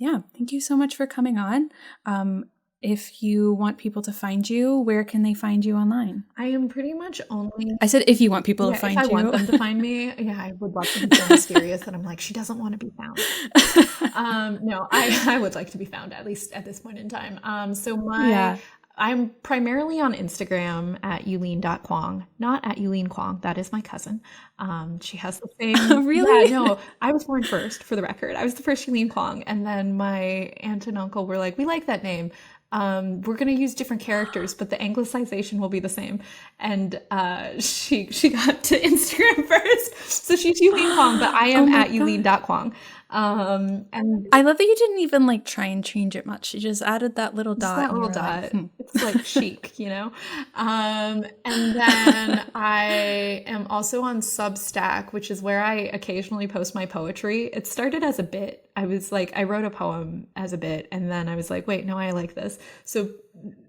Yeah, thank you so much for coming on. If you want people to find you, where can they find you online? I am pretty much only... I said if you want people to find you. If I want them to find me, yeah, I would love to be so mysterious that I'm like, she doesn't want to be found. No, I would like to be found, at least at this point in time. I'm primarily on Instagram at Yulin.Kuang, not at Yulin Kuang. That is my cousin. She has the same... Really? Yeah, no, I was born first, for the record. I was the first Yulin Kuang. And then my aunt and uncle were like, we like that name. we're going to use different characters, but the anglicization will be the same. And she got to Instagram first. So she's Yulin Kuang, but I am at Yulin.Kuang. And I love that you didn't even like try and change it much. You just added that little dot. that little dot. It's like chic, you know? And then I am also on Substack, which is where I occasionally post my poetry. It started as a bit. I was like, I wrote a poem as a bit, and then I was like, wait, no, I like this. So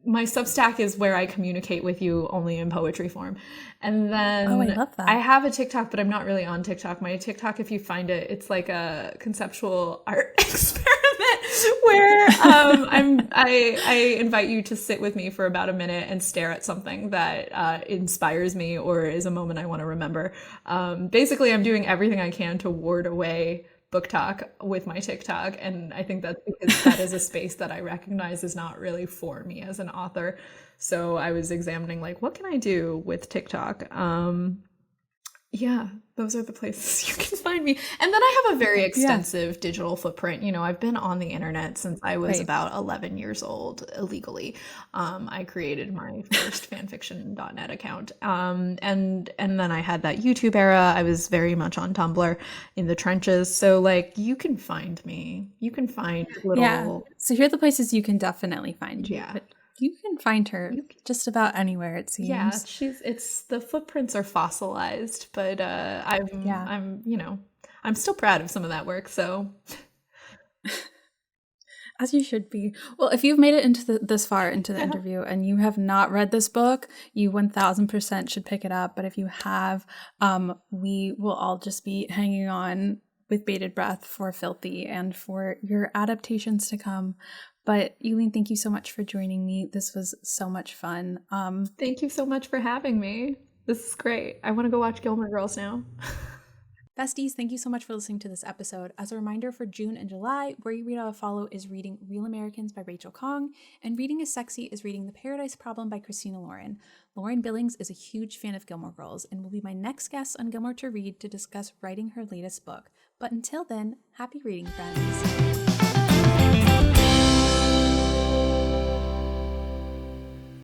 my Substack is where I communicate with you only in poetry form. And then I love that. I have a TikTok, but I'm not really on TikTok. My TikTok, if you find it, it's like a conceptual art experiment where I invite you to sit with me for about a minute and stare at something that inspires me or is a moment I want to remember. Basically, I'm doing everything I can to ward away book talk with my TikTok, and I think that's because that is a space that I recognize is not really for me as an author. So I was examining like, what can I do with TikTok? Yeah, those are the places you can find me. And then I have a very extensive digital footprint. You know, I've been on the internet since I was about 11 years old illegally. I created my first fanfiction.net account. And then I had that YouTube era. I was very much on Tumblr in the trenches. So like you can find me. You can find little. Yeah. So here are the places you can definitely find you. Yeah. But you can find her just about anywhere, it seems. Yeah, it's the footprints are fossilized, but I'm you know, I'm still proud of some of that work, so as you should be. Well, if you've made it into this far into the interview and you have not read this book, you 1000% should pick it up. But if you have, we will all just be hanging on with bated breath for Filthy and for your adaptations to come. But Yulin, thank you so much for joining me. This was so much fun. Thank you so much for having me. This is great. I want to go watch Gilmore Girls now. Besties, thank you so much for listening to this episode. As a reminder, for June and July, Where You Read Out of Follow is reading Real Americans by Rachel Kong, and Reading is Sexy is reading The Paradise Problem by Christina Lauren. Lauren Billings is a huge fan of Gilmore Girls and will be my next guest on Gilmore to Read to discuss writing her latest book. But until then, happy reading, friends.